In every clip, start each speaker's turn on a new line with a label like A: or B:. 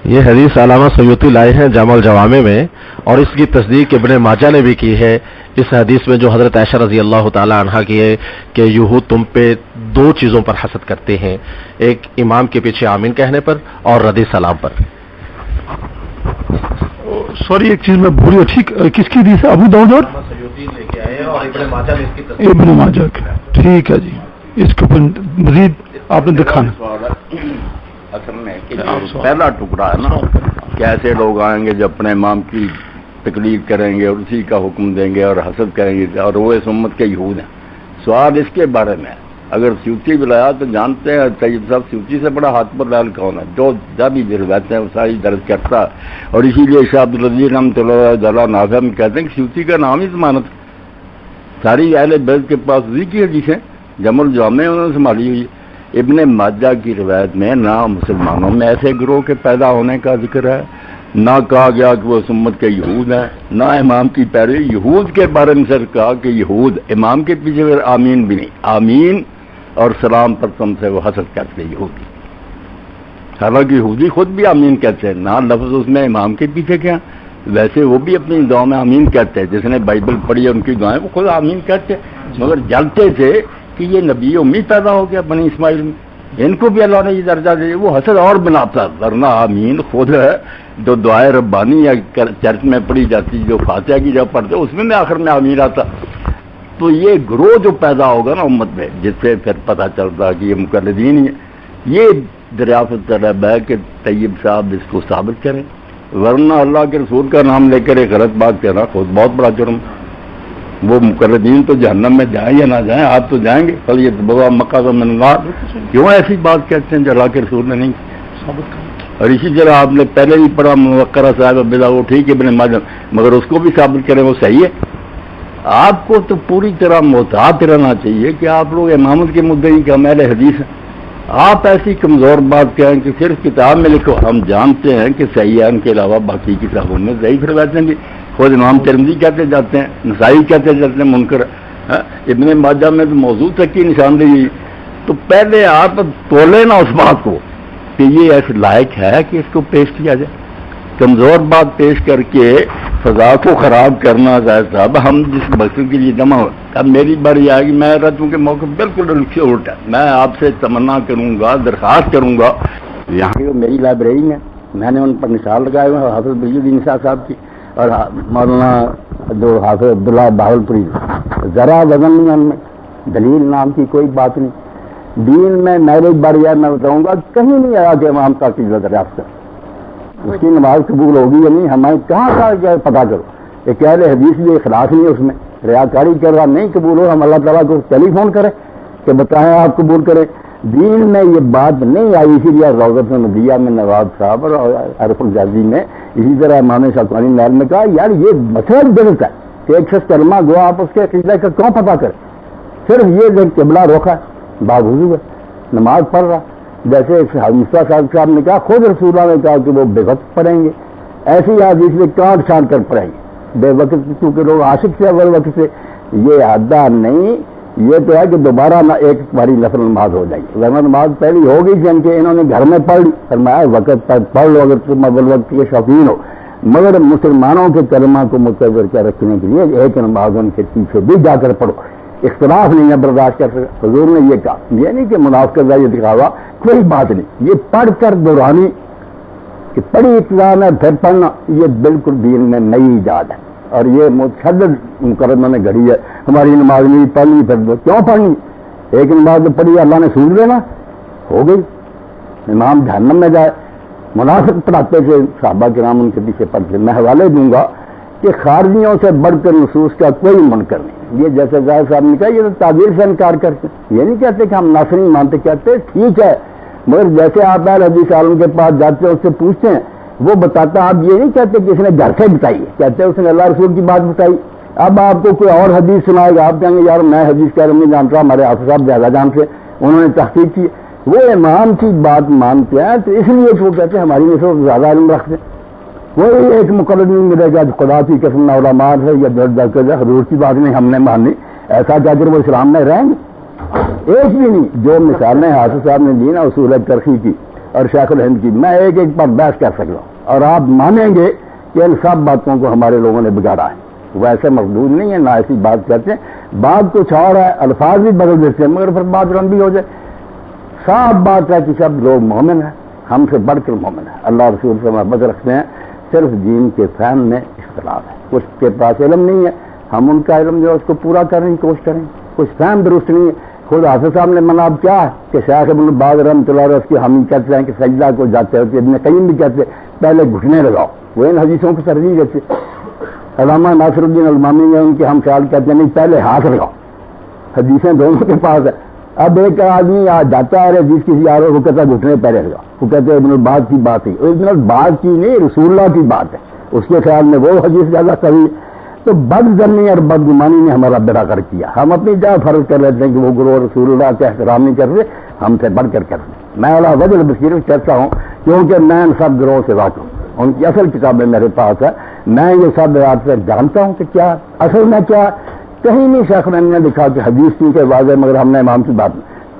A: یہ حدیث علامہ سیوطی لائے ہیں جامع الجوامع میں، اور اس کی تصدیق ابن ماجہ نے بھی کی ہے۔ اس حدیث میں جو حضرت عائشہ رضی اللہ تعالی عنہا کی ہے کہ یہود تم پہ دو چیزوں پر حسد کرتے ہیں، ایک امام کے پیچھے آمین کہنے پر اور رد سلام پر۔
B: سوری ایک چیز میں بھول گیا، ٹھیک کس کی حدیث ہے؟ ابو داؤد اور
A: سیوطی لے کے آئے ہیں اور ابن ماجہ نے اس کی تصدیق
B: ابن ماجہ کی، ٹھیک ہے جی۔ اس کے اوپر مزید آپ نے دکھانا
C: اصل میں پہلا ٹکڑا ہے نا کہ ایسے لوگ آئیں گے جو اپنے امام کی تقلید کریں گے اور اسی کا حکم دیں گے اور حسد کریں گے، اور وہ اس امت کے یہود ہیں۔ سوال اس کے بارے میں اگر سیوطی بلایا تو جانتے ہیں طیب صاحب سیوطی سے بڑا ہاتھ پر لال کون ہے، جو جب بھی روایتیں ہیں وہ ساری درج کرتا، اور اسی لیے شاہ عبدالعزیز رحمۃ اللہ نافع میں کہتے ہیں کہ سیوطی کا نام ہی ضمانت، ساری اہل بیت کے پاس اسی کی حدیثیں جمع الجوامع انہوں نے سنبھالی ہوئی۔ ابن ماجہ کی روایت میں نہ مسلمانوں میں ایسے گروہ کے پیدا ہونے کا ذکر ہے، نہ کہا گیا کہ وہ اس امت کے یہود ہیں، نہ امام کی پیروی۔ یہود کے بارے میں سر کہا کہ یہود امام کے پیچھے پھر آمین بھی نہیں، آمین اور سلام پر تم سے وہ حسد کرتے یہودی، حالانکہ یہودی خود بھی آمین کہتے ہیں، نہ لفظ اس میں امام کے پیچھے کیا، ویسے وہ بھی اپنی دعا میں آمین کہتے ہیں، جس نے بائبل پڑھی ہے ان کی دعائیں وہ خود آمین کہتے ہیں، مگر جانتے تھے کہ یہ نبی امی پیدا ہو گیا بنی اسماعیل میں، ان کو بھی اللہ نے یہ درجہ دیا، وہ حسد اور بناتا، ورنہ آمین خود ہے جو دعائے ربانی یا چرچ میں پڑھی جاتی، جو فاتحہ کی جب پڑھتے اس میں آخر میں آمین آتا۔ تو یہ گروہ جو پیدا ہوگا نا امت میں، جس سے پھر پتہ چلتا کہ یہ مقلدین ہی ہے، یہ دریافت طلب ہے کہ طیب صاحب اس کو ثابت کریں، ورنہ اللہ کے رسول کا نام لے کر ایک غلط بات کہنا خود بہت بڑا جرم۔ وہ مقلدین تو جہنم میں جائیں یا نہ جائیں، آپ تو جائیں گے، کل یہ بابا مکہ کا منوار کیوں ایسی بات کہتے ہیں جو اللہ کے رسول نے نہیں ثابت کرا۔ اور اسی طرح آپ نے پہلے بھی پڑھا موقرہ صاحب بلا، وہ ٹھیک ہے ابن ماجہ، مگر اس کو بھی ثابت کریں وہ صحیح ہے۔ آپ کو تو پوری طرح محتاط رہنا چاہیے کہ آپ لوگ امامت کے مدعی کا اہل حدیث ہیں، آپ ایسی کمزور بات کہیں کہ صرف کتاب میں لکھو، ہم جانتے ہیں کہ صحیح ہے، ان کے علاوہ باقی کتابوں میں ضعیف روایتیں بھی، خود امام ترمذی کہتے جاتے ہیں، نسائی کہتے جاتے ہیں منکر، ابن ماجہ میں تو موضوع تک کی نشاندہی۔ تو پہلے آپ تولے نا اس بات کو کہ یہ ایسے لائق ہے کہ اس کو پیش کیا جائے، کمزور بات پیش کر کے فضا کو خراب کرنا ظاہر صاحب، ہم جس مقصد کے لیے جمع ہو۔ اب میری باری آئے گی، میں رہتا ہوں کہ موقع بالکل الٹا، میں آپ سے تمنا کروں گا، درخواست کروں گا، یہاں کی میری لائبریری میں نے ان پر مثال لگائے ہوئے ہیں، حافظ بہی الدین شاہ صاحب کی اور مولانا جو حافظ عبداللہ بہاولپوری، ذرا وزن نہیں ان میں، دلیل نام کی کوئی بات نہیں۔ دین میں میری باری آئے میں بتاؤں گا کہیں نہیں آیا کہ امام کا عقیدہ دریافت کر، اس کی نماز قبول ہوگی یا نہیں، ہمیں کہاں کا پتا کرو، ایک اہل حدیث بھی اخلاص نہیں ہے اس میں، ریاکاری کر رہا نہیں قبول ہو، ہم اللہ تعالیٰ کو ٹیلی فون کریں کہ بتائیں آپ قبول کریں۔ دین میں یہ بات نہیں آئی، اسی لیے روضۃ النبیہ میں نواب صاحب اور عارف الجازی میں، اسی طرح امام شوکانی محل میں کہا یار یہ مسئلہ درست ہے کہ ایک شخص کلمہ گو آپ اس کے عقیدہ کا کیوں پتہ کریں، صرف یہ قبلہ روکا باوضو ہے، نماز پڑھ رہا، جیسے مصطفیٰ صاحب نے کہا، خود رسول اللہ نے کہا کہ وہ بے وقت پڑھیں گے، ایسی حدیث میں کاٹ چھانٹ کر پڑھیں گے بے وقت، کیونکہ لوگ عاشق سے اول وقت سے، یہ عادہ نہیں، یہ تو ہے کہ دوبارہ نہ ایک باری نفل نماز ہو جائے گی، ورنہ نماز پہلی ہوگی جن کے انہوں نے گھر میں پڑھ لی، فرمایا وقت پر پڑھ لو اگر تم اول وقت کے شوقین ہو، مگر مسلمانوں کے کلمہ کو متبر کر رکھنے کے لیے ایک نماز ان کے پیچھے بھی جا کر پڑھو، اختلاف نہیں ہے برداشت کر سکتا۔ حضور نے یہ کہا، یہ نہیں کہ منافقت یہ دکھاوا، کوئی بات نہیں، یہ پڑھ کر دورانی کہ پڑھی ابتدا میں پھر پڑھنا، یہ بالکل دین میں نئی ایجاد ہے، اور یہ متشدد مقررہ نے گھڑی ہے، ہماری نماز نہیں پڑھنی، پھر کیوں پڑھنی، ایک نماز تو پڑھی اللہ نے سود لینا ہو گئی، امام جہنم میں جائے۔ منافق پڑھاتے تھے صحابہ کرام، ان کے پیچھے پڑھتے، میں حوالے دوں گا کہ خارجیوں سے بڑھ کر نصوص کا کوئی منکر نہیں، یہ جیسے ظاہر صاحب نے کہا یہ تو تعبیر سے انکار کرتے ہیں، یہ نہیں کہتے کہ ہم نص نہیں مانتے، کہتے ٹھیک ہے، مگر جیسے آپ اہل حدیث عالم کے پاس جاتے ہیں اس سے پوچھتے ہیں، وہ بتاتا، آپ یہ نہیں کہتے کہ اس نے گھر سے بتائی ہے، کہتے ہیں اس نے اللہ رسول کی بات بتائی۔ اب آپ کو کوئی اور حدیث سنائے گا، آپ کہیں گے یار میں حدیث کا علم نہیں جانتا، ہمارے حافظ صاحب زیادہ جانتے، انہوں نے تحقیق کی، وہ امام کی بات مانتے ہیں، تو اس لیے وہ کہتے ہیں ہماری نسبت زیادہ علم رکھتے ہیں۔ کوئی ایک مقرر نہیں ملے گا جو خدا کی قسم نہ علماء ہے یا درد حضور کی بات نہیں ہم نے مانی، ایسا کیا کر وہ اسلام میں رہیں گے؟ ایک بھی نہیں۔ جو مثالیں حافظ صاحب نے دی نا اصول ترقی کی، اور شیخ الہند کی، میں ایک ایک پر بحث کر سکتا ہوں اور آپ مانیں گے کہ ان سب باتوں کو ہمارے لوگوں نے بگاڑا ہے، وہ ایسے مردود نہیں ہے، نہ ایسی بات کہتے ہیں، بات کچھ اور ہے، الفاظ بھی بدل دیتے ہیں مگر پھر بات لمبی ہو جائے۔ صاف بات ہے کہ سب لوگ مومن ہیں، ہم سے بڑھ کر مومن ہیں، اللہ رسول سے محبت رکھتے ہیں، صرف دین کے فہم میں اختلاف ہے، کچھ کے پاس علم نہیں ہے، ہم ان کا علم جو ہے اس کو پورا کرنے کی کوشش کریں، کچھ فہم درست نہیں ہے۔ خود حافظ صاحب نے مناب کیا ہے کہ شیخ ابن باز رحمۃ اللہ علیہ کی ہم کہتے ہیں کہ سجدہ کو جاتے ہوتے ابن قیم بھی کہتے پہلے گھٹنے لگاؤ، وہ ان حدیثوں کو ترجیح دیتے۔ علامہ ناصر الدین المامی نے ان کے ہم خیال کہتے ہیں نہیں پہلے ہاتھ لگاؤ، حدیثیں دونوں کے پاس ہے۔ اب ایک آدمی جاتا ہے حدیث کسی اور وہ کہتا ہے گھٹنے پہلے لگاؤ، وہ کہتے ہیں ابن الباز کی بات ہے، ابن الباز کی نہیں رسول اللہ کی بات ہے، اس کے خیال میں وہ حدیث زیادہ قوی۔ تو بد ظنی اور بدگمانی نے ہمارا بیڑا کر کیا، ہم اپنی جگہ فرض کر لیتے ہیں کہ وہ گرو رسول اللہ کا احترام نہیں کرتے، ہم سے بڑھ کر کرتے۔ میں اللہ وجل بصیرت کہتا ہوں کیونکہ میں ان سب گروہ سے واقف ہوں، ان کی اصل کتابیں میرے پاس ہے، میں یہ سب آپ سے جانتا ہوں کہ کیا اصل میں کیا، کہیں نہیں شیخ نے لکھا کہ حدیث کی کہ واضح مگر ہم نے امام کی بات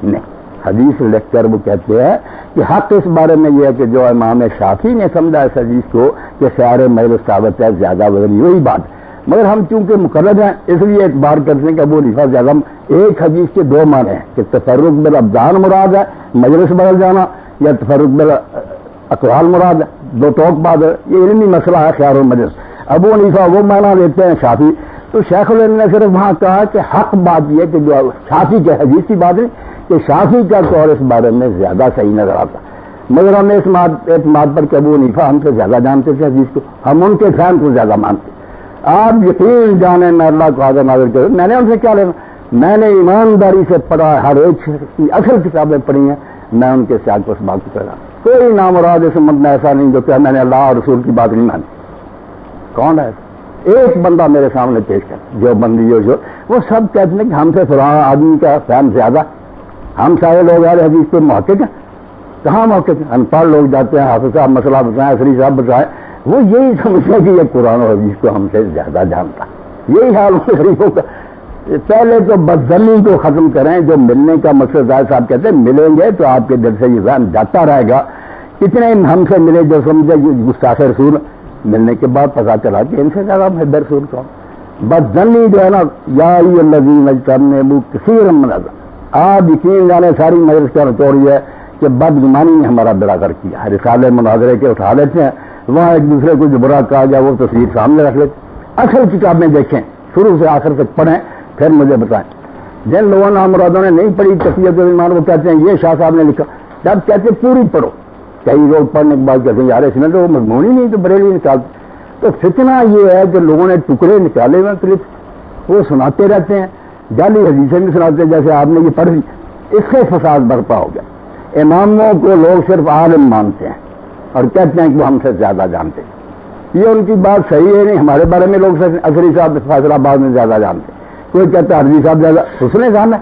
C: نہیں، حدیث لکھ کر وہ کہتے ہیں کہ حق اس بارے میں یہ ہے کہ جو امام شافعی نے سمجھا اس حدیث کو کہ سیار مجلس ثابت ہے زیادہ وزن، وہی بات، مگر ہم چونکہ مقرر ہیں اس لیے اعتبار کرتے ہیں کہ ابو حنیفہ سے اعظم ایک حدیث کے دو معنی ہیں کہ تفرق بالابدان مراد ہے مجلس بدل جانا، یا تفرق بالاقوال مراد ہے دو ٹوک بعد ہے، یہ علمی مسئلہ ہے خیار المجلس۔ ابو حنیفہ وہ معنی لیتے ہیں شافعی، تو شیخ الہند نے صرف وہاں کہا کہ حق بات یہ کہ جو شافعی کے حدیث کی بات نہیں کہ شافعی کا قول اس بارے میں زیادہ صحیح نظر آتا، مگر ہم اس اعتماد پر کہ ابو حنیفہ ہم سے زیادہ جانتے تھے حدیث کو، ہم ان کے فہم کو زیادہ مانتے۔ آپ یقین جانیں میں اللہ کو حاضر ناظر کروں، میں نے ان سے کیا لینا، میں نے ایمانداری سے پڑھا، ہر ایک کی اصل کتابیں پڑھی ہیں، میں ان کے ساتھ کو اس بات کو کرا، کوئی نامراد اس امت میں ایسا نہیں جو کہ میں نے اللہ اور رسول کی بات نہیں مانی۔ کون ہے ایک بندہ میرے سامنے پیش کر، جو بندی جو وہ سب کہتے ہیں کہ ہم سے فلاں آدمی کا فہم زیادہ، ہم سارے لوگ آ رہے حدیث پہ محقق ہیں، کہاں محقق ہیں، ان پڑھ لوگ جاتے ہیں، حافظ صاحب مسئلہ بتائیں، اسری صاحب بتائیں، وہ یہی سمجھتے کہ یہ قرآن اور حدیث کو ہم سے زیادہ جانتا، یہی حال غریبوں کا۔ پہلے تو بدظنی کو ختم کریں، جو ملنے کا مقصد ظاہر صاحب کہتے ہیں ملیں گے تو آپ کے دل سے یہ ذہن جاتا رہے گا، کتنے ہم سے ملے جو سمجھے گستاخ رسول، ملنے کے بعد پتا چلا کہ ان سے زیادہ محب رسول کون۔ بدظنی جو ہے نا، یا الذین اجتنبوا کثیرا من الظن، آپ یقین جانے ساری مجلس کا نچوڑ یہ ہے کہ بدگمانی نے ہمارا بیڑا کر کیا۔ رسالے مناظرے کے اٹھا لیتے ہیں، وہاں ایک دوسرے کو جو برا کہا جائے وہ تصویر سامنے رکھ لیتے، اصل کتابیں دیکھیں شروع سے آخر تک پڑھیں پھر مجھے بتائیں۔ جن لوگوں نے مرادوں نے نہیں پڑھی تقویت الایمان وہ کہتے ہیں یہ شاہ صاحب نے لکھا، جب کہتے ہیں پوری پڑھو، کئی لوگ پڑھنے کے بعد کہتے ہیں یار اس میں تو مضمون ہی نہیں تو بریلی نکالتے۔ تو فتنہ یہ ہے کہ لوگوں نے ٹکڑے نکالے ہوئے کلپ وہ سناتے رہتے ہیں، جعلی حدیثیں بھی سناتے ہیں جیسے آپ نے یہ پڑھ لی، اس سے فساد برپا ہو گیا۔ اماموں کو لوگ صرف عالم مانتے ہیں اور کہتے ہیں کہ وہ ہم سے زیادہ جانتے ہیں، یہ ان کی بات صحیح ہے نہیں، ہمارے بارے میں لوگ اثری صاحب فیصلہ آباد میں زیادہ جانتے ہیں، کوئی کہتا ہے حربی صاحب زیادہ، اس نے جانا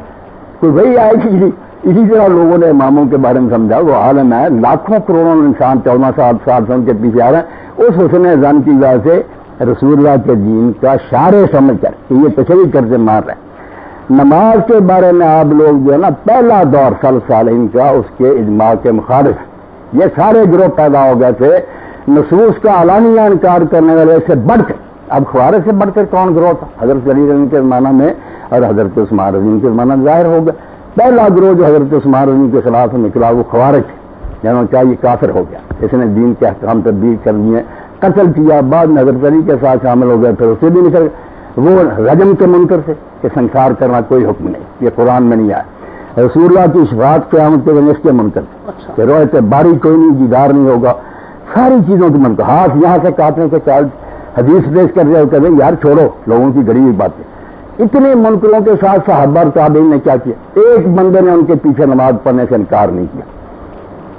C: کوئی وہی آئے گی۔ اسی طرح لوگوں نے اماموں کے بارے میں سمجھا وہ عالم ہے، لاکھوں کروڑوں انسان 14 سال سے ان کے پیچھے آ رہے ہیں، اس حسن زن کی وجہ سے رسول اللہ کے دین کا شارع سمجھ کر کہ یہ تشریح کرتے مار رہے ہیں۔ نماز کے بارے میں آپ لوگ جو ہے نا پہلا دور صالحین کا اس کے اجماع کے مخالف، یہ سارے گروہ پیدا ہو گئے تھے نصوص کا علانیہ انکار کرنے والے سے بڑھ کر۔ اب خوارج سے بڑھ کر کون گروہ تھا؟ حضرت علی رضی کے زمانہ میں اور حضرت عثمان رضی کے زمانہ میں ظاہر ہو گیا۔ پہلا گروہ جو حضرت عثمان رضی کے خلاف نکلا وہ خوارج ہے، جنہوں نے کہا یہ کافر ہو گیا، اس نے دین کے احکام تبدیل کر دیے، قتل کیا، بعد میں حضرت علی کے ساتھ شامل ہو گئے، پھر اسے بھی نکل وہ رجم کے منکر سے کہ سنسار کرنا کوئی حکم نہیں، یہ قرآن میں نہیں آیا۔ رسول اللہ کی شفاعت قیامت کے دن اس کے منکر کہ روایت باری کوئی نہیں، دیدار نہیں ہوگا، ساری چیزوں کے منکر، ہاتھ یہاں سے کاٹنے کے چال حدیث پیش کر دیا کہتے ہیں یار چھوڑو لوگوں کی گڑی ہوئی باتیں۔ اتنے منکروں کے ساتھ صحابہ اور تابعین نے کیا کیا؟ ایک بندے نے ان کے پیچھے نماز پڑھنے سے انکار نہیں کیا۔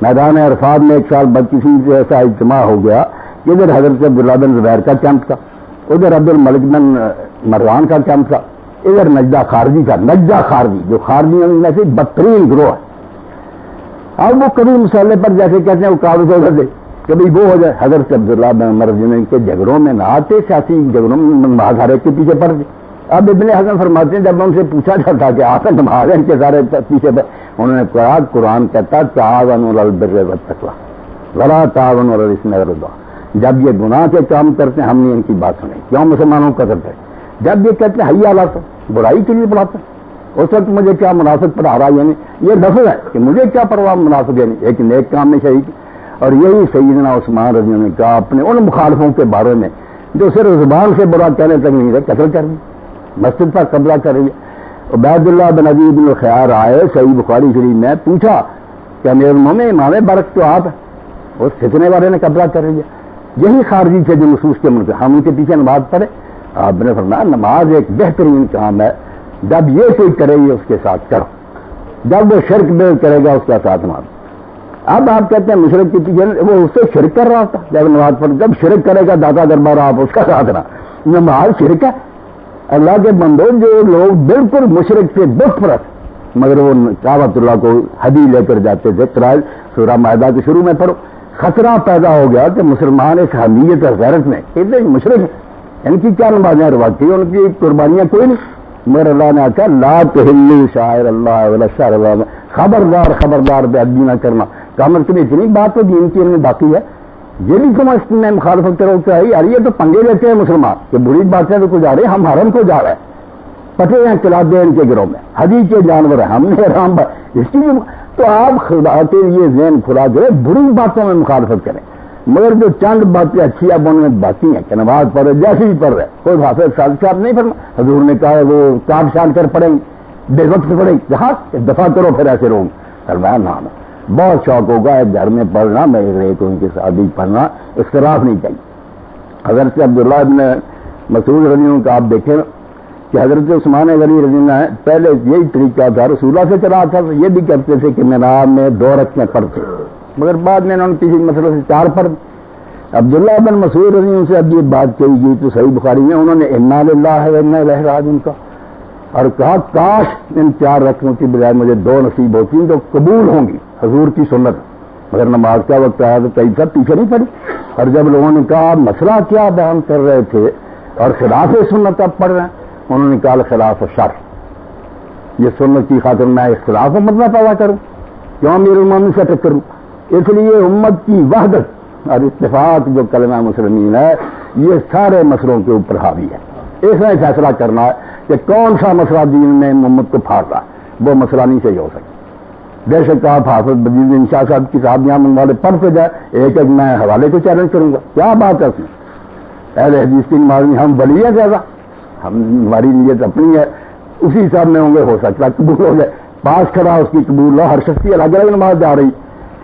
C: میدان عرفات میں ایک سال بعد کسی سے ایسا اجتماع ہو گیا، ادھر حضرت عبداللہ بن زبیر کا کیمپ تھا، ادھر عبد الملک بن مروان کا کیمپ تھا، ادھر نجدہ خارجی کا، نجدہ خارجی جو خارجیوں میں سے بدترین گروہ ہے۔ اب وہ کبھی مسئلے پر جیسے کہتے ہیں وہ قابض ہو گئے، کبھی وہ ہو جائے، حضرت عبداللہ بن عمر کے جھگڑوں میں نہ آتے، سیاسی جھگڑوں میں مہاجرے کے پیچھے پڑ گئے۔ اب ابن حزم فرماتے ہیں جب ان سے پوچھا جاتا کہ آپ نماز کے سارے پیچھے پر انہوں نے کہا قرآن کہتا تعاونوا علی البر والتقوی ولا تعاونوا علی الاثم والعدوان. جب یہ گناہ کے کام کرتے ہیں ہم نے ان کی بات سنی. کیوں مسلمانوں کا کرتے ہیں؟ جب یہ کہتے ہیں حی علی الصلاۃ برائی کے لیے بلاتے ہیں. اس وقت مجھے کیا منافق پڑھا رہا ہے، یعنی یہ لفظ ہے کہ مجھے کیا پرواہ منافق، یعنی ایک نیک کام میں شریک. اور یہی سیدنا عثمان رضی اللہ عنہ نے کہا اپنے ان مخالفوں کے بارے میں جو صرف زبان سے برا کہنے تک نہیں رہے، قتل کر دی، مسجد پر قبضہ کر رہی ہے. عبید اللہ بن ابی بن الخیار آئے صحیح بخاری شریف میں، پوچھا کہ امیر المومنین امام برق تو آپ ہیں، اس فتنے والے نے قبضہ کر رہی ہے. یہی خارجی تھے جو نصوص کے منکر، ہم ان کے پیچھے نماز پڑھے. آپ نے فرمایا نماز ایک بہترین کام ہے، جب یہ کوئی کرے گی اس کے ساتھ کرو، جب وہ شرک بے کرے گا اس کے ساتھ نماز. اب آپ کہتے ہیں مشرک کے پیچھے، وہ اس سے شرک کر رہا تھا جب نماز پڑھ، جب شرک کرے گا داتا دربار آپ اس کا ساتھ نہ. نماز شرک ہے. اللہ کے بندو جو لوگ بالکل مشرک سے بت پرست مگر وہ کعبۃ اللہ کو ہدی لے کر جاتے تھے، سورہ مائدہ کے شروع میں پڑھو، خطرہ پیدا ہو گیا کہ مسلمان اس حمیت اور غیرت میں کتنے مشرک ہیں، ان کی کیا نمازیں رواتی، ان کی قربانیاں کوئی نہیں. مگر اللہ نے آتا لا تحلوا شعائر اللہ ولا شعائر اللہ، خبردار خبردار بے ادبی نہ کرنا. کام از کم اتنی بات تو دین کی ان میں باقی ہے، یہ بھی تم اس میں مخالفت کرو کہ یار یہ تو پنگے لیتے ہیں مسلمان کہ بری باتیں تو کو جا رہے ہیں، ہم حرم کو جا رہے ہیں، پٹے ہیں چلاتے ہیں ان کے گروہ میں، حدیث کے جانور ہیں، ہم نے حرام اس کی تو آپ خدا کے لیے ذہن کھلا دے بری باتوں میں مخالفت کریں. مگر جو چند باتیں اچھی اب ان میں باقی ہیں کہ نماز پڑھے جیسے ہی پڑھ رہے، کوئی حافظ صادق صاحب نہیں فرما، حضور نے کہا وہ کاٹ چھان کر پڑھیں گے، بے وقت پڑھیں گے، جہاں دفاع کرو پھر ایسے روم. فرمایا نہ بہت شوق ہوگا ایک گھر میں پڑھنا، میرے کو ان کے ساتھ بھی پڑھنا، اختلاف نہیں چاہیے. حضرت عبداللہ ابن مسعود رضی اللہ عنہ کا آپ دیکھیں کہ حضرت عثمان غنی رضی اللہ عنہ پہلے یہی طریقہ تھا، رسول اللہ سے چلا تھا، یہ بھی کرتے تھے کہ محراب میں 2 رکعتیں پڑھتے، مگر بعد میں انہوں نے کسی مسئلے سے 4 پڑھ. عبداللہ بن مسعود رضی اللہ عنہ سے اب یہ بات کہی گئی تو صحیح بخاری میں انہوں نے انا للہ و انا الیہ راجعون کا اور کہا کاش ان 4 رکعتوں کی بجائے مجھے 2 نصیب ہوتی جو قبول ہوں گی حضور کی سنت. مگر نماز کا وقت آیا تو کئی سب پیچھے نہیں پڑی. اور جب لوگوں نے کہا مسئلہ کیا بیان کر رہے تھے اور خلاف سنت اب پڑھ رہے ہیں، انہوں نے کہا خلاف شر، یہ سنت کی خاطر میں اختلاف و مسئلہ پیدا کروں، کیوں امیر المومنین سے ٹکروں. اس لیے امت کی وحدت اور اتفاق جو کلمہ مسلمین ہے یہ سارے مسئلوں کے اوپر حاوی ہے. اس میں فیصلہ کرنا ہے کہ کون سا مسئلہ دین میں امت کو پھاڑ رہا ہے، وہ مسئلہ نہیں صحیح ہو سکتا. بے شک آپ حافظ بدیع شاہ صاحب کی صاحب یہاں منگوالے پڑھتے جائے، ایک ایک میں حوالے کو چیلنج کروں گا، کیا بات ہے اس میں. اہل حدیث کی نماز میں ہم ولی ہیں کیسا، ہماری نیت اپنی ہے، اسی حساب میں ہوں گے، ہو سکتا ہے قبول ہو جائے. پاس کھڑا اس کی قبول ہو، ہر شخص کی الگ الگ نماز جا رہی.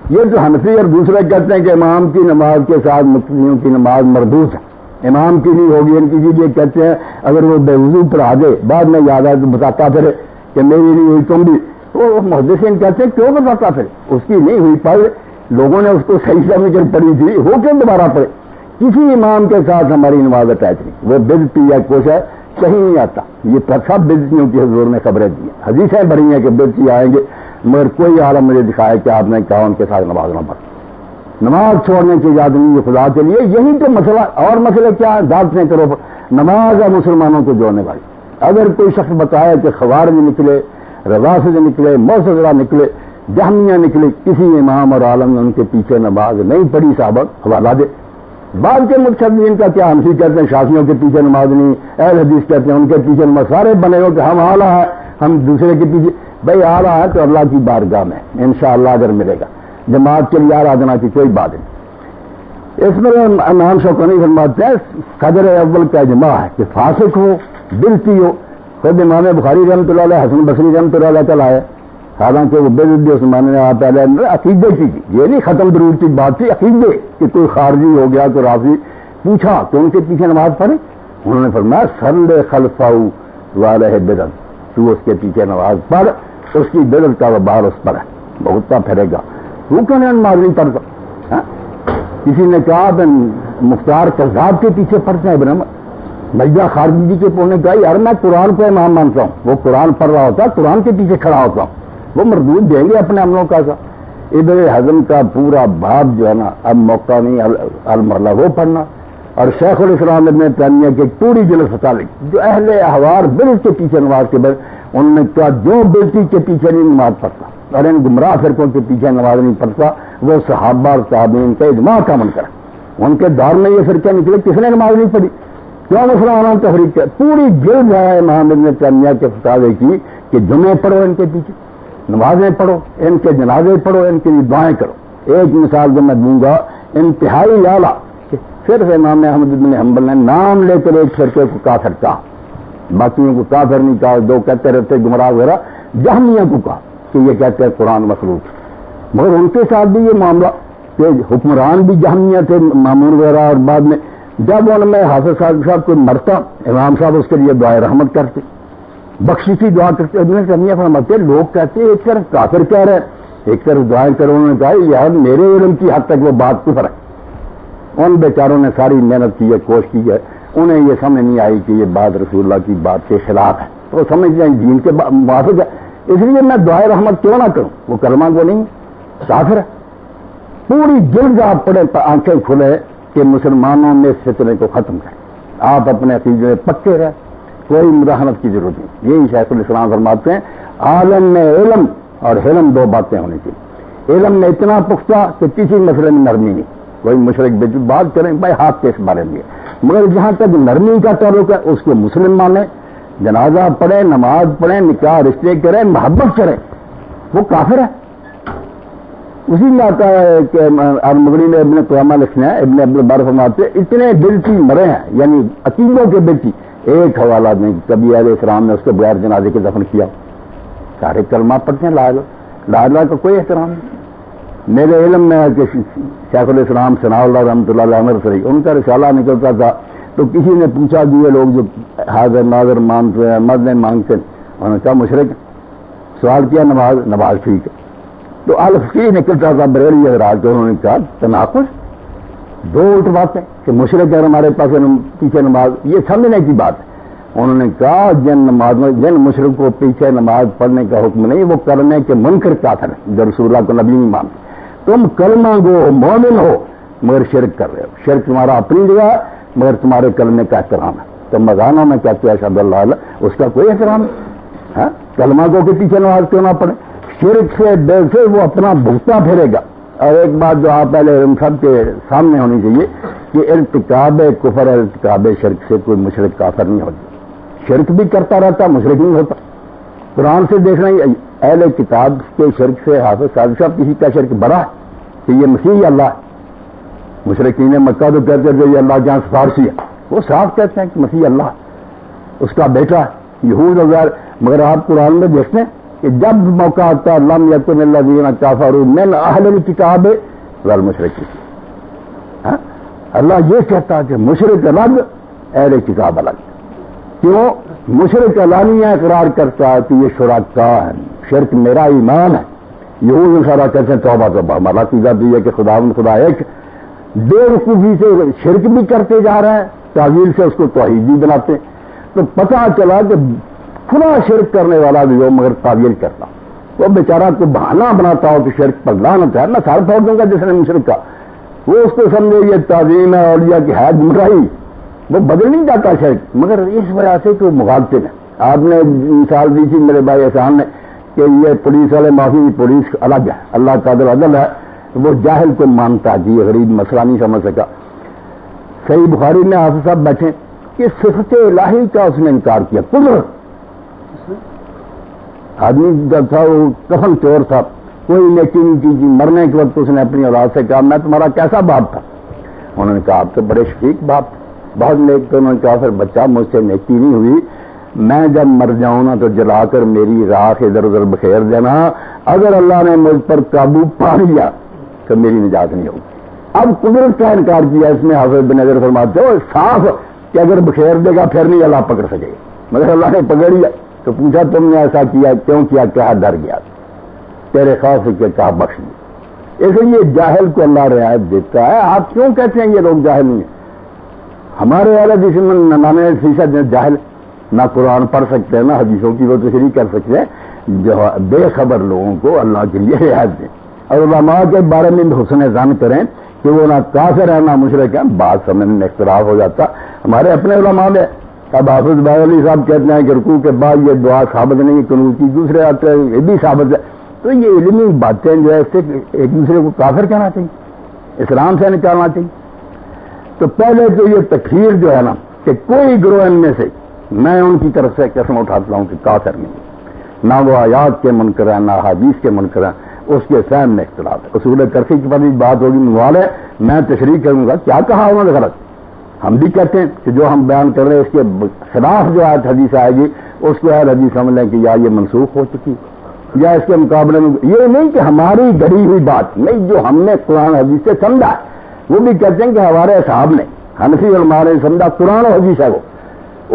C: یہ جو حنفی اور دوسرے کہتے ہیں کہ امام کی نماز کے ساتھ مقتدیوں کی نماز مردود ہے، امام کی نہیں ہوگی، ان کی یہ کہتے ہیں اگر وہ بے وضو پڑھا دے بعد میں یاد آئے تو بتاتا پھر کہ میری نہیں ہوئی تم بھی، وہ محدثین کہتے ہیں کیوں بتاتا پھر، اس کی نہیں ہوئی پڑھ، لوگوں نے اس کو صحیح سمجھ کر پڑھی تھی، وہ کیوں دوبارہ پڑھے. کسی امام کے ساتھ ہماری نماز اٹیچ نہیں، وہ بدعتی یا کچھ ہے کہیں نہیں آتا. یہ سب بدعتیوں کی حضور نے خبریں دی ہیں، حدیثیں بڑی ہیں کہ بدعتی آئیں گے، مگر کوئی عالم مجھے دکھائے کہ آپ نے کہا ان کے ساتھ نماز نہ پڑھ. نماز چھوڑنے کی اجازت نہیں ہے خدا کے لیے. یہی تو مسئلہ، اور مسئلے کیا ہے، دعوتیں کرو. نماز ہے مسلمانوں کو جوڑنے والی. اگر کوئی شخص بتائے کہ خوارج نکلے، روافض نکلے، معتزلہ نکلے، جہمیہ نکلے، کسی امام اور عالم نے ان کے پیچھے نماز نہیں پڑھی، صحابہ حوالہ دے. بعد کے مقتدین کا کیا، حنفی کہتے ہیں شافعیوں کے پیچھے نماز نہیں، اہل حدیث کہتے ہیں ان کے پیچھے نماز. سارے بنے ہو کہ ہم اعلیٰ ہیں، ہم دوسرے کے پیچھے. بھائی اعلیٰ ہے تو اللہ کی بارگاہ میں انشاءاللہ اگر ملے گا، جماعت کے لیے آرادنا کی کوئی بات نہیں. اس میں امام شوکانی فرماتے ہیں صدر اول کا اجماع ہے کہ فاسق ہو، بدعتی ہو. خود امام بخاری رحمۃ اللہ علیہ، حسن بصری رحمۃ اللہ علیہ چلائے، حالانکہ وہ بدعتی اس زمانے میں پہلے عقیدے کی تھی، یہ نہیں ختم ضرور کی بات تھی، عقیدے کہ کوئی خارجی ہو گیا تو رافضی پوچھا کہ ان کے پیچھے نماز پڑھے، انہوں نے فرمایا صلی خلفہ والہ بدعت، تو اس کے پیچھے نماز پڑھ، اس کی بدعت کا وبال اس پر ہے، بہتا پھرے گا. وہ کیوں نہیں نماز نہیں پڑھتا. کسی نے کہا کہ مختار کذاب کے پیچھے پڑھتے ہیں، ابن مجدہ خارجی جی کے پڑھنے کا یار میں قرآن کو امام مانتا ہوں، وہ قرآن پڑھ رہا ہوتا ہے، قرآن کے پیچھے کھڑا ہوتا ہوں، وہ مردود دیں گے اپنے عملوں کا. ابن حزم کا پورا باب جو ہے نا، اب موقع نہیں المرلہ وہ پڑھنا. اور شیخ الاسلام ابن تیمیہ کی پوری جلد فتالک جو اہل احوار بدعت کے پیچھے نماز کے بعد انہوں نے کہا جو بدعتی کے پیچھے نہیں نماز پڑھتا اور ان گمراہ فرقوں کے پیچھے نماز نہیں پڑھتا وہ صحابہ اور تابعین کا اجماع کا عمل کرے. ان کے دور میں یہ فرقے نکلے, کس نے نماز نہیں پڑھی؟ کیوں مسلمانوں تحریک ہے؟ پوری جلد ہے امام ابن تیمیہ کے فتاوے کی کہ جمعے پڑھو ان کے پیچھے, نمازیں پڑھو, ان کے جنازے پڑھو, ان کے لیے دعائیں کرو. ایک مثال جو میں دوں گا انتہائی اعلیٰ, صرف امام احمد بن حنبل نے نام لے کر ایک فرقے کو کافر کہا, باقیوں کو کافر نہیں کہا. دو کہتے رہتے گمراہ وغیرہ, جہمیہ کو کہا کہ یہ کہتے ہیں قرآن مخلوق, مگر ان کے ساتھ بھی یہ معاملہ کہ حکمران بھی جہمیہ تھے, مامون وغیرہ, اور بعد میں جب ان میں حافظ صاحب کوئی مرتا, امام صاحب اس کے لیے دعائے رحمت کرتے, بخششی دعا کرتے. ابن تیمیہ فرماتے لوگ کہتے ایک طرف کافر کہہ رہے ہیں, ایک طرف دعائیں کرو. انہوں نے کہا یار میرے علم کی حد تک وہ بات کفر ہے. ان بیچاروں نے ساری محنت کی ہے, کوشش کی ہے, انہیں یہ سمجھ نہیں آئی کہ یہ بات رسول اللہ کی بات کے خلاف ہے, تو سمجھ جائیں دین کے موافق ہے, اس لیے میں دعائے رحمت کیوں نہ کروں. وہ کلمہ کو نہیں, کافر ہے. پوری جلد آپ پڑے, آنکھیں کھلے کہ مسلمانوں میں اس فتنے کو ختم کریں. آپ اپنے عقیدے میں پکے رہیں, کوئی مداخلت کی ضرورت نہیں. یہی شیخ الاسلام فرماتے ہیں عالم میں علم اور حلم دو باتیں ہونی چاہیے. علم میں اتنا پختہ کہ کسی مسئلے میں نرمی نہیں. کوئی مشرک بیچ بات کریں بھائی ہاتھ کے اس بارے میں, مگر جہاں تک نرمی کا تعلق ہے اس کو مسلم مانیں, جنازہ پڑھیں, نماز پڑھیں, نکاح رشتے کریں, محبت کریں, وہ کافر ہے. اسی میں آتا ہے کہ المغنی نے ابن قیامہ لکھنا ہے, ابن عبد البر فرماتے ہیں اتنے بلٹی مرے ہیں, یعنی عقیدوں کے بلٹی. ایک حوالہ نہیں کبھی علیہ السلام نے اس کو بغیر جنازے کے دفن کیا. سارے کلمہ پڑھتے ہیں لا الہ کا کوئی احترام نہیں. میرے علم میں ہے کہ شیخ الاسلام ثناء اللہ رحمۃ اللہ علیہ امرسری, ان کا رسالہ نکلتا تھا تو کسی نے پوچھا کہ یہ لوگ جو حاضر ناظر مانتے ہیں, مدد مانگتے ہیں, انہوں نے کہا مشرک. سوال کیا نماز ٹھیک ہے, تو الفقی نکلتا تھا بریلوی حضرات کو, انہوں نے کہا تناقض, دو الٹ باتیں کہ مشرک ہے ہمارے پاس پیچھے نماز, یہ سمجھنے کی بات ہے. انہوں نے کہا جن مشرک کو پیچھے نماز پڑھنے کا حکم نہیں, وہ کرنے کے منکر کافر ہے, جو رسول اللہ کو نبی نہیں مانتے. تم کلمہ گو مومن ہو مگر شرک کر رہے ہو. شرک تمہارا اپنی جگہ ہے مگر تمہارے کلمے کا احترام ہے. تم مذہبوں میں کہتے ہیں اشہد اللہ الہ, اس کا کوئی احترام ہے. کلمہ گو کے پیچھے نماز کیوں نہ پڑھے؟ شرک سے بے سے وہ اپنا بھگتا پھرے گا. اور ایک بات جو آپ پہلے ہم سب کے سامنے ہونی چاہیے کہ ارتکاب کفر اور ارتکاب شرک سے کوئی مشرک کافر نہیں ہوتا. شرک بھی کرتا رہتا, مشرک نہیں ہوتا. قرآن سے دیکھنا ہی اہل کتاب کے شرک سے حافظ صاحب کسی کا شرک بڑا ہے کہ یہ مسیح اللہ ہے. مشرکین مکہ تو کہتے تھے یہ اللہ جہاں سفارشی ہے, وہ صاف کہتے ہیں کہ مسیح اللہ اس کا بیٹا ہے, یہود وغیرہ. مگر آپ قرآن میں دیکھتے ہیں کہ جب موقع آتا ہے لم یکن الذین کفروا من اہل الکتاب والمشرکین, اللہ یہ کہتا ہے کہ مشرک الگ اہل کتاب الگ. کیوں؟ مشرک علانیہ اقرار کرتا ہے کہ یہ شرکا ہے, شرک میرا ایمان ہے. یہود سارا کہتے ہیں توبہ توبہ, ہمارا عقیدہ بھی ہے کہ خدا ایک. بے وقوفی سے شرک بھی کرتے جا رہے ہیں, تعویل سے اس کو توحید بھی بناتے ہیں. تو پتہ چلا کہ کھلا شرک کرنے والا بھی ہو مگر تعویل کرتا, وہ بیچارہ کو بہانہ بناتا ہو کہ شرک پر لعنت ہے. میں سر پھوڑ دوں گا جس نے مشرک کا, وہ اس کو سمجھے یہ تعظیم ہے اولیاء کی ہے گمراہی, وہ بدل نہیں جاتا شرک, مگر اس وجہ سے کہ وہ مغالطے ہیں. آپ نے مثال دی تھی میرے بھائی احسان نے کہ یہ پولیس والے معافی, پولیس الگ ہے, اللہ قادر عدل ہے. وہ جاہل کو مانتا کہ یہ غریب مسئلہ نہیں سمجھ سکا. صحیح بخاری میں حافظ صاحب بیٹھے کہ صفت الہی کا اس نے انکار کیا. قدرت آدمی جب تھا وہ کفن چور تھا, کوئی نیکی نہیں کی, مرنے کے وقت اس نے اپنی اولاد سے کہا میں تمہارا کیسا باپ تھا؟ انہوں نے کہا آپ تو بڑے شفیق باپ, بہت نیک. تو انہوں نے کہا پھر بچہ مجھ سے نیکی نہیں ہوئی, میں جب مر جاؤں نا تو جلا کر میری راکھ ادھر ادھر بخیر دینا, اگر اللہ نے مجھ پر قابو پا لیا تو میری نجات نہیں ہوگی. اب قدرت کا انکار کیا اس میں حافظ بن حجر فرماتے ہو صاف کہ اگر بخیر دے گا پھر نہیں اللہ پکڑ سکے گا, مگر اللہ نے پکڑ لیا. تو پوچھا تم نے ایسا کیا کیوں کیا؟ کہا ڈر گیا, تیرے خوف سے کہا بخش دیا. اس لیے جاہل کو اللہ رعایت دیتا ہے. آپ کیوں کہتے ہیں یہ لوگ جاہل نہیں ہیں؟ ہمارے والے جس میں 99% جاہل, نہ قرآن پڑھ سکتے ہیں نہ حدیثوں کی وہ تشریح کر سکتے ہیں. جو بے خبر لوگوں کو اللہ کے لیے رعایت دیں اور علماء کے بارے میں حسن ظن کریں کہ وہ نہ کافر ہے نہ مشرک ہے. بات سمجھنے میں اختلاف ہو جاتا. ہمارے اپنے علماء میں اب حافظ باغلی صاحب کہتے ہیں کہ رکوع کے بعد یہ دعا ثابت نہیں قنوت کی, دوسرے آتے ہیں یہ بھی ثابت ہے. تو یہ علمی باتیں جو ہے اس سے ایک دوسرے کو کافر کہنا چاہیے، اسلام سے نکالنا چاہیے. تو پہلے تو یہ تکفیر جو ہے نا کہ کوئی گروہ ان میں سے میں ان کی طرف سے قسم اٹھاتا ہوں کہ کافر نہیں، نہ وہ آیات کے منکر ہیں نہ حدیث کے منکر ہیں، اس کے فہم میں اختلاف ہے. اصول کرسی کی بڑی بات ہوگی منوال ہے، میں تشریح کروں گا کیا کہا انہوں نے غلط. ہم بھی کہتے ہیں کہ جو ہم بیان کر رہے ہیں اس کے خلاف جو آیت حدیث آئے گی اس کو آیت حدیث سمجھ لیں کہ یا یہ منسوخ ہو چکی یا اس کے مقابلے میں یہ نہیں کہ ہماری گڑی ہوئی بات نہیں، جو ہم نے قرآن حدیث سے سمجھا ہے وہ بھی کہتے ہیں کہ ہمارے صاحب نے حنفی علماء نے سمجھا قرآن و حدیث ہے وہ،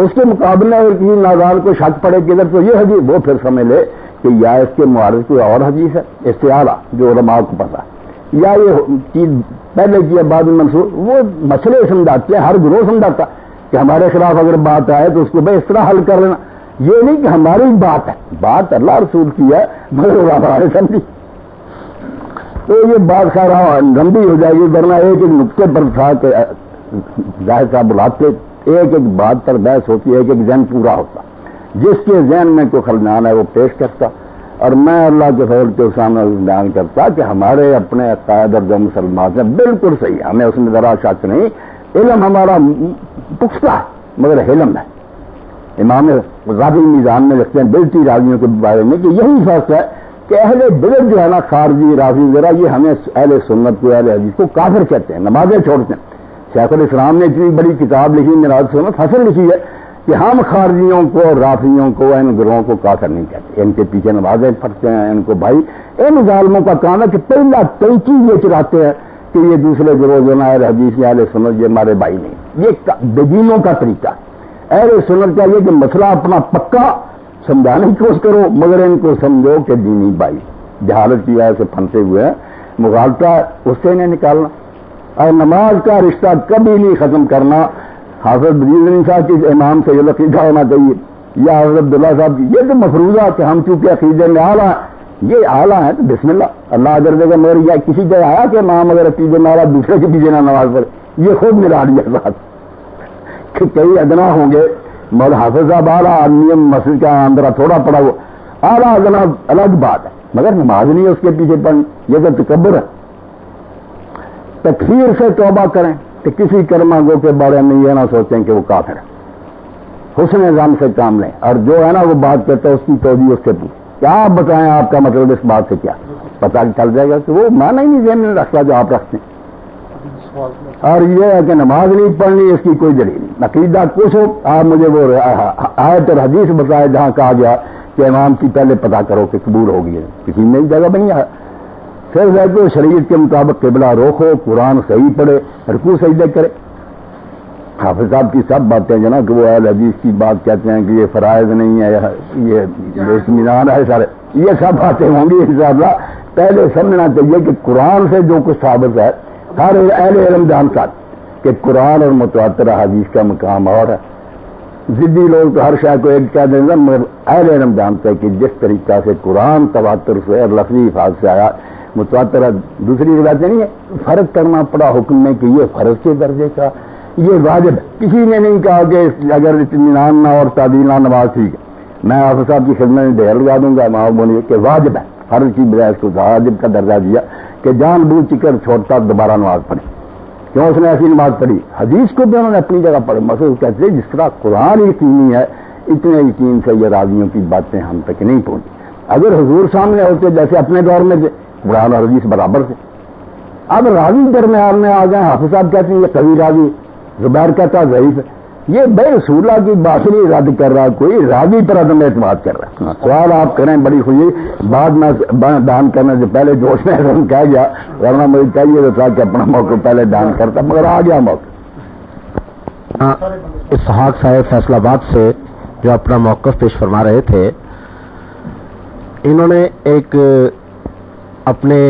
C: اس کے مقابلے اگر کسی نادان کو شک پڑے کہ ادھر تو یہ حدیث، وہ پھر سمجھ لے کہ یا اس کے معارض کوئی اور حدیث ہے اس سے اعلیٰ جو علماء کو پتہ ہے، یا یہ چیز پہلے کی بعد میں منسوخ. وہ مسئلے سمجھاتے ہیں، ہر گروہ سمجھاتا کہ ہمارے خلاف اگر بات آئے تو اس کو بھائی اس طرح حل کر لینا. یہ نہیں کہ ہماری بات ہے، بات اللہ رسول کی ہے مگر ہمارے سمجھی. تو یہ بات سارا لمبی ہو جائے گی، ورنہ ایک ایک نقطے پر تھا کہ ظاہر صاحب بلاتے ایک ایک بات پر بحث ہوتی ہے، ایک ایک ذہن پورا ہوتا، جس کے ذہن میں کوئی خلنان ہے وہ پیش کرتا، اور میں اللہ کے فضل کے سامنے بیان کرتا کہ ہمارے اپنے عقائد اور جو مسلمان ہیں بالکل صحیح ہے، ہمیں اس میں ذرا شک نہیں. علم ہمارا پختہ ہے مگر علم ہے. امام غازی میزان میں لکھتے ہیں بدعتی راویوں کے بارے میں کہ یہی فرق ہے کہ اہل بدعت جو ہے نا خارجی راوی وغیرہ یہ ہمیں اہل سنت کو اہل حدیث کو کافر کہتے ہیں، نمازیں چھوڑتے ہیں. شیخ الاسلام نے اتنی بڑی کتاب لکھی میراث سنت فصل لکھی ہے کہ ہم خارجیوں کو رافضیوں کو ان گروہوں کو کافر نہیں کہتے، ان کے پیچھے نمازیں پڑھتے ہیں، ان کو بھائی ان ظالموں کا کام ہے کہ پہلا تنقی یہ چراتے ہیں کہ یہ دوسرے گروہ جو نا اہل حدیث یا اہل سنت یہ ہمارے بھائی نہیں. یہ بدینوں کا طریقہ ہے. اہل سنت کا یہ کہ مسئلہ اپنا پکا سمجھانے کی کوشش کرو مگر ان کو سمجھو کہ دینی بھائی جہالت کی وجہ سے پھنسے ہوئے ہیں، مغالطہ اس سے انہیں نکالنا، اور نماز کا رشتہ کبھی نہیں ختم کرنا. حافظ بریلوی صاحب کی امام سے یہ عقیدہ ہونا چاہیے یا حضرت عبداللہ صاحب کی، یہ تو مفروضہ کہ ہم چونکہ عقیدے میں اعلیٰ ہیں، یہ اعلیٰ ہیں تو بسم اللہ اللہ اگر دے گا. مگر یا کسی جگہ آیا کہ امام اگر عقیدے میں اعلیٰ دوسرے کے پیچھے نہ نماز پڑھے، یہ خود ملا لیا ساتھ کہ کئی ادنا ہوں گے. مگر حافظ صاحب اعلیٰ آدمی مسجد کا اندر تھوڑا پڑا وہ اعلیٰ ادنا الگ بات ہے مگر نماز نہیں ہے اس کے پیچھے پڑھنی، یہ تو تکبر ہے. تکفیر سے توبہ کریں کہ کسی کرما گو کے بارے میں یہ نہ سوچیں کہ وہ کافر ہے، حسن نظام سے کام لیں. اور جو ہے نا وہ بات کرتا ہے اس کی توجہ اس سے پوچھ کیا آپ بتائیں آپ کا مطلب اس بات سے کیا، پتا چل جائے گا کہ وہ مانا ہی نہیں ذہن میں رکھتا جو آپ رکھتے ہیں. اور یہ ہے کہ نماز نہیں پڑھنی اس کی کوئی دلیل نہیں. عقیدہ کچھ ہو آپ مجھے وہ آیت اور حدیث بتائے جہاں کہا گیا کہ امام کی پہلے پتا کرو کہ قبول ہو گئی ہے، کسی نئی جگہ نہیں ہے. پھر وہ شریعت کے مطابق قبلہ روکو، قرآن صحیح پڑھے، رکوع سجدے کرے. حافظ صاحب کی سب باتیں جو نا کہ وہ اہل حدیث کی بات کہتے ہیں کہ یہ فرائض نہیں ہے، یہ اطمینان ہے، سارے یہ سب باتیں ہوں گی انشاءاللہ. پہلے سمجھنا چاہیے کہ قرآن سے جو کچھ ثابت ہے ہر اہل علم جانتا کہ قرآن اور متواتر حدیث کا مقام اور ہے. ضدی لوگ تو ہر شے کو ایک کہہ دیں گے مگر اہل علم جانتا ہے کہ جس طریقہ سے قرآن تواتر سے اور لفظی الفاظ سے آیا متواتر دوسری روایتیں نہیں ہے، فرق کرنا پڑا حکم میں کہ یہ فرض کے درجے کا، یہ واجب ہے. کسی نے نہیں کہا کہ اگر اطمینان نہ اور تعدیل نماز ٹھیک ہے. میں حافظ صاحب کی خدمت میں ڈھیر لگا دوں گا امام بولیے کہ واجب ہے، فرض کی بجائے اس کو واجب کا درجہ دیا کہ جان بوجھ کر چھوڑتا دوبارہ نماز پڑھی. کیوں اس نے ایسی نماز پڑھی؟ حدیث کو بھی انہوں نے اپنی جگہ پڑھی. مثلا کہتے ہیں جس طرح قرآن یقینی ہے اتنے یقین سے یہ راویوں کی باتیں ہم تک نہیں پہنچی. اگر حضور سامنے ہوتے جیسے اپنے دور میں قرآن اور حدیث برابر سے، اب راوی درمیان میں آ گئے. حافظ صاحب کہتے ہیں یہ قوی راوی، زبیر کہتا ضعیف ہے. یہ بے رسولہ کی بات نہیں رد کر رہا، کوئی راوی پر عدم اعتماد کر رہا ہے. سوال آپ کریں بڑی خوشی، بعد میں دان کرنے سے پہلے جوش میں کہہ گیا، ورنہ مجھے چاہیے تو تھا کہ اپنا موقع پہلے دان کرتا مگر آ گیا موقع.
A: اسحاق صاحب فیصل آباد سے جو اپنا موقف پیش فرما رہے تھے، انہوں نے ایک اپنے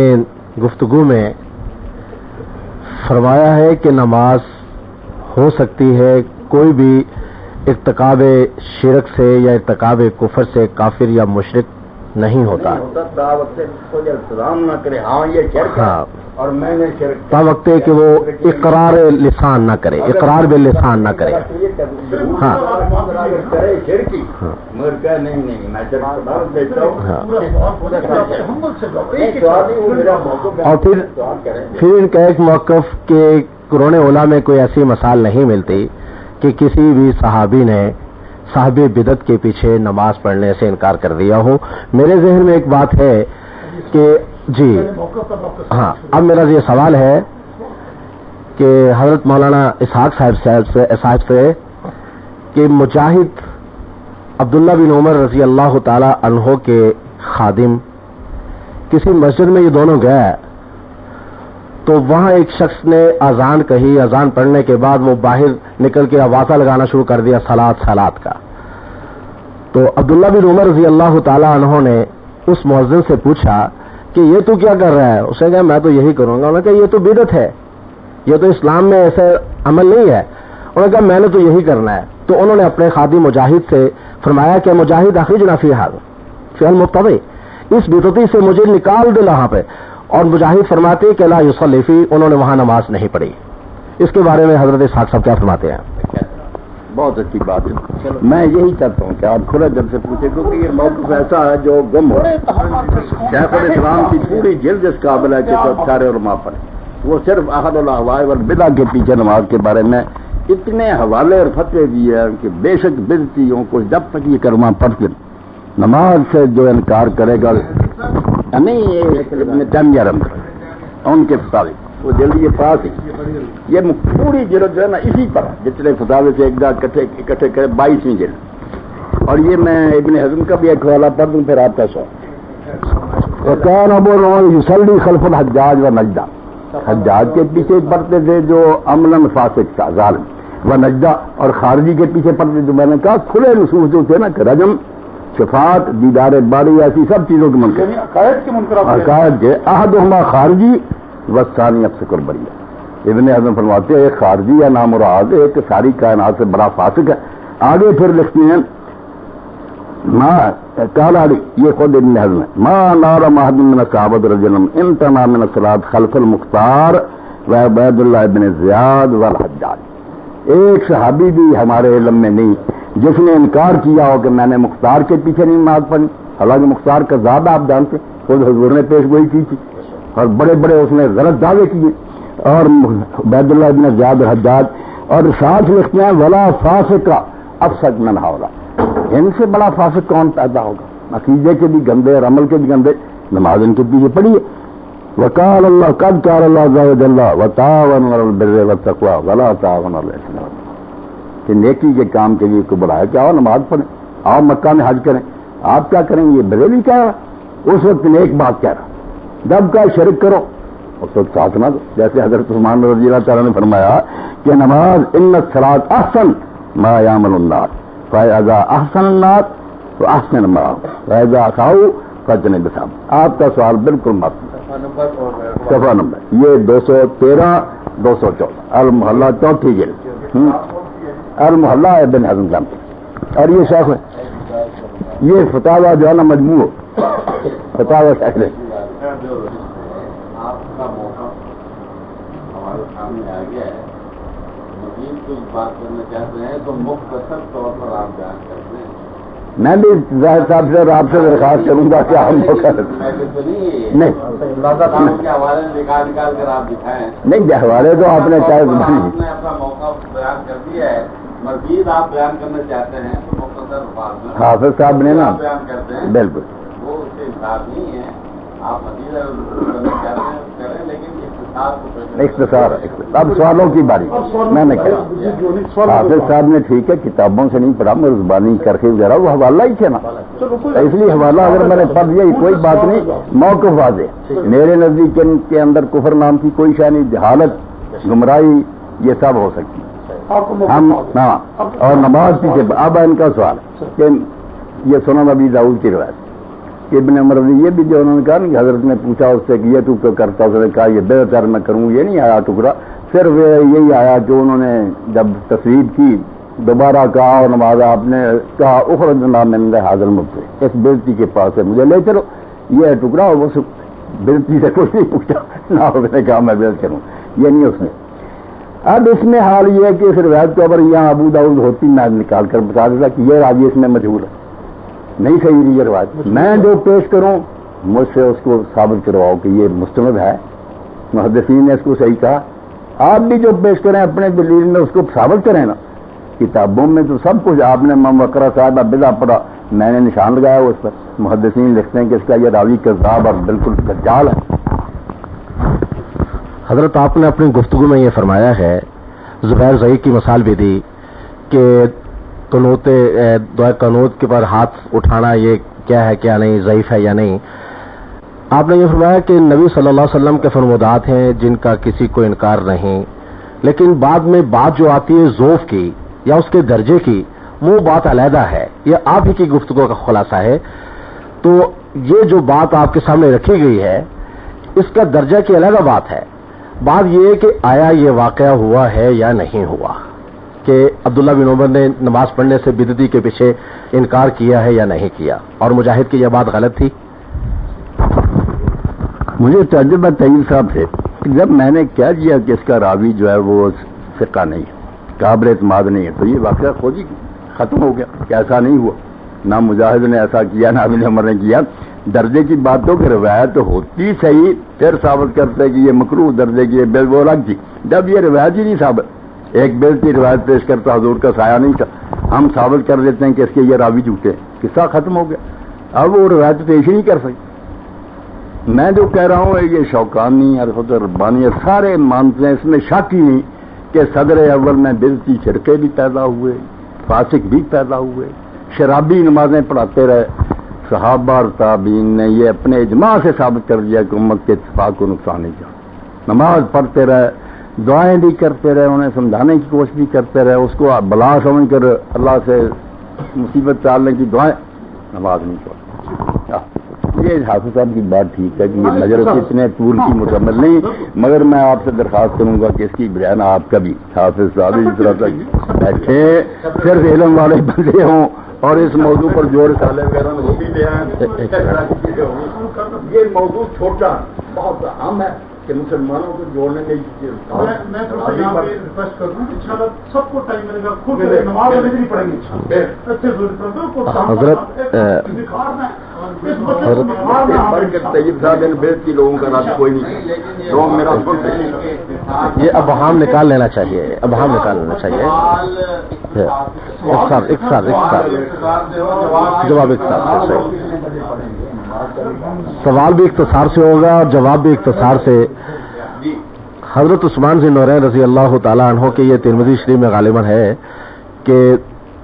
A: گفتگو میں فرمایا ہے کہ نماز ہو سکتی ہے کوئی بھی ارتکاب شرک سے یا ارتکاب کفر سے کافر یا مشرک نہیں ہوتا.
C: السلام نہ کرے. ہاں یہ شرک ہے اور میں نے شرک
A: تا وقت کہ وہ اقرار لسان نہ کرے, اقرار باللسان نہ کرے. ہاں
C: کرے شرکی مگر کہ نہیں میں شرک دیتا ہوں.
A: اور پھر ان کا ایک موقف کہ قرون اولیٰ میں کوئی ایسی مثال نہیں ملتی کہ کسی بھی صحابی نے صاحب بدعت کے پیچھے نماز پڑھنے سے انکار کر دیا ہو. میرے ذہن میں ایک بات ہے کہ جی ہاں, اب میرا یہ سوال ہے کہ حضرت مولانا اسحاق صاحب سے کہ مجاہد عبداللہ بن عمر رضی اللہ تعالی عنہ کے خادم کسی مسجد میں یہ دونوں گئے تو وہاں ایک شخص نے اذان کہی, اذان پڑھنے کے بعد وہ باہر نکل کے آوازہ لگانا شروع کر دیا صلات کا. تو عبداللہ بن عمر رضی اللہ تعالی عنہ نے اس مؤذن سے پوچھا کہ یہ تو کیا کر رہا ہے؟ اس نے کہا میں تو یہی کروں گا. انہوں نے کہا یہ تو بدعت ہے, یہ تو اسلام میں ایسا عمل نہیں ہے. انہوں نے کہا میں نے تو یہی کرنا ہے. تو انہوں نے اپنے خادم مجاہد سے فرمایا کہ مجاہد اخرجنا فی المبتدع, اس بدعتی سے مجھے نکال دے وہاں پہ. اور مجاہد فرماتے کہ لا یصلی فی, انہوں نے وہاں نماز نہیں پڑھی. اس کے بارے میں حضرت اسحاق صاحب کیا فرماتے ہیں؟
C: بہت اچھی بات ہے. میں یہی چاہتا ہوں کہ آپ کھلے دل سے پوچھیں کیونکہ یہ موقف ایسا ہے جو گم ہو. شیخ الاسلام کی پوری جلد اس قابل ہے کہ سارے علماء پڑھیں. وہ صرف احد الاہواء والبدع کے پیچھے نماز کے بارے میں اتنے حوالے اور فتوے دیے ہیں کہ بے شک بدعتیوں کو جب تک یہ کلمہ پڑھ کے نماز سے جو انکار کرے گا نہیں ان کے مطابق وہ جلدی یہ پاس ہے. یہ پوری جلد جو ہے نا اسی پر جتنے فتاوے سے ایک جگہ اکٹھے کرے 22ویں جلد. اور یہ میں ابن حزم کا بھی ایک حوالہ پڑھ دوں پھر آپ کا سوال.
B: وكان ابو العمر يصلي خلف الحجاج ونجدہ,
C: حجاج کے پیچھے پڑھتے تھے جو عملاً فاسق تھا ظالم,
B: و نجدہ, اور خارجی کے پیچھے پڑھتے جو میں نے کہا کھلے نصوص جو تھے نا کہ رجم, شفاعت, دیدار باری, ایسی سب چیزوں کے منکر عقائد کے احدہما خارجی والثانی افسق البریہ. ابن حزم فرماتے ہیں ایک خارجی یا نامراد, ایک ساری کائنات سے بڑا فاسق ہے. آگے پھر لکھتی ہیں کالا, یہ خود ابن حزم ہے, ما نار مہد من صحابت رجلم امتنا من الصلاۃ خلف المختار و عبید اللہ ابن زیاد والحجاج. ایک صحابی بھی ہمارے علم میں نہیں جس نے انکار کیا ہو کہ میں نے مختار کے پیچھے نہیں نماز پڑھی. حالانکہ مختار کا زیادہ آپ جانتے, خود حضور نے پیش گوئی کی تھی اور بڑے بڑے اس نے غلط دعوے کیے. اور عبید اللہ ابن زیاد الحجاج, اور ساتھ لکھتے ہیں ولا فاسق کا افسق من ہاؤلا, ان سے بڑا فاسق کون پیدا ہوگا؟ عقیدے کے بھی گندے اور عمل کے بھی گندے, نماز ان کے پیچھے پڑھی ہے. وقال اللہ قد قال اللہ عز وجل وتعاونوا علی البر والتقوى ولا تعاونوا علی الاثم والعدوان, کہ نیکی کے کام کے لیے کو بڑھایا کہ آؤ نماز پڑھیں, آؤ مکہ میں حج کریں. آپ کیا کریں گے؟ بریلوی کہہ رہا, اس وقت میں ایک بات کہہ رہا, جب کا شرک کرو اس وقت ساتھ نہ دو. جیسے حضرت عثمان رضی اللہ تعالیٰ نے فرمایا کہ نماز ان الصلاۃ احسن ما یعمل الناس فاذا احسن الناس فاحسن ما فاذا اخاؤ فاجتنب الصواب. آپ کا سوال بالکل مت صفحہ نمبر یہ 213 214 المحلہ چوتھی جلد, المحلہ ابن حزم کا. اور یہ شیخ ہے, یہ فتاوی جو ہے نا مجموع فتاوی شیخ ہے.
D: آپ کا موقع ہمارے سامنے آ گیا ہے, مزید کچھ بات کرنا چاہتے ہیں تو مختصر طور پر آپ بیان کرتے ہیں.
C: میں بھی ظاہر صاحب سے اور آپ سے درخواست کروں گا کہ ہم نہیں
D: حوالے نکال کر آپ دکھائیں.
C: نہیں حوالے تو آپ نے چاہے
D: آپ نے اپنا موقع بیان کر دیا ہے, مزید آپ بیان کرنا چاہتے ہیں تو مختصر بات میں
C: حافظ صاحب نے نا
D: بیان کرتے ہیں,
C: بالکل
D: وہ اس سے حساب نہیں ہے. آپ مزید کرنا چاہتے ہیں کریں, لیکن
C: اختصار. اب سوالوں کی باری میں نے کہا حافظ صاحب نے ٹھیک ہے کتابوں سے نہیں پڑھا, میں زبانی کر کے وغیرہ وہ حوالہ ہی تھے نا, اس لیے حوالہ اگر میں نے پڑھ دیا کوئی بات نہیں. موقف واضح میرے نزدیک کے اندر کفر نام کی کوئی شے نہیں, جہالت گمراہی یہ سب ہو سکتی ہم ہاں. اور نماز پیچھے اب ان کا سوال کہ یہ سنن ابی داؤد کی روایت ابن عمر یہ بھی جو انہوں نے کہا کہ حضرت نے پوچھا اس سے کہ یہ تو کیوں کرتا, اس نے کہا یہ بہتر میں کروں. یہ نہیں آیا ٹکڑا, صرف یہی آیا جو انہوں نے جب تصویر کی
B: دوبارہ کہا اور نماز آپ نے کہا اخرجنا من هذا المبتغ، اس بیلتی کے پاس سے مجھے لے چلو، یہ ٹکڑا وہ بیلتی سے کوئی نہیں پوچھا نہ اس نے کہا میں بیلت کروں، یہ نہیں اس نے۔ اب اس میں حال یہ ہے کہ اس روایت کو اگر یہاں ابو داؤد ہوتی میں نکال کر بتا دیتا کہ یہ راوی اس میں مجہول ہے، نہیں صحیح رہی یہ روایت، میں جو پیش کروں مجھ سے اس کو ثابت کرواؤ کہ یہ مستند ہے، محدثین نے اس کو صحیح کہا، آپ بھی جو پیش کریں اپنے دلیل میں اس کو ثابت کریں نا۔ کتابوں میں تو سب کچھ آپ نے امام وقرہ صاحب بدعہ پڑھا، میں نے نشان لگایا اس پر، محدثین لکھتے ہیں کہ اس کا یہ راوی کذاب اور بالکل دجال ہے۔
A: حضرت آپ نے اپنی گفتگو میں یہ فرمایا ہے، زبیر ضعیف کی مثال بھی دی کہ دعائے قنوت کے پر ہاتھ اٹھانا یہ کیا ہے کیا نہیں، ضعیف ہے یا نہیں۔ آپ نے یہ فرمایا کہ نبی صلی اللہ علیہ وسلم کے فرمودات ہیں جن کا کسی کو انکار نہیں، لیکن بعد میں بات جو آتی ہے ذوف کی یا اس کے درجے کی، وہ بات علیحدہ ہے، یہ آپ ہی کی گفتگو کا خلاصہ ہے۔ تو یہ جو بات آپ کے سامنے رکھی گئی ہے اس کا درجہ کی علیحدہ بات ہے، بات یہ ہے کہ آیا یہ واقعہ ہوا ہے یا نہیں ہوا، کہ عبداللہ بن عمر نے نماز پڑھنے سے بدعتی کے پیچھے انکار کیا ہے یا نہیں کیا، اور مجاہد کی یہ بات غلط تھی۔
B: مجھے تعجب ہے طیب صاحب سے، جب میں نے کہہ دیا کہ اس کا راوی جو ہے وہ ثقہ نہیں ہے، قابل اعتماد نہیں ہے، تو یہ واقعہ خود ہی ختم ہو گیا کہ ایسا نہیں ہوا، نہ مجاہد نے ایسا کیا نہ ابن عمر نے کیا۔ درجے کی باتوں کی روایت ہوتی صحیح، پھر ثابت کرتے کہ یہ مکروہ درجے کی وہ الگ تھی، جب یہ روایت ہی نہیں ثابت، ایک بیلتی روایت پیش کرتا حضور کا سایہ نہیں تھا، ہم ثابت کر دیتے ہیں کہ اس کے یہ راوی جھوٹے، قصہ ختم ہو گیا، اب وہ روایت پیش ہی نہیں کر سکتی۔ میں جو کہہ رہا ہوں یہ شوکانی عرفت ربانی سارے مانتے ہیں، اس میں شک ہی نہیں کہ صدر اول میں بدعتی فرقے بھی پیدا ہوئے، فاسق بھی پیدا ہوئے، شرابی نمازیں پڑھاتے رہے، صحابہ اور تابعین نے یہ اپنے اجماع سے ثابت کر دیا کہ امت کے اتفاق کو نقصان نہیں کیا، نماز پڑھتے رہے، دعائیں بھی کرتے رہے، انہیں سمجھانے کی کوشش بھی کرتے رہے، اس کو بلا سمجھ کر اللہ سے مصیبت ٹالنے کی دعائیں، نماز نہیں پڑھتے۔ یہ حافظ صاحب کی بات ٹھیک ہے کہ یہ نظر اتنے طول کی مکمل نہیں، مگر میں آپ سے درخواست کروں گا کہ اس کی بیان آپ کا بھی حافظ صاحب اس طرح تک بیٹھے صرف علم والے بندے ہوں اور اس موضوع پر جو رسالے وغیرہ وہ بھی لے آئیں۔ یہ موضوع چھوٹا بہت اہم ہے کہ مسلمانوں کو جوڑنے میں میں ریکویسٹ کر دوں انشاءاللہ سب کو ٹائم ملے گا، خود نماز نہیں پڑھیں گے طیب صاحب ان بیت کی لوگوں کا رات کوئی نہیں، لوگ میرا
A: یہ ابہام نکال لینا چاہیے، ابہام نکال لینا چاہیے۔ ایک ساتھ جواب ایک ساتھ سے، سوال بھی اختصار سے ہوگا اور جواب بھی اختصار سے۔ حضرت عثمان ذی نورین رضی اللہ تعالیٰ عنہ کے یہ ترمذی شریف میں غالباً ہے کہ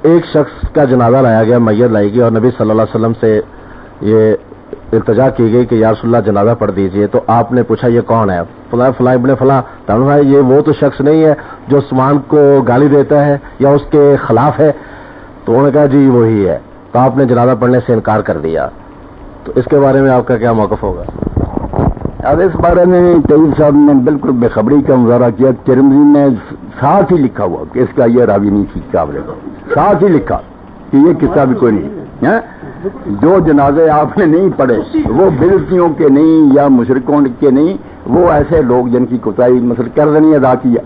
A: ایک شخص کا جنازہ لایا گیا، میت لائی گئی اور نبی صلی اللہ علیہ وسلم سے یہ التجا کی گئی کہ یا رسول اللہ جنازہ پڑھ دیجئے، تو آپ نے پوچھا یہ کون ہے؟ فلاں فلاں ابن فلاں۔ تو بھائی یہ وہ تو شخص نہیں ہے جو عثمان کو گالی دیتا ہے یا اس کے خلاف ہے؟ تو انہوں نے کہا جی وہی ہے، تو آپ نے جنازہ پڑھنے سے انکار کر دیا۔ تو اس کے بارے میں آپ کا کیا موقف ہوگا؟
B: اب اس بارے میں طیب صاحب نے بالکل بے خبری کا مظاہرہ کیا، ترمذی میں ساتھ ہی لکھا ہوا کہ اس کا یہ راوی نہیں ٹھیک قابل، ساتھ ہی لکھا کہ یہ قصہ بھی کوئی نہیں ہے۔ جو جنازے آپ نے نہیں پڑھے وہ بدعتیوں کے نہیں یا مشرکوں کے نہیں، وہ ایسے لوگ جن کی کوتاہی مثلا قرض نہیں ادا کیا،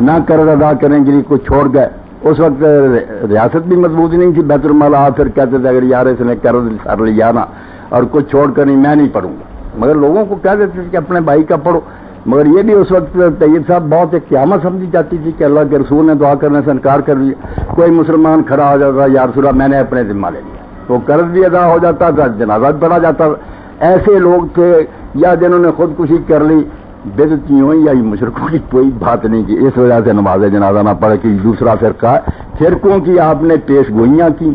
B: نہ قرض ادا کریں کے لیے کوئی چھوڑ گئے، اس وقت ریاست بھی مضبوط نہیں تھی، بیت المال آپ پھر کہتے تھے اگر یار اس نے قرض سر لیا نا اور کچھ چھوڑ کر نہیں میں نہیں پڑھوں گا، مگر لوگوں کو کہہ دیتے تھے کہ اپنے بھائی کا پڑھو۔ مگر یہ بھی اس وقت طیب صاحب بہت ایک قیامت سمجھی جاتی تھی کہ اللہ کے رسول نے دعا کرنے سے انکار کر دیا، کوئی مسلمان کھڑا ہو جاتا یا رسول اللہ میں نے اپنے ذمہ لے لیا، تو قرض بھی ادا ہو جاتا تھا، جنازہ بھی پڑھا جاتا تھا۔ ایسے لوگ تھے یا جنہوں نے خودکشی کر لی، بدعتیوں یا مشرکوں کی کوئی بات نہیں کی، اس وجہ سے نماز جنازہ نہ پڑھے کہ دوسرا فرقہ فرقوں کی آپ نے پیش گوئیاں کی۔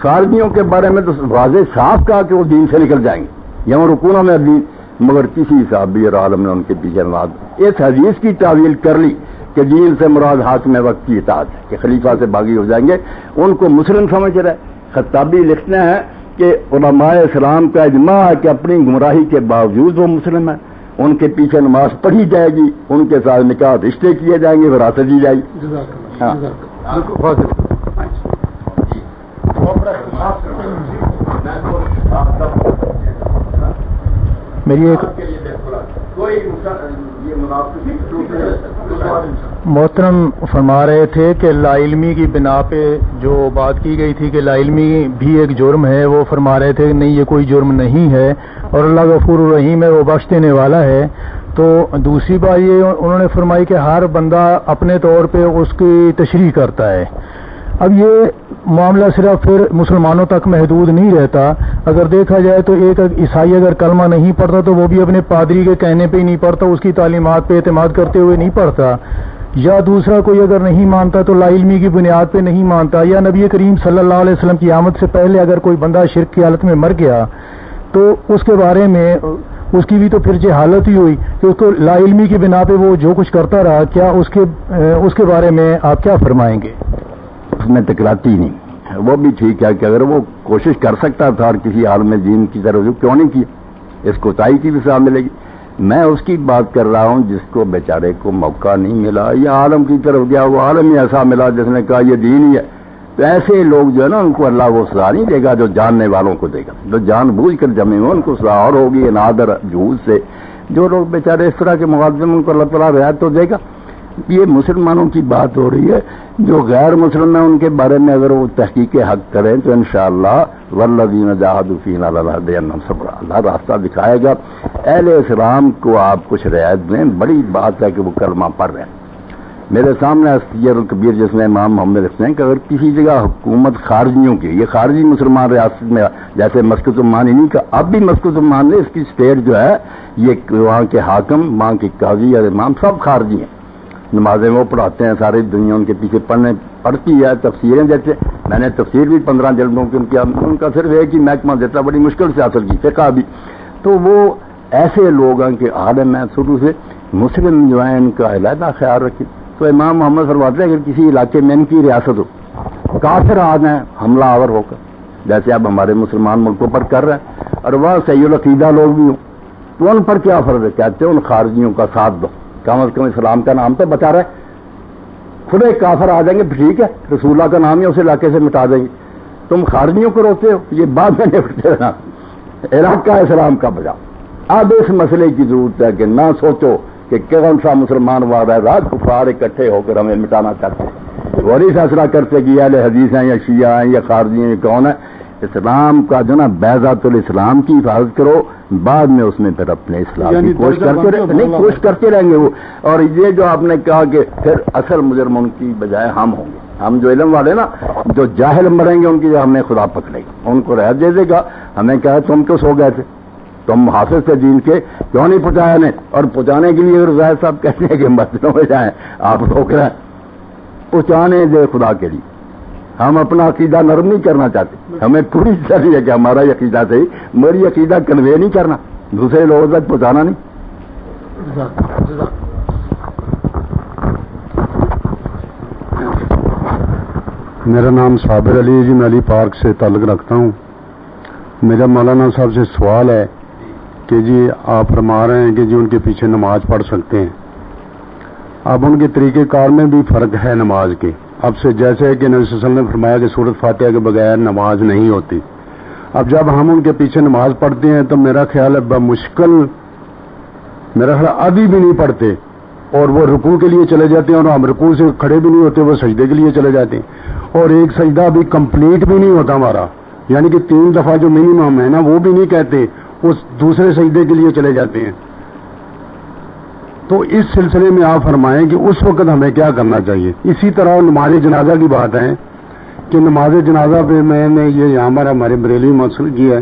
B: خارجیوں کے بارے میں تو واضح صاف کہا کہ وہ دین سے نکل جائیں گے، یہاں رکونا میں دین، مگر کسی صحابی اور عالم نے ان کے پیچھے نماز اس حدیث کی تعویل کر لی کہ دین سے مراد حاکم وقت کی اطاعت ہے، کہ خلیفہ سے باغی ہو جائیں گے، ان کو مسلم سمجھ رہے۔ خطابی لکھتے ہیں کہ علماء اسلام کا اجماع ہے کہ اپنی گمراہی کے باوجود وہ مسلم ہیں، ان کے پیچھے نماز پڑھی جائے گی، ان کے ساتھ نکاح رشتے کیے جائیں گے، وراثت دی جائے گی۔
E: میری ایک محترم فرما رہے تھے کہ لا علمی کی بنا پہ جو بات کی گئی تھی کہ لا علمی بھی ایک جرم ہے، وہ فرما رہے تھے نہیں یہ کوئی جرم نہیں ہے اور اللہ غفور الرحیم ہے، وہ بخش دینے والا ہے۔ تو دوسری بات یہ انہوں نے فرمائی کہ ہر بندہ اپنے طور پہ اس کی تشریح کرتا ہے۔ اب یہ معاملہ صرف پھر مسلمانوں تک محدود نہیں رہتا، اگر دیکھا جائے تو ایک عیسائی اگر کلمہ نہیں پڑھتا تو وہ بھی اپنے پادری کے کہنے پہ ہی نہیں پڑھتا، اس کی تعلیمات پہ اعتماد کرتے ہوئے نہیں پڑھتا، یا دوسرا کوئی اگر نہیں مانتا تو لا علمی کی بنیاد پہ نہیں مانتا، یا نبی کریم صلی اللہ علیہ وسلم کی آمد سے پہلے اگر کوئی بندہ شرک کی حالت میں مر گیا تو اس کے بارے میں اس کی بھی تو پھر جہالت ہی ہوئی کہ اس کو لا علمی کی بنا پہ وہ جو کچھ کرتا رہا، کیا اس کے بارے میں آپ کیا فرمائیں گے؟
B: اس میں تکراتی نہیں، وہ بھی ٹھیک ہے کہ اگر وہ کوشش کر سکتا تھا اور کسی عالم دین کی طرف کیوں نہیں کیا، اس کوتاہی کی بھی سزا ملے گی۔ میں اس کی بات کر رہا ہوں جس کو بیچارے کو موقع نہیں ملا یا عالم کی طرف گیا، وہ عالم ہی ایسا ملا جس نے کہا یہ دین ہی ہے، تو ایسے لوگ جو ہے نا ان کو اللہ وہ سزا نہیں دے گا جو جاننے والوں کو دے گا، جو جان بوجھ کر جمے ہوئے ان کو سزا اور ہوگی انادر جھوٹ سے۔ جو لوگ بیچارے اس طرح کے مقدمے ان کو اللہ تعالیٰ رعایت تو دے گا۔ یہ مسلمانوں کی بات ہو رہی ہے، جو غیر مسلم ہیں ان کے بارے میں اگر وہ تحقیق حق کریں تو انشاءاللہ والذین جاہدوا فینا لنہدینہم سبلا، اللہ راستہ دکھائے گا۔ اہل اسلام کو آپ کچھ رعایت دیں، بڑی بات ہے کہ وہ کلمہ پڑھ رہے ہیں۔ میرے سامنے سیر الکبیر جس میں امام محمد رکھتے ہیں کہ اگر کسی جگہ حکومت خارجیوں کی، یہ خارجی مسلمان ریاست میں جیسے مسکت عمان ہی نہیں کا، اب بھی مسکت عمان نے اس کی اسٹیٹ جو ہے یہ وہاں کے حاکم، وہاں کے قاضی اور امام سب خارجی ہیں، نمازیں وہ پڑھاتے ہیں، ساری دنیا ان کے پیچھے پڑھتی ہے۔ تفسیریں جیسے میں نے تفسیر بھی 15 جلدوں کی ان کا صرف ایک ہی محکمہ دیتا، بڑی مشکل سے حاصل کی، فقہ بھی۔ تو وہ ایسے لوگ ہیں کہ عالم ہیں، شروع سے مسلم جو ہیں ان کا علیحدہ خیال رکھیں۔ تو امام محمد فرماتے ہیں اگر کسی علاقے میں ان کی ریاست ہو، کافر آ جائیں حملہ آور ہو کر، جیسے اب ہمارے مسلمان ملکوں پر کر رہے ہیں، اور وہ صحیح العقیدہ لوگ بھی ہوں، تو ان پر کیا فرض ہے؟ کہتے ہیں ان خارجیوں کا ساتھ دو، کم از کم اسلام کا نام تو بچا رہے۔ خود ایک کافر آ جائیں گے ٹھیک ہے، رسول اللہ کا نام ہی اس علاقے سے مٹا دیں گے، تم خارجیوں کو روکتے ہو، یہ بات میں نپٹتے رہنا، علاقہ اسلام کا بچاؤ۔ اب اس مسئلے کی ضرورت ہے کہ نہ سوچو کہ کون سا مسلمان وہاں رہ رہا، کفار اکٹھے ہو کر ہمیں مٹانا چاہتے ہیں، وہ نہیں فیصلہ کرتے کہ اہل حدیث ہیں یا شیعہ ہیں یا خارجی ہیں، کون ہے۔ اسلام کا جو نا بیضات الاسلام کی حفاظت کرو، بعد میں اس میں پھر اپنے اسلام کی کوشش کرتے رہیں گے وہ۔ اور یہ جو آپ نے کہا کہ پھر اصل مجرم ان کی بجائے ہم ہوں گے، ہم جو علم والے نا، جو جاہل مریں گے ان کی ہمیں خدا پکڑے گا، ان کو رہ دے گا۔ ہمیں کہا تم کیوں سو گئے تھے، تم حافظ تھے دین کے، کیوں نہیں پہنچایا نے؟ اور پہنچانے کے لیے اگر ظاہر صاحب کہتے ہیں کہ مسجدوں میں جائیں، آپ روک رہے ہیں، پہنچانے دے خدا کے لیے۔ ہم اپنا عقیدہ نرم نہیں کرنا چاہتے، ہمیں پوری چاہیے کہ ہمارا یہ عقیدہ صحیح، میری عقیدہ کنوے نہیں کرنا، دوسرے لوگوں تک پہنچانا نہیں۔
F: میرا نام صابر علی ہے جی، میں علی پارک سے تعلق رکھتا ہوں۔ میرا مولانا صاحب سے سوال ہے کہ جی آپ فرما رہے ہیں کہ جی ان کے پیچھے نماز پڑھ سکتے ہیں، اب ان کے طریقہ کار میں بھی فرق ہے نماز کے۔ اب سے جیسے کہ نبی صلی اللہ علیہ وسلم نے فرمایا کہ سورۃ فاتحہ کے بغیر نماز نہیں ہوتی، اب جب ہم ان کے پیچھے نماز پڑھتے ہیں تو میرا خیال ہے بمشکل میرا خیال آدھی بھی نہیں پڑھتے، اور وہ رکوع کے لیے چلے جاتے ہیں، اور ہم رکوع سے کھڑے بھی نہیں ہوتے، وہ سجدے کے لیے چلے جاتے ہیں، اور ایک سجدہ بھی کمپلیٹ بھی نہیں ہوتا ہمارا، یعنی کہ 3 دفعہ جو منیمم ہے نا وہ بھی نہیں کہتے، اس دوسرے سجدے کے لیے چلے جاتے ہیں۔ تو اس سلسلے میں آپ فرمائیں کہ اس وقت ہمیں کیا کرنا چاہیے۔ اسی طرح نماز جنازہ کی بات ہے کہ نماز جنازہ پہ میں نے یہ یہاں پر ہمارے بریلوی مسئلہ کیا ہے،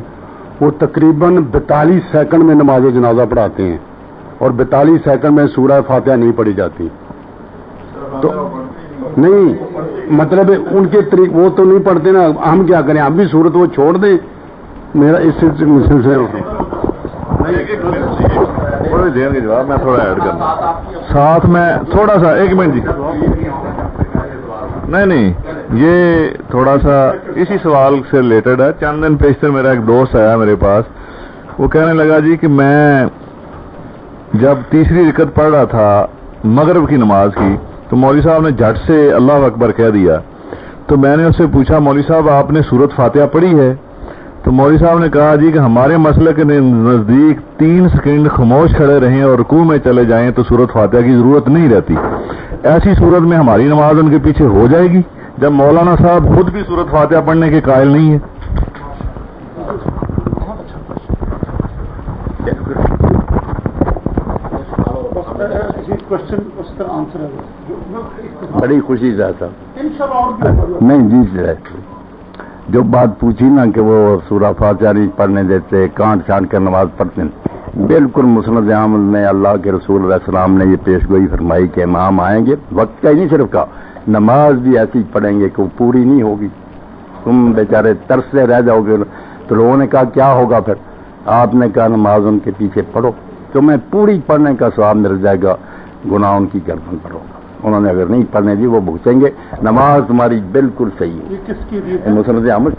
F: وہ تقریباً 42 سیکنڈ میں نماز جنازہ پڑھاتے ہیں، اور 42 سیکنڈ میں سورہ فاتحہ نہیں پڑھی جاتی۔ تو نہیں مطلب ان کے طریق وہ تو نہیں پڑھتے نا، ہم کیا کریں، ہم بھی صورت وہ چھوڑ دیں۔ میرا اس سلسلے
G: جواب میں تھوڑا ایڈ کرنا
F: ساتھ میں تھوڑا سا 1 منٹ جی،
G: نہیں یہ تھوڑا سا اسی سوال سے ریلیٹڈ ہے۔ چند دن پیشتر میرا ایک دوست آیا میرے پاس، وہ کہنے لگا جی کہ میں جب تیسری رکعت پڑھ رہا تھا مغرب کی نماز کی تو مولوی صاحب نے جھٹ سے اللہ اکبر کہہ دیا، تو میں نے اس سے پوچھا مولوی صاحب آپ نے سورۃ فاتحہ پڑھی ہے؟ تو مولوی صاحب نے کہا جی کہ ہمارے مسئلے کے نزدیک 3 سیکنڈ خاموش کھڑے رہیں اور رکوع میں چلے جائیں تو سورۃ فاتحہ کی ضرورت نہیں رہتی. ایسی صورت میں ہماری نماز ان کے پیچھے ہو جائے گی جب مولانا صاحب خود بھی سورۃ فاتحہ پڑھنے کے قائل نہیں ہیں.
B: بڑی خوشی سے صاحب نہیں جی جو بات پوچھی نا کہ وہ سورہ فاتحہ نہیں پڑھنے دیتے کانٹ چھانٹ کر نماز پڑھتے ہیں، بالکل مسند احمد میں اللہ کے رسول علیہ السلام نے یہ پیش گوئی فرمائی کہ امام آئیں گے، وقت کا ہی نہیں صرف کہا نماز بھی ایسی پڑھیں گے کہ وہ پوری نہیں ہوگی، تم بیچارے ترستے رہ جاؤ گے. تو لوگوں نے کہا کیا ہوگا پھر؟ آپ نے کہا نماز ان کے پیچھے پڑھو تو میں پوری پڑھنے کا ثواب مل جائے گا، گناہ ان کی گردن پر ہوگا. انہوں نے اگر نہیں پڑھنے دی وہ بھگتیں گے. نماز تمہاری بالکل صحیح ہے.
E: کس کی
B: مسند احمد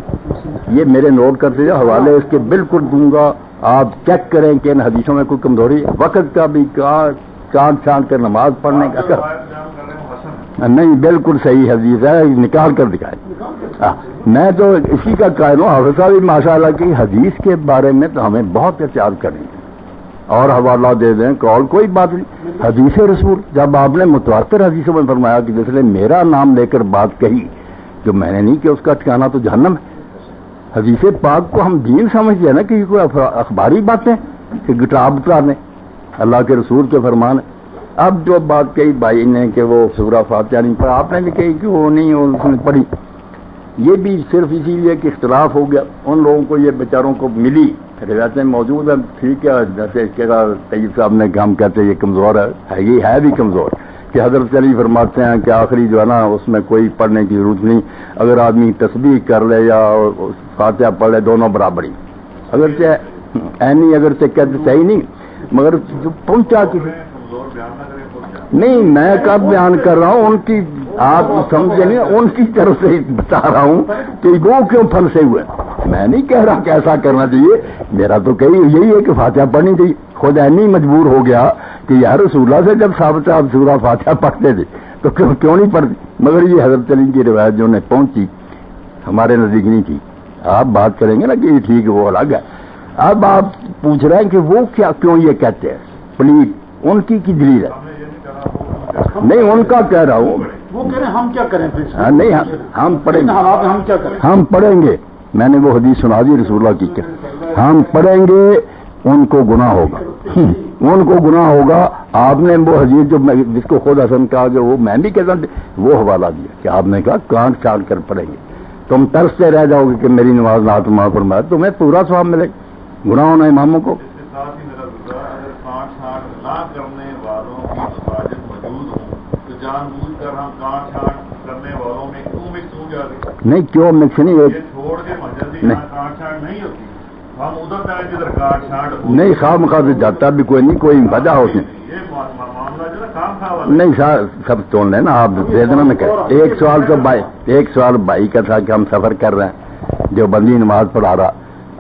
B: یہ میرے نوٹ کرتے جاؤ، حوالے اس کے بالکل دوں گا، آپ چیک کریں کہ ان حدیثوں میں کوئی کمزوری ہے. وقت کا بھی چاند چھانٹ کر نماز پڑھنے کا نہیں، بالکل صحیح حدیث ہے، نکال کر دکھائے. میں تو اسی کا قائل ہوں، حافظ صاحب ماشاء اللہ کی حدیث کے بارے میں تو ہمیں بہت احتیاط کرنی ہے اور حوالہ دے دیں کال کوئی بات نہیں. حدیث رسول جب آپ نے متواتر حدیثوں میں فرمایا کہ جس نے میرا نام لے کر بات کہی جو میں نے نہیں کہ اس کا ٹھکانہ تو جہنم ہے. حدیث پاک کو ہم دین سمجھتے ہیں نا کہ یہ کوئی اخباری باتیں کہ گٹاب اتارنے، اللہ کے رسول کے فرمان ہے. اب جو بات کہی بھائی نے کہ وہ سورہ فاتحہ نہیں پڑھا، آپ نے بھی کہی کہ وہ نہیں اس نے پڑھی، یہ بھی صرف اسی لیے کہ اختلاف ہو گیا. ان لوگوں کو یہ بیچاروں کو ملی روایتیں موجود ہیں، ٹھیک ہے. جیسے طیب صاحب نے ہم کہتے ہیں یہ کمزور ہے، یہ ہے بھی کمزور کہ حضرت علی فرماتے ہیں کہ آخری جو ہے نا اس میں کوئی پڑھنے کی ضرورت نہیں، اگر آدمی تسبیح کر لے یا فاتحہ پڑھ لے دونوں برابری. اگرچہ اینی اگرچہ کہتے صحیح نہیں مگر جو پہنچا کسی نہیں، میں کب بیان کر رہا ہوں ان کی، آپ سمجھے نہیں، ان کی طرف سے بتا رہا ہوں کہ وہ کیوں پھنسے ہوئے. میں نہیں کہہ رہا کہ ایسا کرنا چاہیے، میرا تو یہی ہے کہ فاتحہ پڑھنی چاہیے. خود اینی مجبور ہو گیا کہ یار رسول اللہ سے جب ثابت آپ سورہ فاتحہ پڑھتے تھے تو کیوں نہیں پڑھتے. مگر یہ حضرت علی کی روایت جو انہیں پہنچی ہمارے نزدیک نہیں تھی. آپ بات کریں گے نا کہ یہ ٹھیک ہے وہ الگ ہے. اب آپ پوچھ رہے ہیں کہ وہ کیوں یہ کہتے ہیں، پلیز ان کی دلیل ہے. نہیں ان کا کہہ رہا ہوں،
E: وہ کہہ رہے ہیں ہم کیا کریں پھر؟
B: نہیں ہم پڑھیں گے،
E: ہم کیا کریں؟
B: ہم پڑھیں گے. میں نے وہ حدیث سنا دی رسول اللہ کی کہ ہم پڑھیں گے، ان کو گناہ ہوگا، ان کو گناہ ہوگا. آپ نے وہ حدیث جو جس کو خود حسن کہا کہ وہ میں بھی کہتا ہوں وہ حوالہ دیا کہ آپ نے کہا کانٹ چھانٹ کر پڑھیں گے. تم ترستے رہ جاؤ گے کہ میری نماز نہ تمہاں فرمایا، تمہیں پورا ثواب ملے گا. گناہ ہونا اماموں کو
G: جان بوجھ کر ہم کانٹ چھانٹ کرنے والوں میں کیوں مکس ہو جاتے؟
B: نہیں کیوں مکس نہیں
G: یہ چھوڑ کے مسجد میں کانٹ چھانٹ نہیں ہوتی، ہم ادھر جائیں جدھر کانٹ چھانٹ
B: نہیں خواہ مخواہ جاتا بھی کوئی نہیں، کوئی وجہ ہوتی
G: یہ معاملہ جو ہے کام خواہ
B: نہیں. سب توڑ لیں نا آپ دے دینا. میں کہ ایک سوال بھائی کا تھا کہ ہم سفر کر رہے ہیں، جو بندی نماز پڑھا رہا،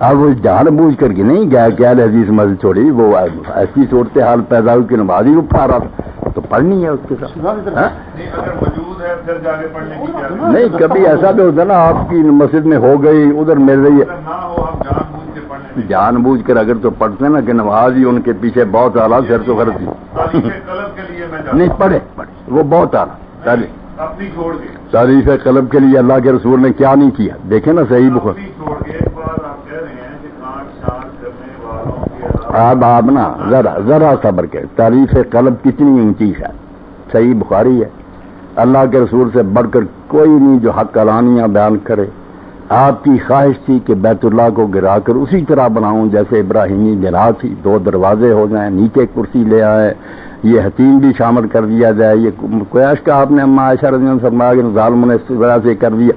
B: اب وہ جان بوجھ کر کے نہیں گیا کہ حدیث مسجد چھوڑی، وہ ایسی صورتحال پیدا ہوئی کہ نماز ہی اٹھا رہا تھا تو پڑھنی ہے اس کے ساتھ.
G: اگر موجود ہے پھر جا کے پڑھنے کی کیا
B: نہیں کبھی ایسا بھی ہوتا نا آپ کی مسجد میں ہو گئی ادھر مل رہی ہے،
G: نہ ہو ہم جان بوجھ کے پڑھنے
B: جان بوجھ کر اگر تو پڑھتے نا کہ نماز ہی ان کے پیچھے بہت اعلیٰ پھر تو غلط
G: قلب کے لیے میں
B: نہیں پڑھے وہ بہت اعلیٰ
G: اپنی چھوڑ کے
B: تعریف قلب کے لیے اللہ کے رسول نے کیا نہیں کیا. دیکھیں نا صحیح بخاری
G: چھوڑ کے ایک بار آپ کہہ رہے ہیں کہ کانٹ چھانٹ کرنے والوں کے
B: آپ نا ذرا صبر کے تعریف قلب کتنی اونچی ہے. صحیح بخاری ہے، اللہ کے رسول سے بڑھ کر کوئی نہیں جو حق علانیہ بیان کرے. آپ کی خواہش تھی کہ بیت اللہ کو گرا کر اسی طرح بناؤں جیسے ابراہیمی بنا تھی، 2 دروازے ہو جائیں، نیچے کرسی لے آئے، یہ حتیم بھی شامل کر دیا جائے. یہ کویش کا آپ نے اما عائشہ رضی اللہ عنہا فرمایا کہ ظالموں نے اس طرح سے کر دیا،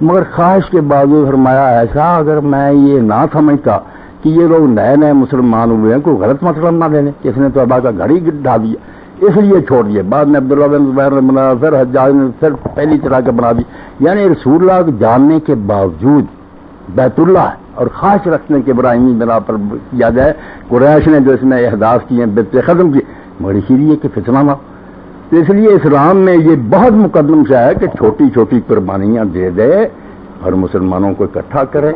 B: مگر خواہش کے باوجود فرمایا ایسا اگر میں یہ نہ سمجھتا کہ یہ لوگ نئے مسلمان ہوئے ہیں کوئی غلط مطلب نہ لینے، اس نے تو ابا کا گھڑی ڈھا دیا اس لیے چھوڑ دیے. بعد میں عبداللہ بن زبیر نے بنایا، پھر حجاج نے پھر پہلی طرح کا بنا دی. یعنی رسول اللہ کو جاننے کے باوجود بیت اللہ اور خواہش رکھنے کے ابراہیمی بنا پر کیا جائے. قریش نے جو اس میں احداث کیے ہیں بدعتیں ختم کی، مگر اسی لیے کہ فتنہ نہ. اس لیے اسلام میں یہ بہت مقدم سے ہے کہ چھوٹی چھوٹی قربانیاں دے دے اور مسلمانوں کو اکٹھا کرے,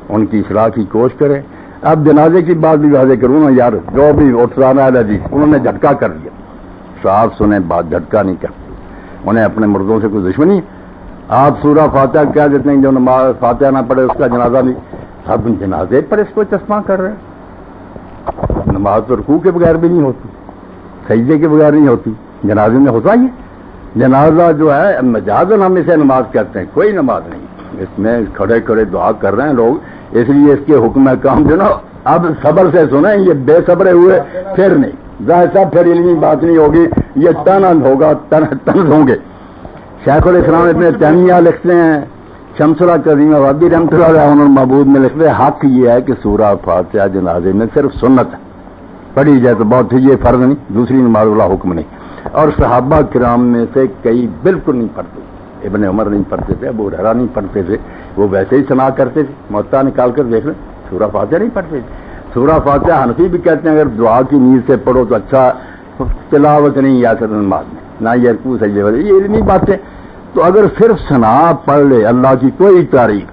B: ان کی اصلاح کی کوشش کرے. اب جنازے کی بات بھی واضح کروں نا یار, جو بھی اٹھانا ہے جی انہوں نے جھٹکا کر دیا. صاحب سنیں بات, جھٹکا نہیں کرتے, انہیں اپنے مردوں سے کوئی دشمنی. آپ سورہ فاتحہ کہہ دیتے ہیں جو نماز فاتحہ نہ پڑھے اس کا جنازہ نہیں. اب جنازے پر اس کو چشمہ کر رہے ہیں. نماز تو رکوع کے بغیر بھی نہیں ہوتی, سجدے کے بغیر نہیں ہوتی, جنازے میں ہوتا ہی ہے. جنازہ جو ہے مجازن ہم اسے نماز کہتے ہیں, کوئی نماز نہیں. اس میں کھڑے کھڑے دعا کر رہے ہیں لوگ, اس لیے اس کے حکم کام جو نا اب صبر سے سنیں, یہ بے صبرے ہوئے پھر نہیں, ظاہر صاحب پھر علمی بات نہیں ہوگی, یہ تنز ہوگا, تنز ہوں گے. شیخ الاسلام ابن تیمیہ لکھتے ہیں, شمس القدیم وادی رحمۃ اللہ علیہ انہوں نے مبعوث میں لکھتے ہیں, حق یہ ہے کہ سورہ فاتحہ جنازے میں صرف سنت ہے, پڑھی جائے تو بہت ٹھیک, یہ فرض نہیں, دوسری نماز والا حکم نہیں. اور صحابہ کرام میں سے کئی بالکل نہیں پڑھتے. ابن عمر نہیں پڑھتے تھے, ابو ہریرہ نہیں پڑھتے تھے, وہ ویسے ہی سنا کرتے تھے. موطا نکال کر دیکھ لیں, سورہ فاتحہ نہیں پڑھتے تھے. سورہ فاتحہ حنفی بھی کہتے ہیں اگر دعا کی نیت سے پڑھو تو اچھا, تلاوت نہیں یا اصل نماز میں, نہ یہ رکوع سجدے والے, یہ علمی باتیں. تو اگر صرف ثنا پڑھ لے اللہ کی کوئی تعریف,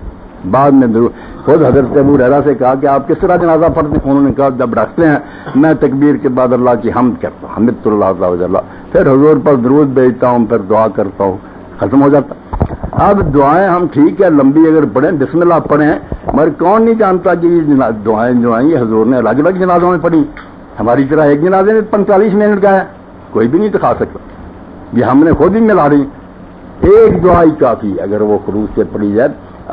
B: بعد میں خود حضرت ابو ہریرہ سے کہا کہ آپ کس طرح جنازہ پڑھتے ہیں؟ انہوں نے کہا جب رکھتے ہیں میں تکبیر کے بعد اللہ کی حمد کرتا ہوں, حمد اللہ تعالی, پھر حضور پر درود بھیجتا ہوں, پھر دعا کرتا ہوں, ختم ہو جاتا. اب دعائیں ہم ٹھیک ہے لمبی اگر پڑھیں, بسم اللہ پڑھیں, مگر کون نہیں جانتا کہ یہ دعائیں جو ہیں یہ حضور نے الگ الگ جنازوں میں پڑھی. ہماری طرح ایک جنازے میں 45 منٹ کا ہے, کوئی بھی نہیں دکھا سکتا. یہ ہم نے خود ہی ملا رہی, ایک دعا ہی کافی اگر وہ خلوص سے پڑھی جائے.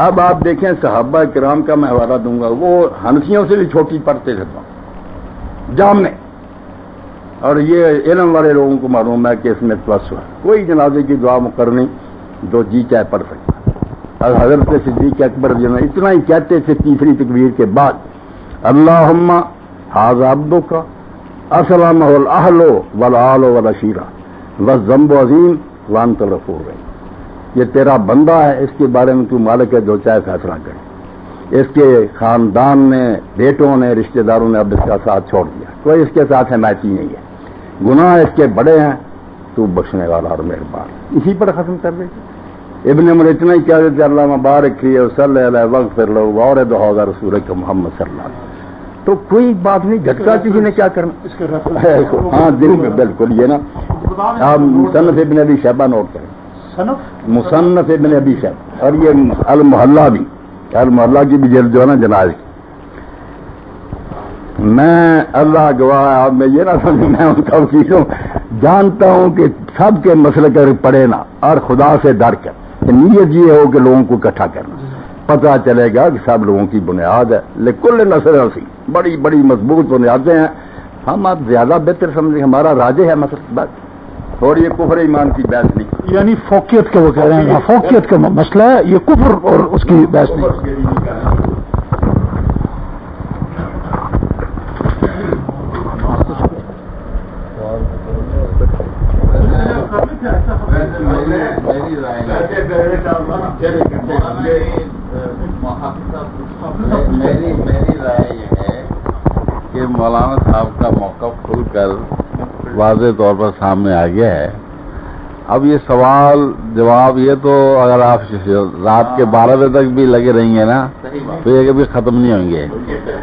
B: اب آپ دیکھیں صحابہ کرام کا میں حوالہ دوں گا, وہ حنفیوں سے بھی چھوٹی پڑھتے تھے جام میں, اور یہ علم والے لوگوں کو معلوم ہے کہ اس میں پلس ہوا. کوئی جنازے کی دعا مقرر نہیں, جو جی چاہے پڑھ سکتا. اور حضرت صدیق اکبر جو ہے اتنا ہی کہتے تھے تیسری تکبیر کے بعد, اللہم ھذا عبدک اسلمہ الاہل والآل والعشیرہ والذنب عظیم وانت الغفور الرحیم. یہ تیرا بندہ ہے, اس کے بارے میں تو مالک ہے, جو چاہے فیصلہ کرے. اس کے خاندان نے, بیٹوں نے, رشتہ داروں نے اب اس کا ساتھ چھوڑ دیا, کوئی اس کے ساتھ حمایتی نہیں ہے, گناہ اس کے بڑے ہیں, تو بخشنے والا اور مہربان. اسی پر ختم کر دیتے. ابن عمر اتنا ہی کہہ دیتے اللہ مبارک کیے صلی اللہ علیہ وغفر لہ وارد ہوگا رسول کا محمد صلی اللہ علیہ وسلم. تو کوئی بات نہیں, جھٹکا کسی نے کیا کرنا. ہاں دل میں بالکل یہ نا, آپ مصنف ابن ابی شیبہ نوٹ کریں, مصنف ابن ابی شیبہ, اور یہ المحلہ بھی, المحلہ کی بھی جلد جو ہے نا جناز کی. میں اللہ گواہ آپ میں یہ نہ سمجھ, میں ان کا وکیل ہوں, جانتا ہوں کہ سب کے مسئلے کر پڑے نا, اور خدا سے ڈر کر نیت یہ ہو کہ لوگوں کو اکٹھا کرنا, پتہ چلے گا کہ سب لوگوں کی بنیاد ہے. لکل نصر سی, بڑی بڑی مضبوط بنیادیں ہیں. ہم آپ زیادہ بہتر سمجھیں, ہمارا راجے ہے مسئلہ بس, اور یہ کفر ایمان کی بحث نہیں.
E: یعنی فوقیت کا وہ کہہ رہے ہیں, فوقیت کا مسئلہ ہے, یہ کفر اور اس کی بحث نہیں.
D: میری رائے یہ ہے کہ مولانا صاحب کا موقف کھل کر واضح طور پر سامنے آ گیا ہے. اب یہ سوال جواب, یہ تو اگر آپ رات کے 12 بجے تک بھی لگے رہیں گے نا تو یہ کبھی ختم نہیں ہوں گے.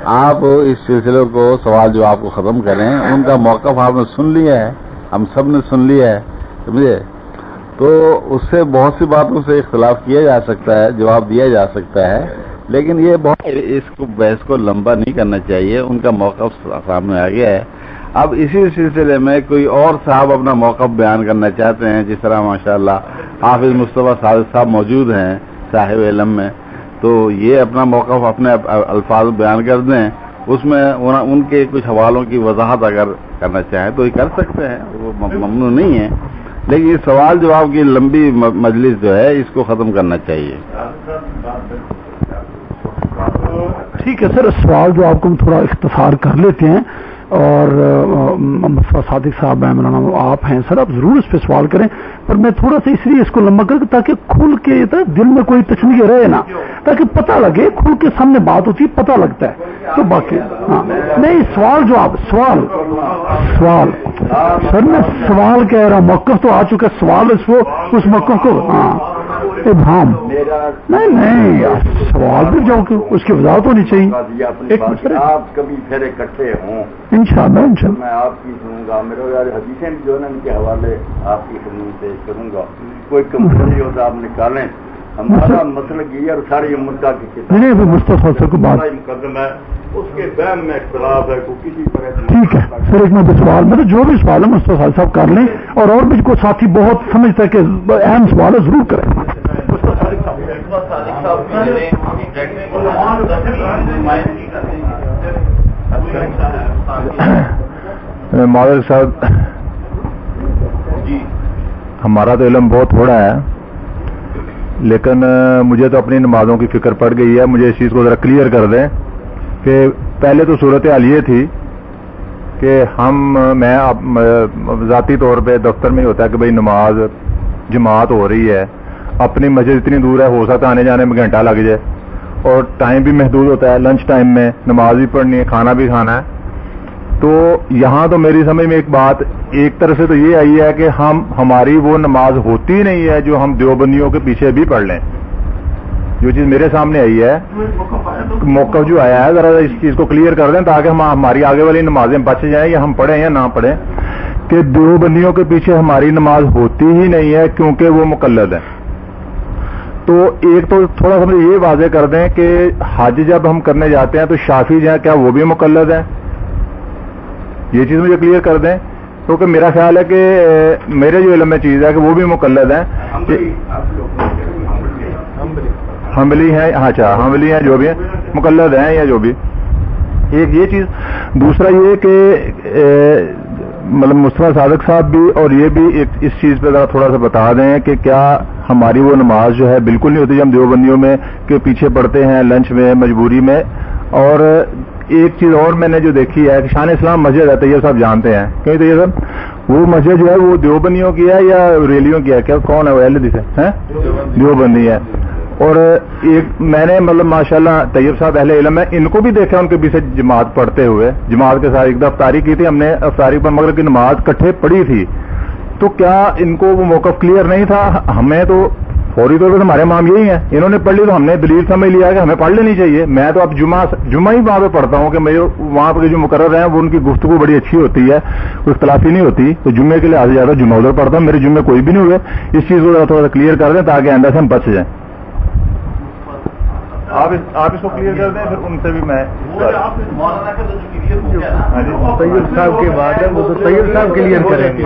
D: آپ اس سلسلے کو سوال جواب کو ختم کریں. ان کا موقف آپ نے سن لیا ہے, ہم سب نے سن لیا ہے, سمجھے. تو اس سے بہت سی باتوں سے اختلاف کیا جا سکتا ہے, جواب دیا جا سکتا ہے, لیکن یہ بہت اس کو بحث کو لمبا نہیں کرنا چاہیے. ان کا موقف سامنے آ گیا ہے. اب اسی سلسلے میں کوئی اور صاحب اپنا موقف بیان کرنا چاہتے ہیں, جس طرح ماشاءاللہ حافظ مصطفیٰ صادق صاحب موجود ہیں صاحب علم میں, تو یہ اپنا موقف اپنے الفاظ بیان کر دیں. اس میں ان کے کچھ حوالوں کی وضاحت اگر کرنا چاہیں تو یہ کر سکتے ہیں, وہ ممنوع نہیں ہے. لیکن یہ سوال جواب کی لمبی مجلس جو ہے اس کو ختم کرنا چاہیے.
E: ٹھیک ہے سر, سوال جو آپ کو ہم تھوڑا اختصار کر لیتے ہیں, اور مصطفیٰ صادق صاحب ہیں, مولانا آپ ہیں, سر آپ ضرور اس پہ سوال کریں, پر میں تھوڑا سا اس لیے اس کو لمبا کر تاکہ کھل کے دل میں کوئی تشنیع رہے نا, تاکہ پتہ لگے, کھل کے سامنے بات ہوتی ہے پتہ لگتا ہے. تو باقی ہاں نہیں, سوال جو آپ سوال سر میں سوال کہہ رہا ہوں, موقف تو آ چکا, سوال اس موقف کو. ہاں
F: ابہام
C: میرا
F: نہیں یار سوال پہ جاؤ کہ اس کی وضاحت ہونی چاہیے.
C: اپنی بات آپ کبھی پھر اکٹھے ہوں
F: انشاءاللہ
C: میں آپ کی سنوں گا. میرے یار حدیثیں بھی جو ہے نا ان کے حوالے آپ کی خدمت پیش کروں گا. کوئی کمزوری ہو تو آپ نکالیں. ہمارا مسلک یہ اور ساری امت کا
F: نہیں مصطفیٰ صاحب کو بات
C: مقدم ہے اس کے فہم میں اختلاف ہے کوئی کسی پر
F: ٹھیک ہے. پھر ایک میں سوال میں جو بھی سوال ہے مصطفیٰ صاحب کر لیں اور بھی کوئی ساتھی بہت سمجھتا ہے کہ اہم سوال ہے ضرور کریں.
E: مادر صاحب ہمارا تو علم بہت تھوڑا ہے لیکن مجھے تو اپنی نمازوں کی فکر پڑ گئی ہے. مجھے اس چیز کو ذرا کلیئر کر دیں کہ پہلے تو صورتحال یہ تھی کہ میں ذاتی طور پہ دفتر میں ہوتا ہے کہ بھئی نماز جماعت ہو رہی ہے, اپنی مسجد اتنی دور ہے ہو سکتا ہے آنے جانے میں گھنٹہ لگ جائے اور ٹائم بھی محدود ہوتا ہے, لنچ ٹائم میں نماز بھی پڑھنی ہے کھانا بھی کھانا ہے. تو یہاں تو میری سمجھ میں ایک بات ایک طرف سے تو یہ آئی ہے کہ ہماری وہ نماز ہوتی نہیں ہے جو ہم دیوبندیوں کے پیچھے بھی پڑھ لیں. جو چیز میرے سامنے آئی ہے موقف جو آیا ہے ذرا اس چیز کو کلیئر کر دیں تاکہ ہماری آگے والی نمازیں بچ جائیں یا ہم پڑھیں یا نہ پڑھیں کہ دیوبندیوں کے پیچھے ہماری نماز ہوتی ہی نہیں ہے کیونکہ وہ مقلد ہیں. تو ایک تو تھوڑا سا یہ واضح کر دیں کہ حج جب ہم کرنے جاتے ہیں تو شافعی جو ہیں کیا وہ بھی مقلد ہیں, یہ چیز مجھے کلیئر کر دیں کیونکہ میرا خیال ہے کہ میرے جو علم میں چیز ہے کہ وہ بھی مقلد ہیں. حنبلی ہیں, اچھا حنبلی ہیں جو بھی ہیں مقلد ہیں یا جو بھی. ایک یہ چیز. دوسرا یہ کہ مطلب مصطفیٰ صادق صاحب بھی اور یہ بھی اس چیز پہ ذرا تھوڑا سا بتا دیں کہ کیا ہماری وہ نماز جو ہے بالکل نہیں ہوتی جو ہم دیوبندیوں میں کے پیچھے پڑھتے ہیں لنچ میں مجبوری میں. اور ایک چیز اور میں نے جو دیکھی ہے کہ شان اسلام مسجد ہے, طیب صاحب جانتے ہیں کہیں طیب صاحب وہ مسجد جو ہے وہ دیوبندیوں کی ہے یا ریلیوں کی ہے, کیا کون ہے وہ اہل حدیث ہے دیوبندی ہے. اور ایک میں نے مطلب ماشاءاللہ طیب صاحب اہل علم ہے ان کو بھی دیکھا ان کے پیچھے جماعت پڑھتے ہوئے, جماعت کے ساتھ ایک دفعہ افطاری کی تھی ہم نے, افطاری پر مغرب کی نماز کٹھے پڑھی تھی. تو کیا ان کو وہ موقف کلیئر نہیں تھا؟ ہمیں تو فوری طور پر ہمارے امام یہی ہیں, انہوں نے پڑھ لی تو ہم نے دلیل سمجھ لیا کہ ہمیں پڑھ لینی چاہیے. میں تو اب جمعہ ہی وہاں پہ پڑھتا ہوں کہ میرے وہاں پہ جو مقرر ہیں وہ ان کی گفتگو بڑی اچھی ہوتی ہے, کوئی اختلافی نہیں ہوتی. تو جمعے کے لحاظ سے زیادہ جمعہ ادھر پڑھتا ہوں, میرے جمعے کوئی بھی نہیں ہوئے. اس چیز کو تھوڑا سا کلیئر کر دیں تاکہ آئندہ سے ہم بچ جائیں. آپ اس کو کلیئر کر دیں پھر ان سے بھی میں
F: طیب صاحب کی بات ہے وہ تو طیب صاحب کلیئر کریں گے.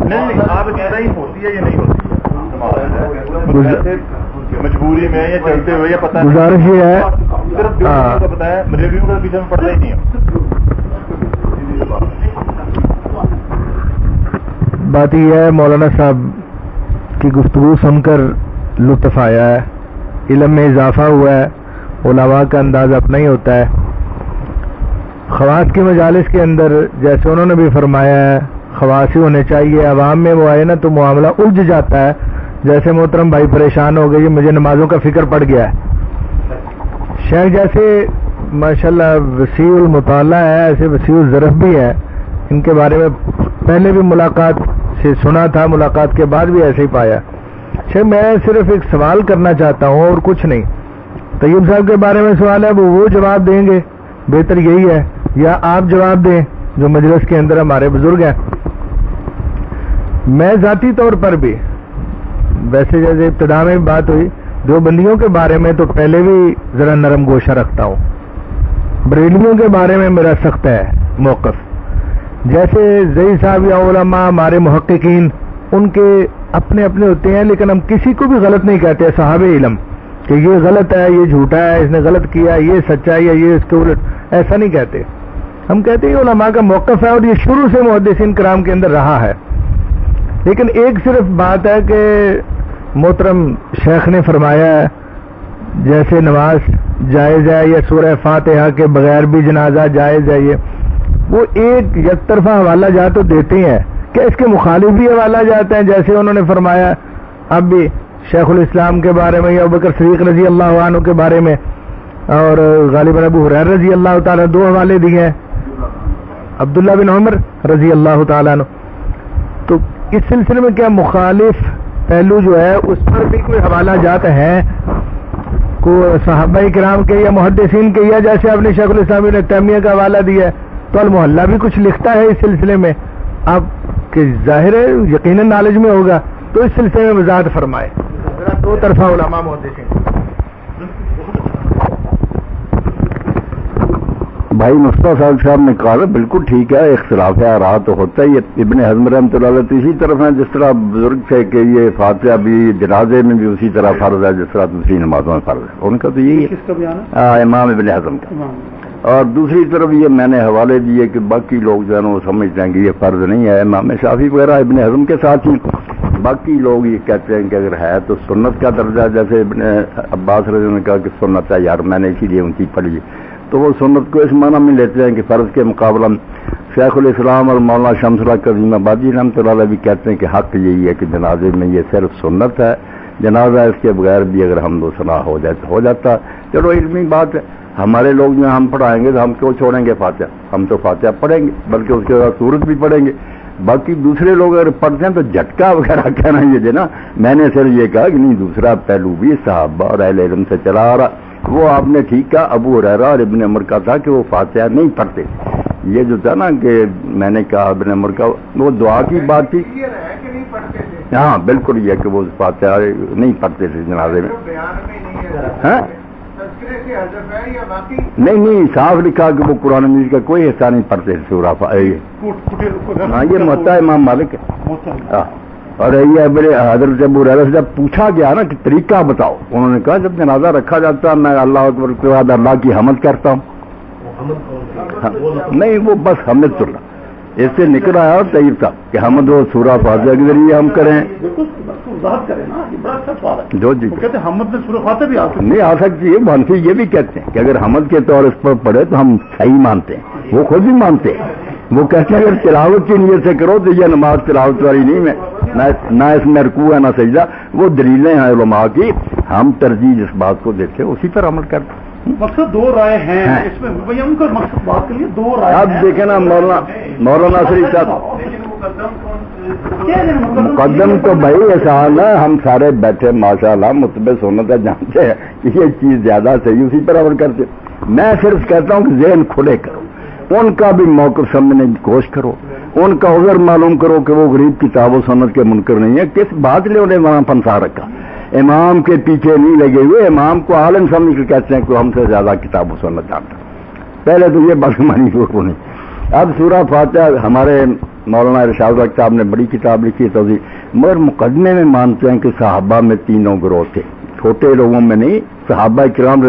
E: نہیں آپ کہہ رہی ہوتی ہے یا نہیں ہوتی مجبوری میں یا چلتے ہوئے یا پتہ
F: گزارش یہ ہے
E: بتایا ریویو کا پیچھے میں پڑھتا ہی نہیں.
F: بات یہ ہے مولانا صاحب کی گفتگو سن کر لطف آیا ہے, علم میں اضافہ ہوا ہے, علماء کا انداز اپنا ہی ہوتا ہے. خواص کی مجالس کے اندر جیسے انہوں نے بھی فرمایا ہے خواص ہی ہونے چاہیے, عوام میں وہ آئے نا تو معاملہ الجھ جاتا ہے. جیسے محترم بھائی پریشان ہو گئے مجھے نمازوں کا فکر پڑ گیا ہے. شیخ جیسے ماشاءاللہ وسیع المطالعہ ہے ایسے وسیع الظرف بھی ہے. ان کے بارے میں پہلے بھی ملاقات سے سنا تھا, ملاقات کے بعد بھی ایسے ہی پایا. شیخ میں صرف ایک سوال کرنا چاہتا ہوں اور کچھ نہیں. طیب صاحب کے بارے میں سوال ہے وہ جواب دیں گے, بہتر یہی ہے, یا آپ جواب دیں جو مجلس کے اندر ہمارے بزرگ ہیں. میں ذاتی طور پر بھی ویسے جیسے ابتدا میں بات ہوئی دیوبندیوں کے بارے میں تو پہلے بھی ذرا نرم گوشہ رکھتا ہوں. بریلویوں کے بارے میں میرا سخت ہے موقف. جیسے زئی صاحب یا علماء ہمارے محققین ان کے اپنے اپنے ہوتے ہیں, لیکن ہم کسی کو بھی غلط نہیں کہتے صاحب علم کہ یہ غلط ہے یہ جھوٹا ہے اس نے غلط کیا یہ سچا ہے یا یہ اس کے الٹ, ایسا نہیں کہتے. ہم کہتے ہیں علماء کا موقف ہے اور یہ شروع سے محدثین کرام کے اندر رہا ہے. لیکن ایک صرف بات ہے کہ محترم شیخ نے فرمایا ہے جیسے نماز جائز ہے یا سورہ فاتحہ کے بغیر بھی جنازہ جائز ہے, یہ وہ ایک یک طرفہ حوالہ جات تو دیتے ہیں کہ اس کے مخالف بھی حوالہ جاتے ہیں. جیسے انہوں نے فرمایا اب بھی شیخ الاسلام کے بارے میں یا ابوبکر صدیق رضی اللہ عنہ کے بارے میں اور غالباً ابو ہریرہ رضی اللہ تعالیٰ دو حوالے دیے ہیں, عبداللہ بن عمر رضی اللہ تعالیٰ عنہ. تو اس سلسلے میں کیا مخالف
E: پہلو جو ہے اس پر بھی کوئی حوالہ جات ہیں کو صحابہ کرام کے یا محدثین کے، یا جیسے آپ نے شیخ الاسلام ابن تیمیہ کا حوالہ دیا ہے تو المحلہ بھی کچھ لکھتا ہے اس سلسلے میں، آپ کے ظاہر ہے یقیناً نالج میں ہوگا، تو اس سلسلے میں وضاحت فرمائے. دو طرفہ علماء محدثین.
B: بھائی مصطفیٰ صاحب نے کہا بالکل ٹھیک ہے، اختلاف آراء تو ہوتا ہی ہے. ابن حزم رحمۃ اللہ علیہ تو اسی طرف ہے جس طرح بزرگ تھے کہ یہ فاتحہ بھی جنازے میں بھی اسی طرح فرض ہے جس طرح دوسری نمازوں میں فرض ہے. ان کا تو یہی ہے امام ابن حزم کا. اور دوسری طرف یہ میں نے حوالے دیے کہ باقی لوگ جو ہے نا وہ سمجھتے ہیں کہ یہ فرض نہیں ہے. امام شافعی وغیرہ ابن حزم کے ساتھ ہی باقی لوگ یہ کہتے ہیں کہ اگر ہے تو سنت کا درجہ، جیسے ابن عباس رضی اللہ عنہ نے کہا کہ سنت ہے یار، میں نے اسی لیے اونچی پڑھی، تو وہ سنت کو اس معنی میں لیتے ہیں کہ فرض کے مقابلہ. شیخ الاسلام اور مولانا شمس اللہ عظیم آبادی رحمۃ اللہ علیہ بھی کہتے ہیں کہ حق یہی ہے کہ جنازے میں یہ صرف سنت ہے، جنازہ اس کے بغیر بھی اگر حمد و ثنا ہو جائے تو ہو جاتا. چلو علمی بات ہے، ہمارے لوگ جو ہم پڑھائیں گے تو ہم کیوں چھوڑیں گے فاتحہ؟ ہم تو فاتحہ پڑھیں گے، بلکہ اس کے بعد سورت بھی پڑھیں گے. باقی دوسرے لوگ اگر پڑھتے ہیں تو جھٹکا وغیرہ کہنا یہ جو نا، میں نے صرف یہ کہا کہ نہیں، دوسرا پہلو بھی صحابہ اور اہل علم سے چلا آ رہا. وہ آپ نے ٹھیک کہا، ابو ہریرہ اور ابن عمر کا تھا کہ وہ فاتحہ نہیں پڑھتے. یہ جو تھا نا کہ میں نے کہا ابن عمر کا، وہ دعا کی بات تھی. ہاں بالکل یہ کہ وہ فاتحہ نہیں پڑھتے تھے جنازے میں. ہاں نہیں صاف لکھا کہ وہ قرآن مجید کا کوئی حصہ نہیں پڑھتے تھے سورہ. ہاں یہ محتا امام مالک ہے. اور یہ حضرت ابو ہریرہ سے جب پوچھا گیا نا کہ طریقہ بتاؤ، انہوں نے کہا جب جنازہ رکھا جاتا ہے میں اللہ اکبر کے بعد اللہ کی حمد کرتا ہوں. نہیں وہ بس حمد چل رہا، اس سے نکل آیا اور طیب تھا کہ حمد و سورہ فاتحہ کے ذریعے ہم کریں. جو جی
E: حمد میں سورہ فاتحہ بھی
B: نہیں آ سکتی ہے. حنفی یہ بھی کہتے ہیں کہ اگر حمد کے طور اس پر پڑھے تو ہم صحیح مانتے ہیں، وہ خود بھی مانتے ہیں. وہ کہتے ہیں اگر تلاوت کی نیت سے کرو تو یہ نماز تلاوت والی نہیں ہے، نہ اس میں رکوع ہے نہ سجدہ. وہ دلیلیں ہیں علماء کی، ہم ترجیح جس بات کو دیتے اسی پر عمل کرتے ہیں.
E: مقصد دو رائے ہیں اس میں، ان کا مقصد بات کے لیے دو رائے.
B: اب دیکھیں نا مولانا شریف صاحب مقدم تو بھائی احسان ہے، ہم سارے بیٹھے ماشاءاللہ متبع سنت ہے، جانتے ہیں کہ یہ چیز زیادہ صحیح، اسی پر عمل کرتے. میں صرف کہتا ہوں کہ ذہن کھلے کرو، ان کا بھی موقف سمجھنے کی کوشش کرو، ان کا عذر معلوم کرو کہ وہ غریب کتاب و سنت کے منکر نہیں ہے. کس بات لیے انہیں وہاں پھنسا رکھا؟ امام کے پیچھے نہیں لگے ہوئے، امام کو عالم سمجھ کے کہتے ہیں کہ ہم سے زیادہ کتاب و سنت جانتا. پہلے تو یہ بدگمانی شروع نہیں. اب سورہ فاتحہ ہمارے مولانا ارشاد الحق صاحب نے بڑی کتاب لکھی توضیح، مگر مقدمے میں مانتے ہیں کہ صحابہ میں تینوں گروہ تھے، چھوٹے لوگوں میں نہیں. صحابہ کرام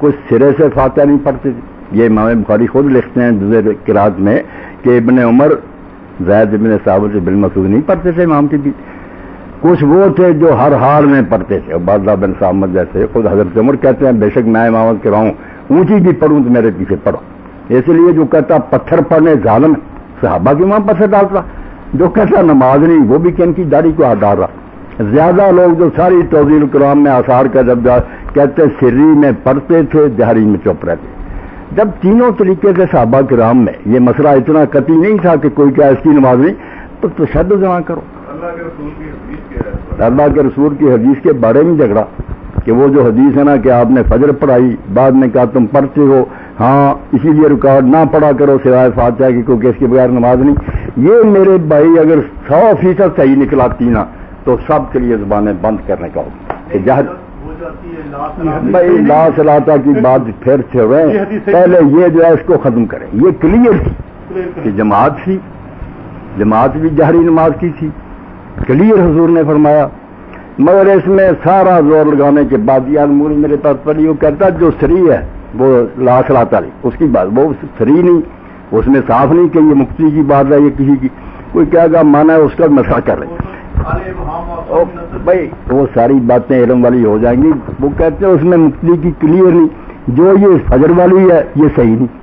B: کچھ سرے سے فاتحہ نہیں پڑھتے تھے. یہ امام بخاری خود لکھتے ہیں جزء قرات میں کہ ابن عمر زید ابن ثابت بن مسعود نہیں پڑھتے تھے امام کی بھی. کچھ وہ تھے جو ہر حال میں پڑھتے تھے، عبادہ بن سامد جیسے. خود حضرت عمر کہتے ہیں بے شک میں امامت کراؤں اونچی بھی پڑھوں تو میرے پیچھے پڑھو. اس لیے جو کہتا پتھر پڑھنے ظالم، صحابہ کی وہاں پتھر ڈالتا. جو کہتا نماز نہیں، وہ بھی کن کی داڑھی کو ہاتھ ڈال رہا. زیادہ لوگ جو ساری توضیح الکرام میں آثار کا جب کہتے سری میں پڑھتے تھے، جہری میں چپ رہتے. جب تینوں طریقے سے صحابہ کرام میں یہ مسئلہ اتنا قطعی نہیں تھا کہ کوئی کیا اس کی نماز نہیں، تو تشدد نہ کرو. اللہ کے رسول کی حدیث کے بارے میں جھگڑا کہ وہ جو حدیث ہے نا کہ آپ نے فجر پڑھائی، بعد میں کہا تم پڑھتے ہو، ہاں اسی لیے رکاوٹ نہ پڑھا کرو سوائے فاتحہ کی، کیونکہ اس کے بغیر نماز نہیں. یہ میرے بھائی اگر 100% صحیح نکلاتی نا تو سب کے لیے زبانیں بند کرنے کا ہوگا. بھائی لا صلاۃ کی بات پھر سے ہوئے، پہلے یہ جو ہے اس کو ختم کریں. یہ کلیئر تھی کہ جماعت بھی جہری نماز کی تھی، کلیئر حضور نے فرمایا. مگر اس میں سارا زور لگانے کے بعد یہ الموری میرے پاس پڑی، وہ کہتا جو سری ہے وہ لا صلاۃ علی، اس کی بات وہ سری نہیں، اس میں صاف نہیں کہ یہ مفتی کی بات ہے یہ کسی کی. کوئی کہے گا مانا ہے اس کا مسئلہ کر رہے. بھائی وہ ساری باتیں علم والی ہو جائیں گی. وہ کہتے ہیں اس میں مفتی کی کلیئر نہیں، جو یہ فجر والی ہے یہ صحیح نہیں.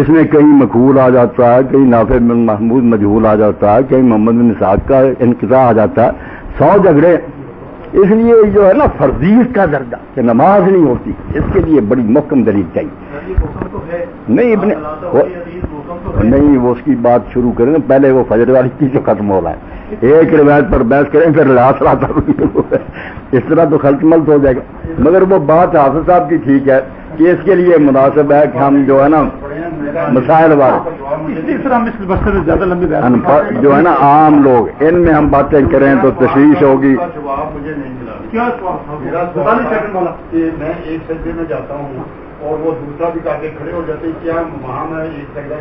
B: اس میں کہیں مقبول آ جاتا ہے، کہیں نافع بن محمود مجہول آ جاتا ہے، کہیں محمد بن اسحاق کا انقطاع آ جاتا ہے. 100 جھگڑے. اس لیے جو ہے نا فرضیت کا درجہ کہ نماز نہیں ہوتی، اس کے لیے بڑی محکم دلیل چاہیے. نہیں وہ اس کی بات شروع کریں پہلے وہ فجر والی کی جو ختم ہو رہا ہے. ایک روایت پر بحث کریں پھر لاس راتا اس طرح تو خلط ملط ہو جائے گا. مگر وہ بات حافظ صاحب کی ٹھیک ہے کہ اس کے لیے مناسب ہے کہ ہم جو ہے نا مسائل والے
H: زیادہ لمبی
B: جو ہے نا عام لوگ ان میں ہم باتیں کریں تو تشویش ہوگی.
H: میں ایک سجدے میں جاتا ہوں اور وہ دوسرا بھی کر کے کھڑے ہو جاتے ہیں, کیا وہاں میں ایک سجدہ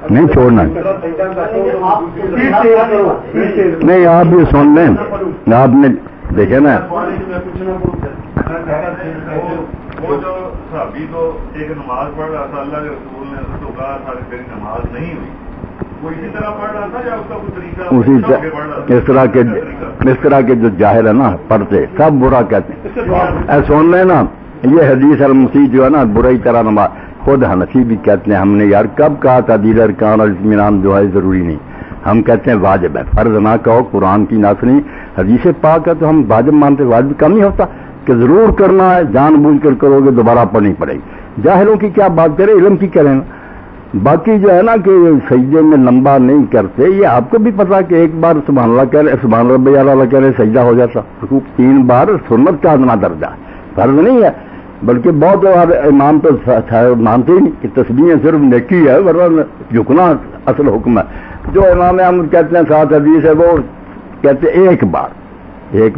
B: نہیں چھوڑنا نہیں. آپ بھی سن لیں, آپ نے دیکھے نا
G: وہ جو صحابی تو ایک نماز پڑھ رہا تھا, اللہ کے رسول نے اس کو کہا تھا کہ تیری نماز نہیں ہوئی, وہ اسی طرح پڑھ رہا تھا یا اس کا کوئی طریقہ
B: اسی اس طرح کے جو جاہل ہے نا پڑھتے سب برا کہتے ہیں. سن لیں نا یہ حدیث المسیح جو ہے نا برائی طرح نماز, خود حنفی بھی کہتے ہیں ہم نے یار کب کہا تھا دیل ارکان اور اطمینان جو ہے ضروری نہیں, ہم کہتے ہیں واجب ہے. فرض نہ کہو, قرآن کی نص نہیں حدیث پاک ہے تو ہم واجب مانتے. واجب کم نہیں ہوتا کہ ضرور کرنا ہے, جان بوجھ کر کرو گے دوبارہ پڑھنی پڑے گی. جاہلوں کی کیا بات کریں, علم کی کریں. باقی جو ہے نا کہ سجدے میں لمبا نہیں کرتے, یہ آپ کو بھی پتا کہ ایک بار سبحان اللہ کہہ رہے, سبحان ربی اللہ کہہ رہے سجدہ ہو جاتا. 3 بار سنت کا ادنا درجہ فرض نہیں ہے, بلکہ بہت امام تو مانتے ہی نہیں کہ تسبیح صرف نیکی ہے ورنہ جھکنا اصل حکم ہے. جو امام احمد کہتے ہیں 7 حدیث ہے وہ کہتے ہیں ایک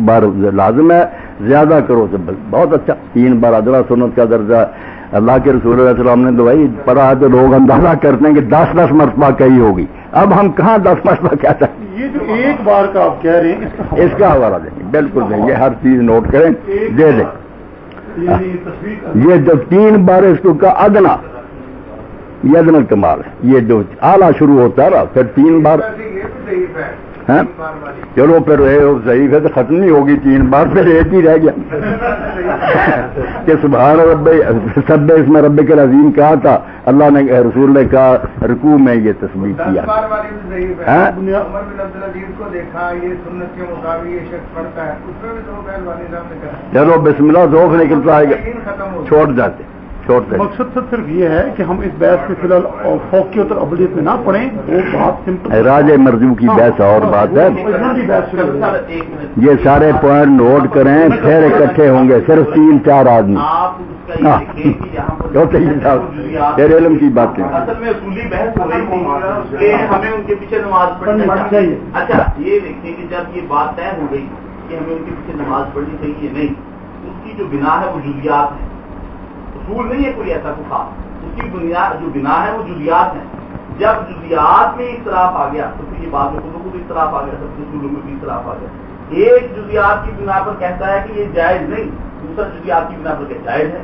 B: بار لازم ہے, زیادہ کرو تو بہت اچھا. 3 بار ادنا سنت کا درجہ ہے. اللہ کے رسول علیہ السلام نے تو بھائی پڑھا ہے تو لوگ اندازہ کرتے ہیں کہ 10 مرتبہ کہی ہوگی. اب ہم کہاں 10 مرتبہ کہتے ہیں.
H: یہ جو ایک بار کا آپ کہہ رہے ہیں
B: اس کا حوالہ دیں گے, بالکل دیں گے, ہر چیز نوٹ کریں دے دیں. یہ جو 3 بار اس کو کا ادنا, یہ ادنا کمال ہے. یہ جو اعلیٰ شروع ہوتا ہے نا پھر 3 بار چلو پھر ضعیف ہے تو ختم نہیں ہوگی 3 بار, پھر ایک ہی رہ گیا کہ سبحان رب سب اس میں رب کے عظیم کہا تھا, اللہ نے رسول نے کہا رکوع میں یہ تسبیح کیا. چلو بسم اللہ ذوق نکلتا ہے, چھوڑ جاتے چھوڑتے.
H: مقصد صرف یہ ہے کہ ہم اس بحث میں فی الحال فوقیت اور ابلیت میں نہ پڑھیں. وہ بات سمپل
B: راج مرجو کی بحث اور بات ہے. یہ سارے پوائنٹ نوٹ کریں پھر اکٹھے ہوں گے, صرف 3-4 آدمی. پھر علم کی بات ہے.
I: اصل میں اصولی بحث ہو رہی تھی کہ ہمیں ان کے پیچھے نماز پڑھنی چاہیے. اچھا یہ دیکھیں کہ جب یہ بات طے ہو گئی کہ ہمیں ان کے پیچھے نماز پڑھنی چاہیے نہیں, اس کی جو بنا ہے وہ جزیات ہے, اصول نہیں ہے کوئی ایسا کو خاص. اس کی بنیاد جو بنا ہے وہ جزیات ہیں. جب جزیات میں اختلاف آ گیا تو پھر یہ بات میں خود کو اختلاف آ گیا, سب اصولوں میں بھی اختلاف آ گیا. ایک جزیات کی بنا پر کہتا ہے کہ یہ جائز نہیں, دوسرا جزیات کی بنا پر کہ جائز ہے.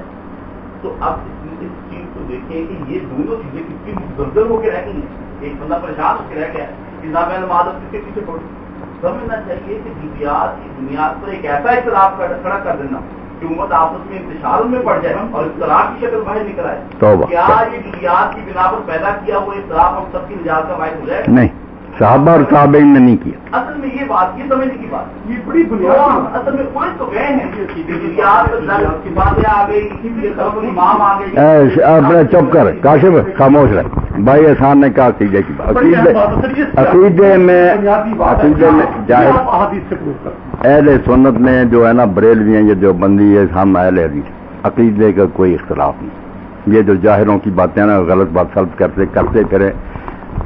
I: تو اب اس چیز کو دیکھیں کہ یہ دونوں چیزیں کتنی مستقل ہو کے رہ گئی ہیں. ایک بندہ پریشان ہو کے رہ گیا کہ نہ میں نماز کس کے پیچھے پڑھوں. سمجھنا چاہیے کہ جزیات کی بنیاد پر ایک ایسا اختلاف کھڑا کر دینا کہ امت آپس میں انتشار میں پڑ جائے اور اختلاف کی شکل باہر نکل آئے. کیا یہ جزیات کی بنا پر پیدا کیا وہ اختلاف ہم سب کی نجات کا باعث ہو جائے؟
B: نہیں, صحابہ اور تابعین نے نہیں کیا.
I: اصل میں یہ بات یہ سمجھنے کی بات, یہ بڑی بنیاد اصل میں کوئی تو گئے ہیں جزیات کی باتیں آ گئی, امام آ گئی.
B: اپنے چپ کر کاشف خاموش رہے. بھائی احسان نے کہا عقیدے کی بات, عقیدے میں اہل سنت میں جو ہے نا بریلوی ہیں, یہ جو بندی ہے, ہم اہل حدیث, عقیدے کا کوئی اختلاف نہیں. یہ جو جاہلوں کی باتیں نا غلط بات سلب کرتے کریں.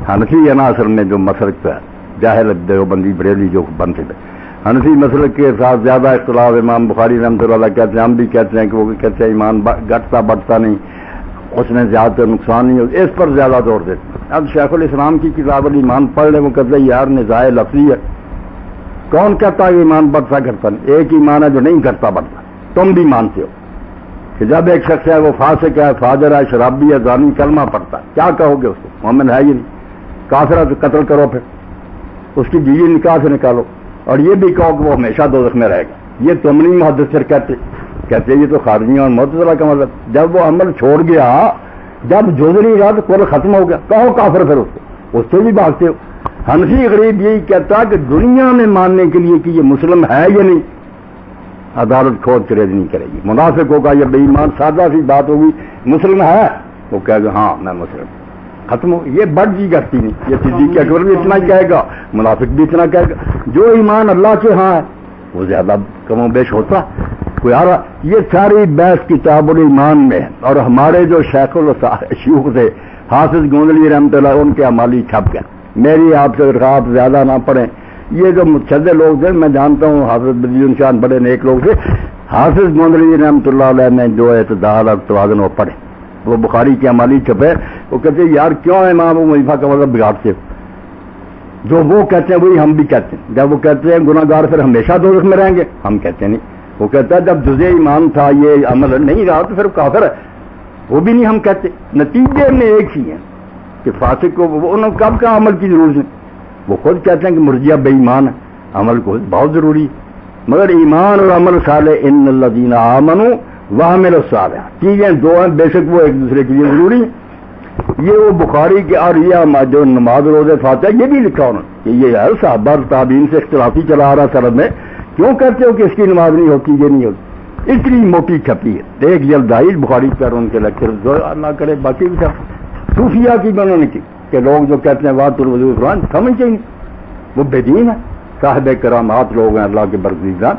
B: حنفی ہے نا اصل میں جو مسلک پہ جاہل دیوبندی بریلی جو بنتے تھے, حنفی مسلک کے ساتھ زیادہ اختلاف. امام بخاری رحمۃ اللہ کہتے ہیں, ہم بھی کہتے ہیں کہ وہ کہتے ہیں ایمان گھٹتا بڑھتا نہیں, اس میں زیادہ نقصان نہیں ہوتا, اس پر زیادہ زور دیتے ہیں. اب شیخ الاسلام کی کتاب الایمان پڑھ لیں, وہ کہتے ہیں یار نزاع لفظی ہے. کون کہتا ہے ایمان بڑھتا گھٹتا نہیں؟ ایک ایمان ہے جو نہیں گھٹتا بڑھتا. تم بھی مانتے ہو کہ جب ایک شخص ہے وہ فاسق ہے, فاجر ہے, شرابی ہے, زانی, کلمہ پڑھتا ہے, کیا کہو گے اس کو؟ مومن ہے ہی نہیں. کافر ہے تو قتل کرو, پھر اس کی بیوی نکاح سے نکالو, اور یہ بھی کہو کہ وہ ہمیشہ دوزخ میں رہے گا. یہ تم نہیں محدث پھر کہتے یہ تو خارجی اور معتزلہ کا مطلب. جب وہ عمل چھوڑ گیا, جب جز نہیں رہا تو کل ختم ہو گیا, کہو کافر پھر اس سے بھی بھاگتے ہو. حنفی غریب یہی کہتا کہ دنیا میں ماننے کے لیے کہ یہ مسلم ہے یا نہیں, عدالت کھود کرے نہیں کرے گی. منافق ہوگا یا بے ایمان, سادہ سی بات ہوگی, مسلم ہے, وہ کہے گا ہاں میں مسلم, ختم ہو. یہ بڑھ جی کرتی نہیں. یہ صدیق اکبر بھی اتنا ہی کہے گا, منافق بھی اتنا کہے گا. جو ایمان اللہ کے ہاں ہے وہ زیادہ کم و بیش ہوتا کوئی آ رہا. یہ ساری بحث کتاب الایمان میں ہے. اور ہمارے جو شیخ شیوخ تھے حافظ گوندلی رحمۃ اللہ ان کے امالی چھپ گیا. میری آپ سے آپ زیادہ نہ پڑھیں. یہ جو متشدد لوگ تھے میں جانتا ہوں حافظ بدیل شان بڑے نیک لوگ تھے. حافظ گوندلی رحمۃ اللہ علیہ نے جو اعتدال اور توازن وہ پڑھے وہ بخاری کے امالی چھپے. وہ کہتے ہیں یار کیوں امام ابو حنیفہ کا مذہب بگاڑتے ہو؟ جو وہ کہتے ہیں وہی ہم بھی کہتے ہیں. جب وہ کہتے ہیں گناہ گار پھر ہمیشہ دوزخ میں رہیں گے ہم کہتے ہیں نہیں. وہ کہتا ہے جب جزء ایمان تھا یہ عمل نہیں رہا تو پھر کافر ہے. وہ بھی نہیں ہم کہتے. نتیجے میں ایک ہی ہے کہ فاسق کو انہوں کب کا عمل کی ضرورت ہے. وہ خود کہتے ہیں کہ مرجیہ بے ایمان ہے. عمل کو بہت ضروری ہے مگر ایمان اور عمل صالح ان الذین آمنوا وعملوا الصالحات چیزیں دو ہیں بے شک وہ ایک دوسرے کے لیے ضروری ہیں. یہ وہ بخاری کے اور یہ جو نماز روزے فاتح یہ بھی لکھا انہوں نے کہ یہ ہے صحابہ تابعین سے اختلافی چلا آ رہا سرد میں. کیوں کہتے ہو کہ اس کی نماز نہیں ہوتی یہ نہیں ہوتی؟ اتنی موٹی چھپی ہے. ایک جلدائی بخاری پر ان کے لیکچر جو اللہ کرے باقی بھی سب صوفیہ کی بھی انہوں نے کی کہ لوگ جو کہتے ہیں وات الوضو قرآن سمجھ چاہیے وہ بے دین ہے. صاحب کرامات لوگ ہیں اللہ کے برگزیدگان.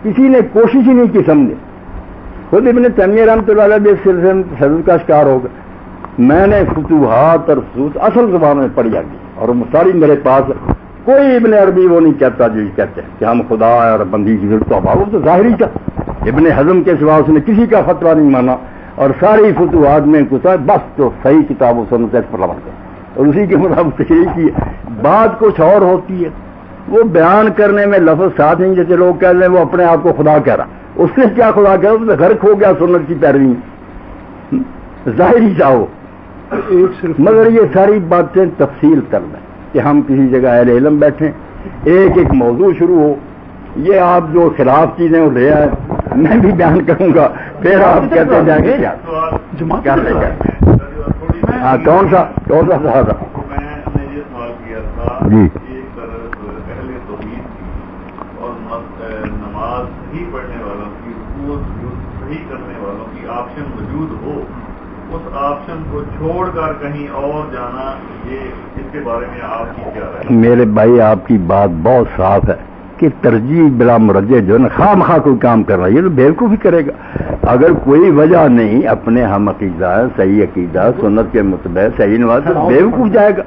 B: کسی نے کوشش ہی نہیں کی سمجھے. خود ابن تیمیہ رحمۃ اللہ علیہ بھی اس سلسلے میں تشدد کا شکار ہوگا. میں نے فتوحات اور خصوص اصل زبان میں پڑھی آگی اور ساری میرے پاس کوئی ابن عربی وہ نہیں کہتا جو کہتے ہیں کہ ہم خدا اور بندی کی ضرورت وہ تو ظاہری تھا. ابن حزم کے سوا اس نے کسی کا فتویٰ نہیں مانا اور ساری فتوحات میں کچھ ہے بس جو صحیح کتاب و سنت اس پر لگتے اور اسی کے مطابق تشریح کی. بات کچھ اور ہوتی ہے وہ بیان کرنے میں لفظ ساتھ نہیں. جیسے لوگ کہہ رہے ہیں وہ اپنے آپ کو خدا کہہ رہا. اس نے کیا خدا کہہ رہا؟ گھر کھو گیا سنت کی پیروی ظاہری چاہو. مگر یہ ساری باتیں تفصیل کرنا کہ ہم کسی جگہ اہل علم بیٹھیں ایک ایک موضوع شروع ہو. یہ آپ جو خلاف چیزیں وہ لے آئے میں بھی بیان کروں گا پھر آپ کہتے جائیں گے کیا لے گئے. ہاں کون سا صاحب جی
G: نماز صحیح پڑھنے والوں کی صحیح کرنے والوں کی آپشن موجود ہو اس آپشن کو چھوڑ کر کہیں اور جانا یہ اس کے بارے میں آپ کی کیا رائے؟
B: میرے بھائی آپ کی بات بہت صاف ہے کہ ترجیح بلا مرجع جو ہے نا خواہ مخواہ کوئی کام کر رہا ہے یہ تو بیوقوفی کرے گا. اگر کوئی وجہ نہیں اپنے ہم عقیدہ صحیح عقیدہ سنت کے مطابق صحیح نواز تو بیوقوف جائے گا.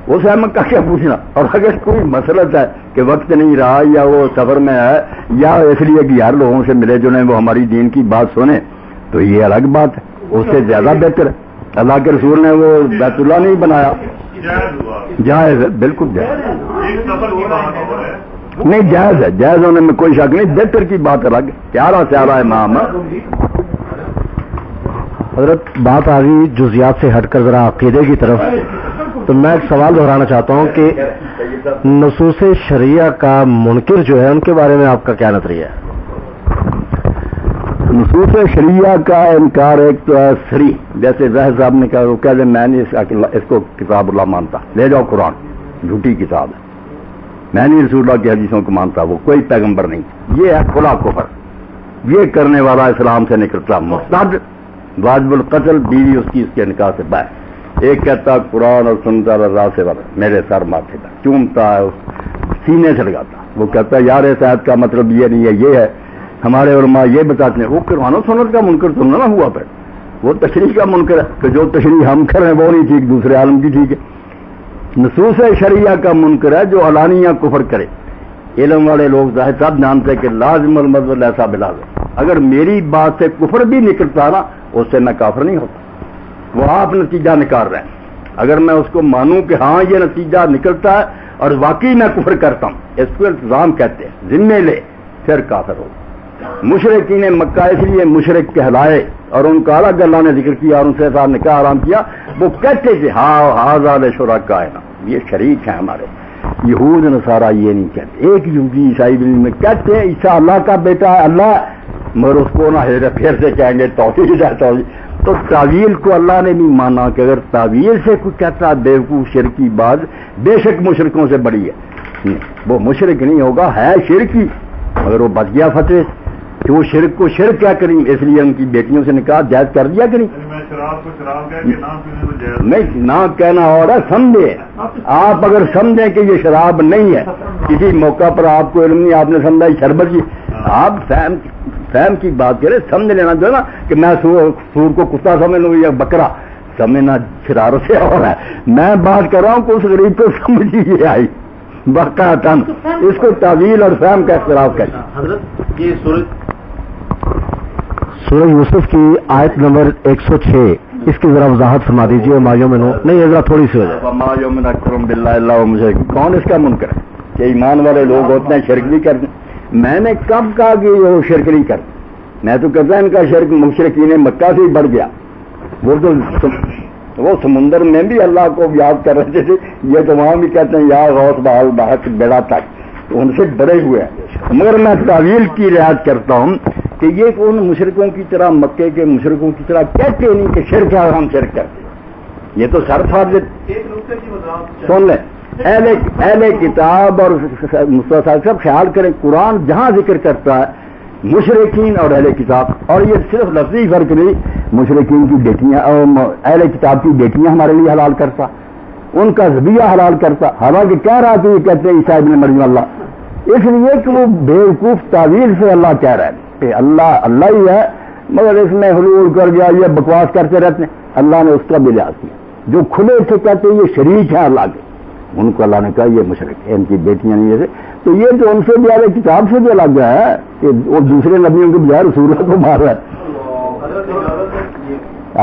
B: اس احمد کا کیا پوچھنا. اور اگر کوئی مسئلہ ہے کہ وقت نہیں رہا یا وہ سفر میں ہے یا اس لیے کہ یار لوگوں سے ملے جو وہ ہماری دین کی بات سنیں تو یہ الگ بات ہے. اس سے زیادہ بہتر ہے. اللہ کے رسول نے وہ بیت اللہ نہیں بنایا. جائز ہے بالکل جائز نہیں جائز ہے. جائز ہونے میں کوئی شک نہیں. بہتر کی بات الگ پیارا پیارا امام.
A: حضرت بات آ گئی جزیات سے ہٹ کر ذرا عقیدے کی طرف تو میں ایک سوال دہرانا چاہتا ہوں کہ نصوص شریعہ کا منکر جو ہے ان کے بارے میں آپ کا کیا نظریہ ہے؟
B: نصوص شریعہ کا انکار ایک تو ہے سری جیسے ظاہر صاحب نے کہا وہ کہہ دیں میں نہیں اس کو کتاب اللہ مانتا. لے جاؤ قرآن جھوٹی کتاب ہے. میں نہیں رسول اللہ کی حدیثوں کو مانتا. وہ کوئی پیغمبر نہیں. یہ ہے کھلا کفر. یہ کرنے والا اسلام سے نکلتا مرتد واجب القتل. بیوی اس کی اس کے نکاح سے باہر. ایک کہتا قرآن اور سنتا رضا سے والا میرے سر ماتھے کا چومتا ہے سینے سے لگاتا. وہ کہتا ہے یار اس آیت کا مطلب یہ نہیں ہے یہ ہے. ہمارے علماء یہ بتاتے ہیں وہ قرآن و سنت کا منکر تو نہ ہوا پھر وہ تشریح کا منکر ہے کہ جو تشریح ہم کریں وہ نہیں ٹھیک دوسرے عالم کی ٹھیک ہے. نصوص شریعہ کا منکر ہے جو علانیہ کفر کرے. علم والے لوگ ظاہر صاحب جانتے کہ لازم المذہب ایسا بلازم. اگر میری بات سے کفر بھی نکلتا نا اس سے میں کافر نہیں ہوتا. وہ آپ نتیجہ نکال رہے ہیں. اگر میں اس کو مانوں کہ ہاں یہ نتیجہ نکلتا ہے اور واقعی میں کفر کرتا ہوں اس کو التزام کہتے ہیں ذمے لے پھر کافر ہو. مشرقین مکہ اس لیے مشرق کہلائے اور ان کا الگ اللہ نے ذکر کیا اور ان سے ساتھ نکاح حرام کیا. وہ کہتے تھے ہاں شرکاء یہ شریک ہیں ہمارے. یہود نصارہ یہ نہیں کہتے. ایک یہودی عیسائی میں کہتے ہیں عیسیٰ اللہ کا بیٹا ہے اللہ مگر اس کو نہ پھر سے کہیں گے توحید ہے توحید. تو تعویل کو اللہ نے بھی مانا کہ اگر تعویل سے کوئی کہتا ہے بیوقوف شرکی بات بے شک مشرکوں سے بڑی ہے. وہ مشرک نہیں ہوگا ہے شرکی مگر وہ بچ گیا فتوے. کہ وہ شرک کو شرک کیا کریں، اس لیے ان کی بیٹیوں سے نکاح جائز کر دیا کریں.
H: میں شراب کو شراب کہہ کے نام پینے تو جائز
B: نہیں، نہ کہنا اور ہے، سمجھے. آپ اگر سمجھیں کہ یہ شراب نہیں ہے، کسی موقع پر آپ کو علم نہیں، آپ نے سمجھا یہ شربت جی، آپ فہم کی بات کریں، سمجھ لینا جو ہے نا کہ میں سور کو کتا سمجھ لوں یا بکرا سمجھنا شرارت سے اور ہے. میں بات کر رہا ہوں کہ اس غریب کو سمجھ ہی آئی باقاعدہ، اس کو تعویل اور فہم کا اختلاف کریں.
I: حضرت یہ
A: سورہ یوسف کی آیت نمبر 106 اس کی ذرا وضاحت فرما دیجیے. مایوں میں نہیں ذرا تھوڑی سی ہو جائے.
B: مایوں میں اکرم باللہ اللہ مجھے کون اس کا منکر ہے کہ ایمان والے لوگ ہوتے ہیں شرک نہیں کرتے. میں نے کب کہا کہ وہ شرک نہیں کرتے؟ میں تو کہتا ان کا شرک مشرکین مکہ سے ہی بڑھ گیا. وہ تو وہ سمندر میں بھی اللہ کو یاد کر رہے تھے، یہ تو وہاں بھی کہتے ہیں یا غوث بحال بحق بیڑا تک، ان سے بڑے ہوئے ہیں. مگر میں تعویل کی رعایت کرتا ہوں کہ یہ ان مشرکوں کی طرح مکے کے مشرکوں کی طرح کہتے نہیں کہ شرک ہے ہم شرک کرتے. یہ تو سر فاضل سن لیں. اہل کتاب اور مصطفیٰ صاحب خیال کریں، قرآن جہاں ذکر کرتا ہے مشرکین اور اہل کتاب، اور یہ صرف لفظی فرق نہیں، مشرکین کی بیٹیاں اور اہل کتاب کی بیٹیاں ہمارے لیے حلال کرتا، ان کا ذبیحہ حلال کرتا، حالانکہ کہہ رہا کہ یہ کہتے ہیں عیسیٰ ابن مریم اللہ. اس لیے کہ وہ بیوقوف تعویل سے اللہ کہہ رہا ہے کہ اللہ ہی ہے، مگر اس میں حلول کر گیا، یہ بکواس کرتے رہتے ہیں. اللہ نے اس کا بھی لحاظ کیا. جو کھلے سے کہتے ہیں یہ شریک ہیں اللہ کے، ان کو اللہ نے کہا یہ مشرک ہے، ان کی بیٹیاں نہیں ایسے. تو یہ تو ان سے بھی اہل کتاب سے بھی الگ ہے کہ وہ دوسرے نبیوں کے بجائے رسول اللہ کو مار رہا ہے.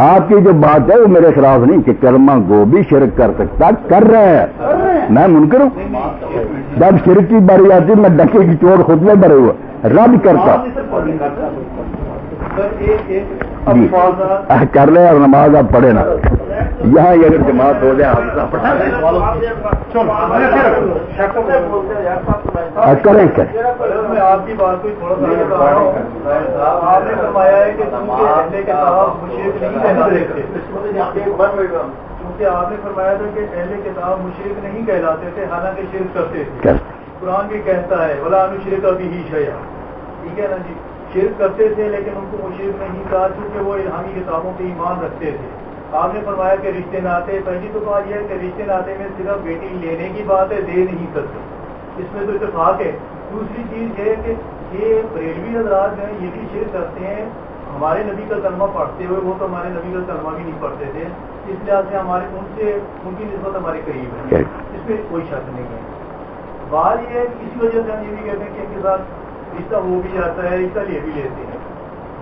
B: آپ کی جو بات ہے وہ میرے خلاف نہیں کہ کلمہ گو بھی شرک کر سکتا، کر رہے ہیں. میں منکر ہوں؟ جب شرک کی باری آتی میں ڈکے کی چوٹ خود میں بھرے ہوا رد کرتا کر لے اور نماز آپ پڑھے نا. یہاں اگر جماعت ہو جائے کریں
E: میں آپ کی بات کو تھوڑا سا آپ نے فرمایا ہے کہ کیونکہ آپ نے فرمایا تھا کہ اہل کتاب مشرک نہیں کہلاتے تھے، حالانکہ شرک کرتے تھے. قرآن بھی کہتا ہے ولا نشرک بہ شیئا، ٹھیک ہے نا جی. شرک کرتے تھے لیکن ان کو مشرک نہیں کہا کیونکہ وہ الہامی کتابوں پہ ایمان رکھتے تھے. آپ نے فرمایا کہ رشتے ناطے، پہلی تو بات یہ ہے کہ رشتے ناطے میں صرف بیٹی لینے کی بات ہے، دے نہیں سکتے، اس میں تو اتفاق ہے. دوسری چیز یہ ہے کہ یہ بریلوی حضرات جو ہیں یہ بھی شرک کرتے ہیں. ہمارے نبی کا کلمہ پڑھتے ہوئے وہ تو ہمارے نبی کا کلمہ بھی نہیں پڑھتے تھے، اس لحاظ سے ہمارے ان کی نسبت ہمارے قریب ہے، اس میں کوئی شک نہیں ہے. بات یہ ہے کہ اسی وجہ سے ہم یہ بھی کہتے ہیں کہ ان کے ساتھ رشتہ ہو بھی جاتا ہے، رشتہ لے بھی لیتے ہیں.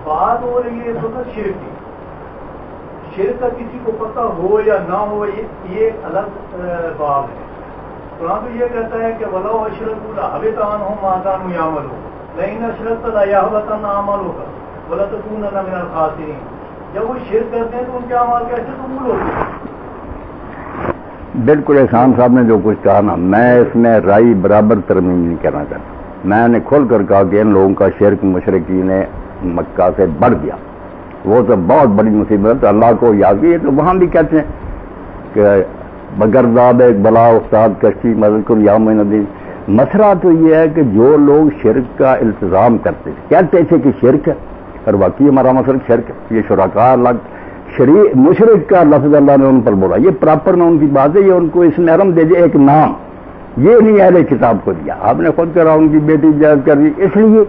E: بات ہو رہی ہے اس وقت شرک کی. شرک کا کسی کو پتہ ہو یا نہ ہو یہ الگ باب ہے. قرآن تو یہ کہتا ہے کہ وَلَوْ أَشْرَكُوا لَحَبِطَ عَنْهُمْ مَا كَانُوا يَعْمَلُونَ لَئِنْ أَشْرَكْتَ لَيَحْبَطَنَّ عَمَلُكَ وَلَتَكُونَنَّ مِنَ الْخَاسِرِينَ. جب وہ شرک کرتے ہیں تو ان کے اعمال کیسے قبول ہوتے ہیں؟
B: بالکل احسان صاحب نے جو کچھ کہا نا، میں اس میں رائی برابر ترمیم نہیں کرنا چاہتا. میں نے کھول کر کہا کہ ان لوگوں کا شرک مشرکین مکہ سے بڑھ گیا، وہ تو بہت بڑی مصیبت. اللہ کو یاد کی. تو وہاں بھی کہتے ہیں کہ بگرداب ایک بلا استاد کشتی مدد کو یام ندی. مسئلہ تو یہ ہے کہ جو لوگ شرک کا التزام کرتے تھے، کہتے تھے کہ شرک ہے، اور واقعی ہمارا مسئلہ شرک ہے. یہ شرکاء الگ مشرک کا لفظ اللہ نے ان پر بولا، یہ پراپر میں ان کی بات ہے. یہ ان کو اس میں حرم دے ایک نام، یہ نہیں اہل کتاب کو دیا. آپ نے خود کرا ان کی بیٹی جائز کر دی، اس لیے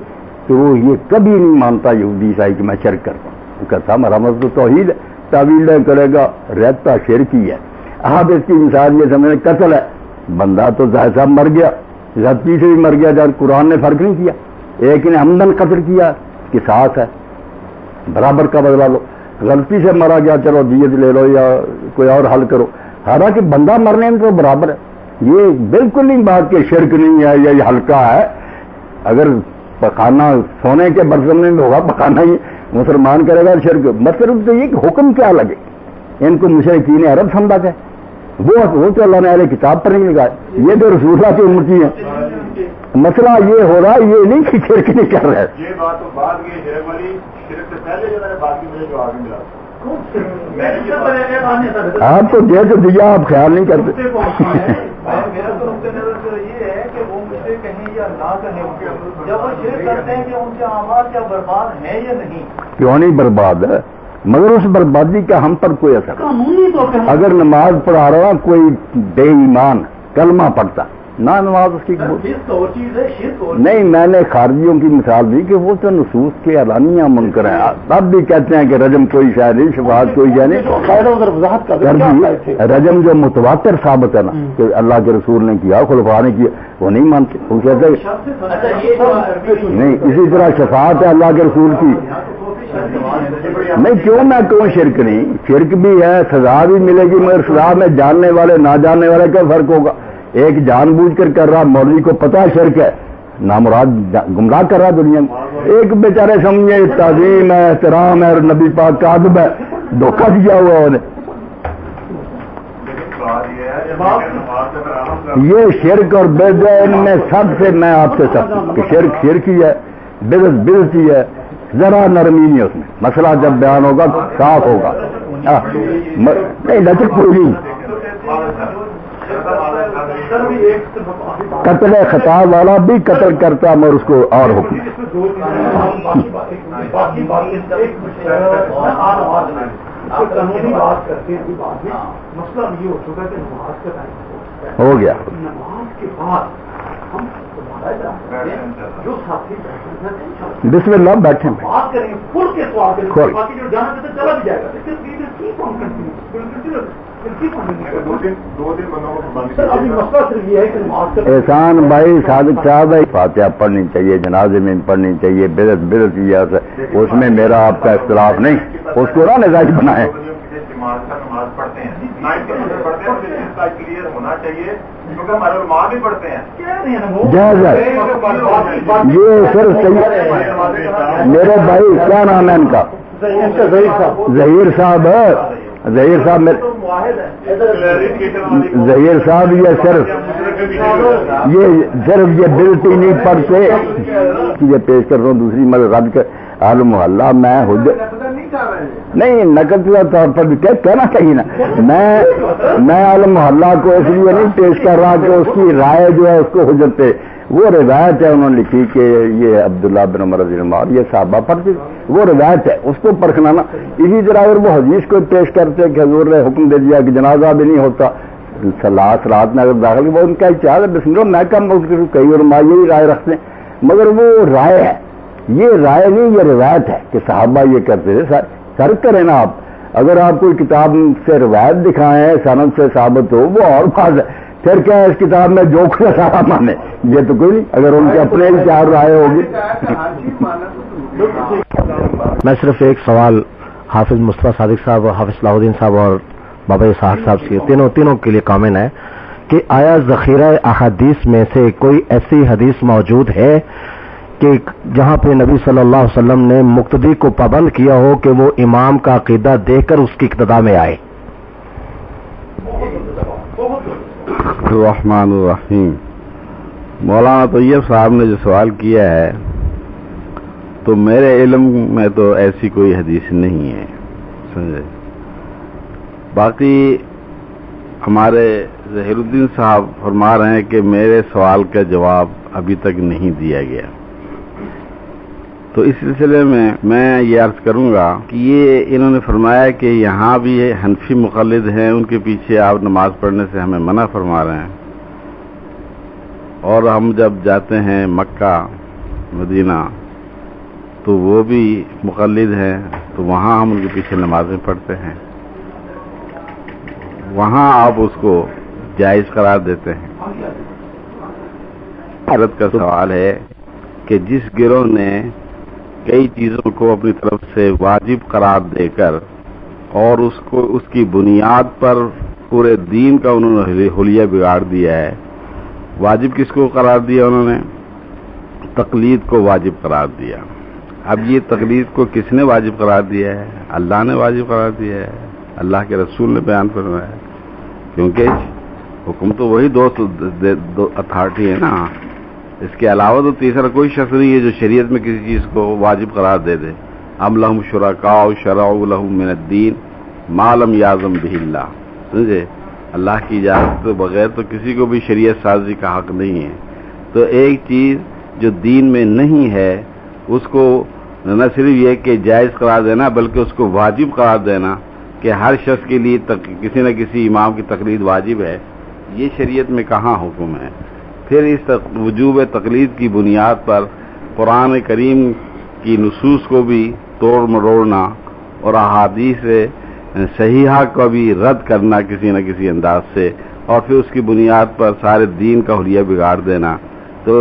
B: کہ وہ یہ کبھی نہیں مانتا یہودی عیسائی کہ میں شرک کرتا ہوں. وہ کہتا ہمارا مسئلہ توحید ہے، تعویل کرے گا رہتا شرک ہی ہے. آپ اس کی مثال یہ سمجھیں قتل ہے، بندہ تو ظاہر صاحب مر گیا، غلطی سے بھی مر گیا، جب قرآن نے فرق نہیں کیا. ایک نے عمدن قتل کیا، قصاص ہے، برابر کا بدلہ لو. غلطی سے مرا گیا، چلو دیت لے لو یا کوئی اور حل کرو. حالانکہ بندہ مرنے میں تو برابر ہے. یہ بالکل نہیں بات کہ شرک نہیں ہے یا یہ ہلکا ہے. اگر پکانا سونے کے برتن میں ہوگا پکانا ہی مسلمان کرے گا شرک. مطلب تو یہ کہ حکم کیا لگے. ان کو مشرکین عرب سمجھا جائے، وہ تو اللہ نے اہل کتاب پر نہیں لگا. یہ تو رسول اللہ کی امتی ہے. مسئلہ یہ ہو رہا ہے یہ نہیں کہ شرک نہیں کر رہے.
H: یہ بات تو بعد کی شرک والی، شرک سے پہلے جو میں نے بات کی مجھے جو آگے ملا
B: آپ کو دے تو دیا، آپ خیال نہیں کرتے.
E: میرا تو نقطۂ نظر یہ ہے کہ وہ مجھے کہیں یا
J: جب وہ شرک کرتے ہیں کہ ان کے اعمال کیا برباد ہیں یا نہیں؟
B: کیوں نہیں برباد ہے، مگر اس بربادی کا ہم پر کوئی اثر
J: قانونی طور پہ
B: اگر نماز پڑھا رہا کوئی بے ایمان کلمہ پڑھتا نہ نماز اس کی نہیں، میں نے خارجیوں کی مثال دی کہ وہ تو نصوص کے اعلانیہ منکر ہیں، اب بھی کہتے ہیں کہ رجم کوئی شے نہیں، شفاعت کوئی شے نہیں، رجم جو متواتر ثابت ہے نا کہ اللہ کے رسول نے کیا خلفاء نے کیا وہ نہیں مانتے، وہ کہتے نہیں، اسی طرح شفاعت ہے اللہ کے رسول کی نہیں، کیوں میں کیوں شرک نہیں، شرک بھی ہے سزا بھی ملے گی، مگر سزا میں جاننے والے نہ جاننے والے کیا فرق ہوگا؟ ایک جان بوجھ کر رہا مولوی کو پتہ شرک ہے، نامراد گمراہ کر رہا دنیا میں، ایک بیچارے سمجھے تعظیم ہے احترام ہے اور نبی پاک کا ادب ہے، دھوکہ دیا ہوا انہیں۔ یہ شرک اور بدعت ان میں سب سے میں آپ سے سب کہ شرک ہی ہے، بدعت ہی ہے، ذرا نرمی نہیں اس میں، مسئلہ جب بیان ہوگا صاف ہوگا، نہیں لچک پوری قتل خطا والا بھی قتل کرتا مگر اس کو اور حکم ہو گیا۔ بسم اللہ بیٹھے احسان بھائی صادق صاحب ہے، فاتحہ پڑھنی چاہیے، جنازے میں پڑھنی چاہیے، بدعت اس میں میرا آپ کا اختلاف نہیں، اس کو نہ نظائر بنائیں۔
K: نماز پڑھتے ہیں کلیئر ہونا چاہیے کیونکہ ہمارے علماء بھی پڑھتے ہیں،
B: جائز ہے یہ صرف صحیح۔ میرے بھائی کیا نام ہے ان کا؟ ظہیر صاحب ہے، ظہیر صاحب ظہیر صاحب یہ صرف یہ بلٹی نہیں پڑھتے، یہ پیش کر رہا ہوں دوسری مطلب رد کر آل محلہ میں نہیں نقل طور پر بھی کہنا چاہیے نا، میں آل محلہ کو اس لیے نہیں پیش کر رہا کہ اس کی رائے جو ہے اس کو حجت پہ، وہ روایت ہے انہوں نے لکھی کہ یہ عبداللہ بن عمر رضی اللہ عنہ یہ صحابہ پڑھتے، وہ روایت ہے اس کو پرکھنا نا۔ اسی طرح اگر وہ حدیث کو پیش کرتے کہ حضور نے حکم دے دیا کہ جنازہ بھی نہیں ہوتا رات میں اگر داخل وہ ان کا اجتہاد ہے، بسم اللہ میں کم کئی اور ماں یہی رائے رکھتے ہیں، مگر وہ رائے ہے، یہ رائے نہیں، یہ روایت ہے کہ صحابہ یہ کرتے تھے۔ فرق کریں نا آپ، اگر آپ کوئی کتاب سے روایت دکھائیں سند سے ثابت ہو وہ اور بات ہے، پھر کیا اس کتاب میں جو کچھ سارا مانے، یہ تو کوئی نہیں، اگر ان کے اپنے چار رائے ہوگی۔
A: میں صرف ایک سوال حافظ مصطفیٰ صادق صاحب، حافظ صلاح الدین صاحب اور بابا اسحاق صاحب سے تینوں کے لیے کامنٹ ہے کہ آیا ذخیرہ احادیث میں سے کوئی ایسی حدیث موجود ہے کہ جہاں پہ نبی صلی اللہ علیہ وسلم نے مقتدی کو پابند کیا ہو کہ وہ امام کا عقیدہ دیکھ کر اس کی اقتداء میں آئے؟
D: الرحمن الرحیم۔ مولانا طیب صاحب نے جو سوال کیا ہے تو میرے علم میں تو ایسی کوئی حدیث نہیں ہے، سمجھے۔ باقی ہمارے ظہیر الدین صاحب فرما رہے ہیں کہ میرے سوال کا جواب ابھی تک نہیں دیا گیا، تو اس سلسلے میں یہ عرض کروں گا کہ یہ انہوں نے فرمایا کہ یہاں بھی حنفی مقلد ہیں، ان کے پیچھے آپ نماز پڑھنے سے ہمیں منع فرما رہے ہیں، اور ہم جب جاتے ہیں مکہ مدینہ تو وہ بھی مقلد ہیں، تو وہاں ہم ان کے پیچھے نمازیں پڑھتے ہیں، وہاں آپ اس کو جائز قرار دیتے ہیں۔ حضرت کا سوال ہے کہ جس گروہ نے کئی چیزوں کو اپنی طرف سے واجب قرار دے کر اور اس کی بنیاد پر پورے دین کا انہوں نے حلیہ بگاڑ دیا ہے، واجب کس کو قرار دیا انہوں نے؟ تقلید کو واجب قرار دیا۔ اب یہ تقلید کو کس نے واجب قرار دیا ہے؟ اللہ نے واجب قرار دیا ہے، اللہ کے رسول نے بیان فرمایا ہے، کیونکہ حکم تو وہی دو اتھارٹی ہے نا، اس کے علاوہ تو تیسرا کوئی شخص نہیں ہے جو شریعت میں کسی چیز کو واجب قرار دے دے۔ ام لہم شرکاء شرعوا لہم من الدین ما لم یعظم بہ اللہ، سمجھے، اللہ کی اجازت کے بغیر تو کسی کو بھی شریعت سازی کا حق نہیں ہے۔ تو ایک چیز جو دین میں نہیں ہے اس کو نہ صرف یہ کہ جائز قرار دینا بلکہ اس کو واجب قرار دینا کہ ہر شخص کے لیے کسی نہ کسی امام کی تقلید واجب ہے، یہ شریعت میں کہاں حکم ہے؟ پھر اس وجوب تقلید کی بنیاد پر قرآن کریم کی نصوص کو بھی توڑ مروڑنا اور احادیث صحیحہ کو بھی رد کرنا کسی نہ کسی انداز سے، اور پھر اس کی بنیاد پر سارے دین کا حلیہ بگاڑ دینا، تو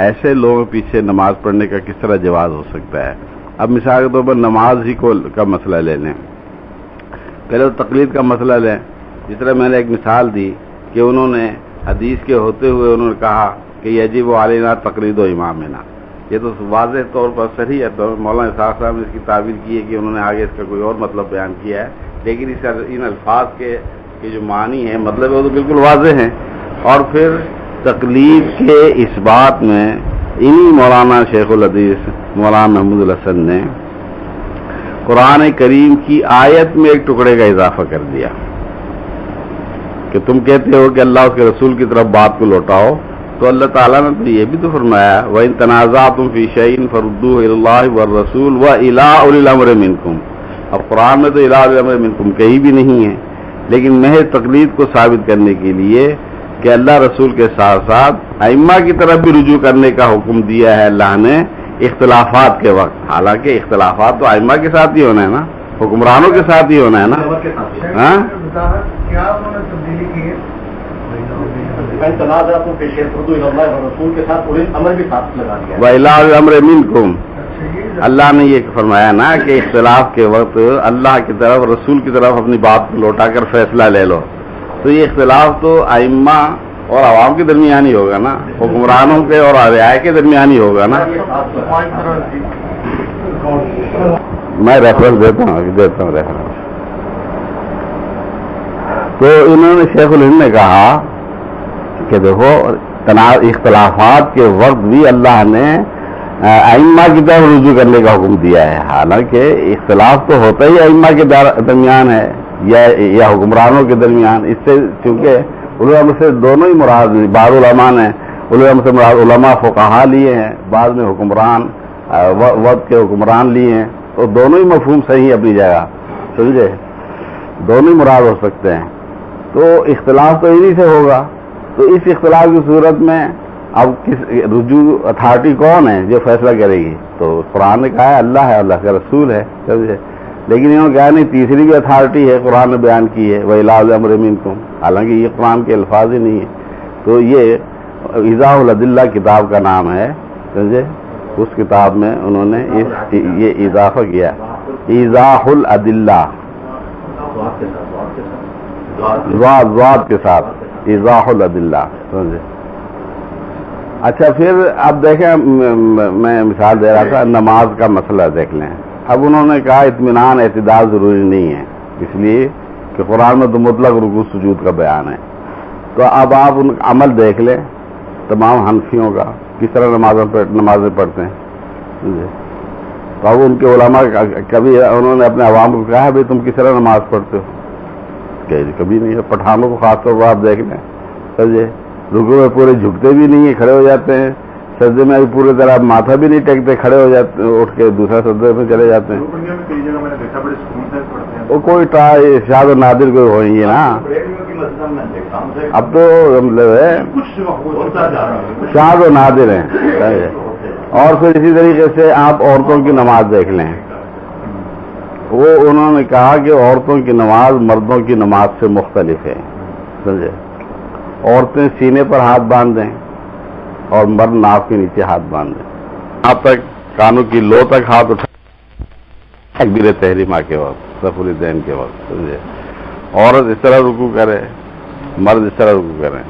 D: ایسے لوگوں پیچھے نماز پڑھنے کا کس طرح جواز ہو سکتا ہے؟ اب مثال کے طور پر نماز ہی کا مسئلہ لے لیں، پہلے تو تقلید کا مسئلہ لیں، جس طرح میں نے ایک مثال دی کہ انہوں نے حدیث کے ہوتے ہوئے انہوں نے کہا کہ یجب علینا تقلید و امامنا، یہ تو واضح طور پر صحیح ہے، تو مولانا اسحاق صاحب نے اس کی تعبیر کی ہے کہ انہوں نے آگے اس کا کوئی اور مطلب بیان کیا ہے، لیکن ان الفاظ کے جو معنی ہے مطلب ہے وہ تو بالکل واضح ہیں۔ اور پھر تقلید کے اس بات میں انہی مولانا شیخ الحدیث مولانا محمود الحسن نے قرآن کریم کی آیت میں ایک ٹکڑے کا اضافہ کر دیا کہ تم کہتے ہو کہ اللہ اس کے رسول کی طرف بات کو لوٹاؤ، تو اللہ تعالیٰ نے تو یہ بھی تو فرمایا وَإِن تَنَازَعْتُمْ فِي شَيْءٍ فَرُدُّوهُ إِلَى اللَّهِ وَالرَّسُولِ وَإِلَىٰ أُولِي الْأَمْرِ مِنكُمْ۔ اب قرآن میں تو إِلَىٰ أُولِي الْأَمْرِ مِنكُمْ کہیں بھی نہیں ہے، لیکن محض تقلید کو ثابت کرنے کے لیے کہ اللہ رسول کے ساتھ ساتھ ائمہ کی طرف بھی رجوع کرنے کا حکم دیا ہے اللہ نے اختلافات کے وقت، حالانکہ اختلافات تو ائمہ کے ساتھ ہی ہونا ہے نا، حکمرانوں کے ساتھ ہی ہونا ہے نا۔ ہاں وَإِلَىٰ أُولِي الْأَمْرِ مِنكُمْ، اللہ نے یہ فرمایا نا کہ اختلاف کے وقت اللہ کی طرف رسول کی طرف اپنی بات کو لوٹا کر فیصلہ لے لو، تو یہ اختلاف تو ائمہ اور عوام کے درمیان ہی ہوگا نا، حکمرانوں کے اور رعایا کے درمیان ہی ہوگا نا۔ میں ریفرنس دیتا ہوں ریفرنس۔ تو انہوں نے شیخ الہند نے کہا کہ دیکھو اختلافات کے وقت بھی اللہ نے ائمہ کی طرف رجوع کرنے کا حکم دیا ہے، حالانکہ اختلاف تو ہوتا ہی ائمہ کے درمیان ہے یا حکمرانوں کے درمیان، اس سے چونکہ علماء سے دونوں ہی مراد، بعض علماء نے علماء سے مراد علماء فقہا لیے ہیں، بعض میں حکمران وقت کے حکمران لیے ہیں، تو دونوں ہی مفہوم صحیح اپنی جگہ، سمجھے، دونوں ہی مراد ہو سکتے ہیں، تو اختلاف تو انہی سے ہوگا۔ تو اس اختلاف کی صورت میں اب کس رجوع اتھارٹی کون ہے جو فیصلہ کرے گی؟ تو قرآن نے کہا ہے اللہ ہے، اللہ کا رسول ہے، سمجھے، لیکن انہوں نے کہا نہیں تیسری بھی اتھارٹی ہے، قرآن نے بیان کی ہے وَإِلَىٰ أُولِي الْأَمْرِ مِنكُمْ، حالانکہ یہ قرآن کے الفاظ ہی نہیں ہے۔ تو یہ ایضاح الادلہ کتاب کا نام ہے، سمجھے، اس کتاب میں انہوں نے یہ اضافہ کیا ایضاح الادلہ، ضاد کے ساتھ ایضاح الادلہ، سمجھے۔ اچھا پھر اب دیکھیں، میں مثال دے رہا تھا نماز کا مسئلہ دیکھ لیں۔ اب انہوں نے کہا اطمینان اعتدال ضروری نہیں ہے، اس لیے کہ قرآن میں تو مطلق رکوع سجود کا بیان ہے، تو اب آپ ان عمل دیکھ لیں تمام حنفیوں کا کس طرح نمازیں پڑھتے ہیں، تو اب ان کے علماء کبھی انہوں نے اپنے عوام کو کہا ہے بھائی تم کس طرح نماز پڑھتے ہو؟ کہ کبھی نہیں ہے۔ پٹھانوں کو خاص طور پر آپ دیکھ لیں، سمجھے، رکوع میں پورے جھکتے بھی نہیں ہیں، کھڑے ہو جاتے ہیں، سجدے میں ابھی پورے طرح ماتھا بھی نہیں ٹیکتے، کھڑے ہو جاتے، اٹھ کے دوسرا سجدے میں چلے جاتے ہیں۔ وہ کوئی شاذ و نادر کوئی ہوئی ہے نا، اب تو شاذ و نادر ہیں۔ اور پھر اسی طریقے سے آپ عورتوں کی نماز دیکھ لیں، وہ انہوں نے کہا کہ عورتوں کی نماز مردوں کی نماز سے مختلف ہے، سمجھے، عورتیں سینے پر ہاتھ باندھ دیں اور مرد ناف کے نیچے ہاتھ باندھ دیں، یہاں تک کانوں کی لو تک ہاتھ اٹھا تکبیر تحریمہ کے وقت، صف الدین کے وقت، سمجھے، عورت اس طرح رکوع کرے، مرد اس طرح رکوع کریں،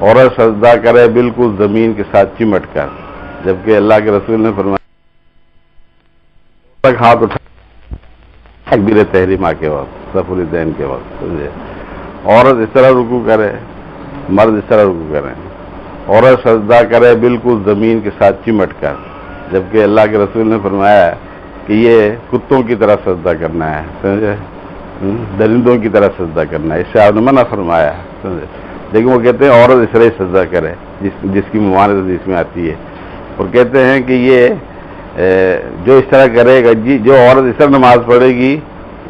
D: عورت سجدہ کرے بالکل زمین کے ساتھ چمٹ کر، جبکہ اللہ کے رسول نے فرمایا تک ہاتھ اٹھا تکبیر تحریمہ کے وقت، صف الدین کے وقت، سمجھے، عورت اس طرح رکوع کرے، مرد اس طرح رکوع کریں، عورت سجدہ کرے بالکل زمین کے ساتھ چمٹ کر، جبکہ اللہ کے رسول نے فرمایا کہ یہ کتوں کی طرح سجدہ کرنا ہے، سمجھے، درندوں کی طرح سجدہ کرنا ہے، اس سے آپ نے منع فرمایا، سمجھے، لیکن وہ کہتے ہیں عورت اس طرح سجدہ کرے جس کی ممانعت حدیث میں آتی ہے۔ اور کہتے ہیں کہ یہ جو اس طرح کرے گا، جو عورت اس طرح نماز پڑھے گی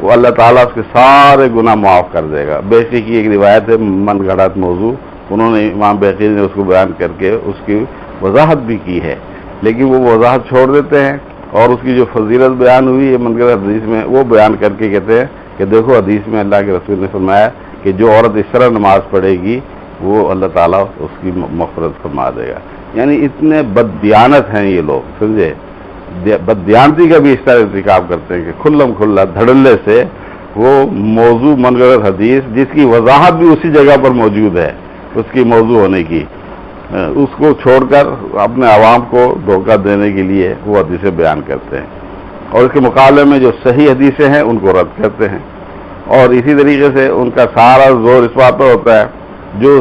D: وہ اللہ تعالیٰ اس کے سارے گناہ معاف کر دے گا۔ بیہقی کی ایک روایت ہے، من گھڑت موضوع، انہوں نے امام بیہقی نے اس کو بیان کر کے اس کی وضاحت بھی کی ہے، لیکن وہ وضاحت چھوڑ دیتے ہیں اور اس کی جو فضیلت بیان ہوئی ہے منکر حدیث میں وہ بیان کر کے کہتے ہیں کہ دیکھو حدیث میں اللہ کے رسول نے فرمایا کہ جو عورت اس طرح نماز پڑھے گی وہ اللہ تعالیٰ اس کی مغفرت فرما دے گا۔ یعنی اتنے بددیانت ہیں یہ لوگ، سمجھے، بددیانتی کا بھی اس طرح ارتکاب کرتے ہیں کہ کھلم کھلا دھڑلے سے وہ موضوع منگرت حدیث جس کی وضاحت بھی اسی جگہ پر موجود ہے اس کی موضوع ہونے کی، اس کو چھوڑ کر اپنے عوام کو دھوکہ دینے کے لیے وہ حدیثیں بیان کرتے ہیں، اور اس کے مقابلے میں جو صحیح حدیثیں ہیں ان کو رد کرتے ہیں، اور اسی طریقے سے ان کا سارا زور اس بات پر ہوتا ہے جو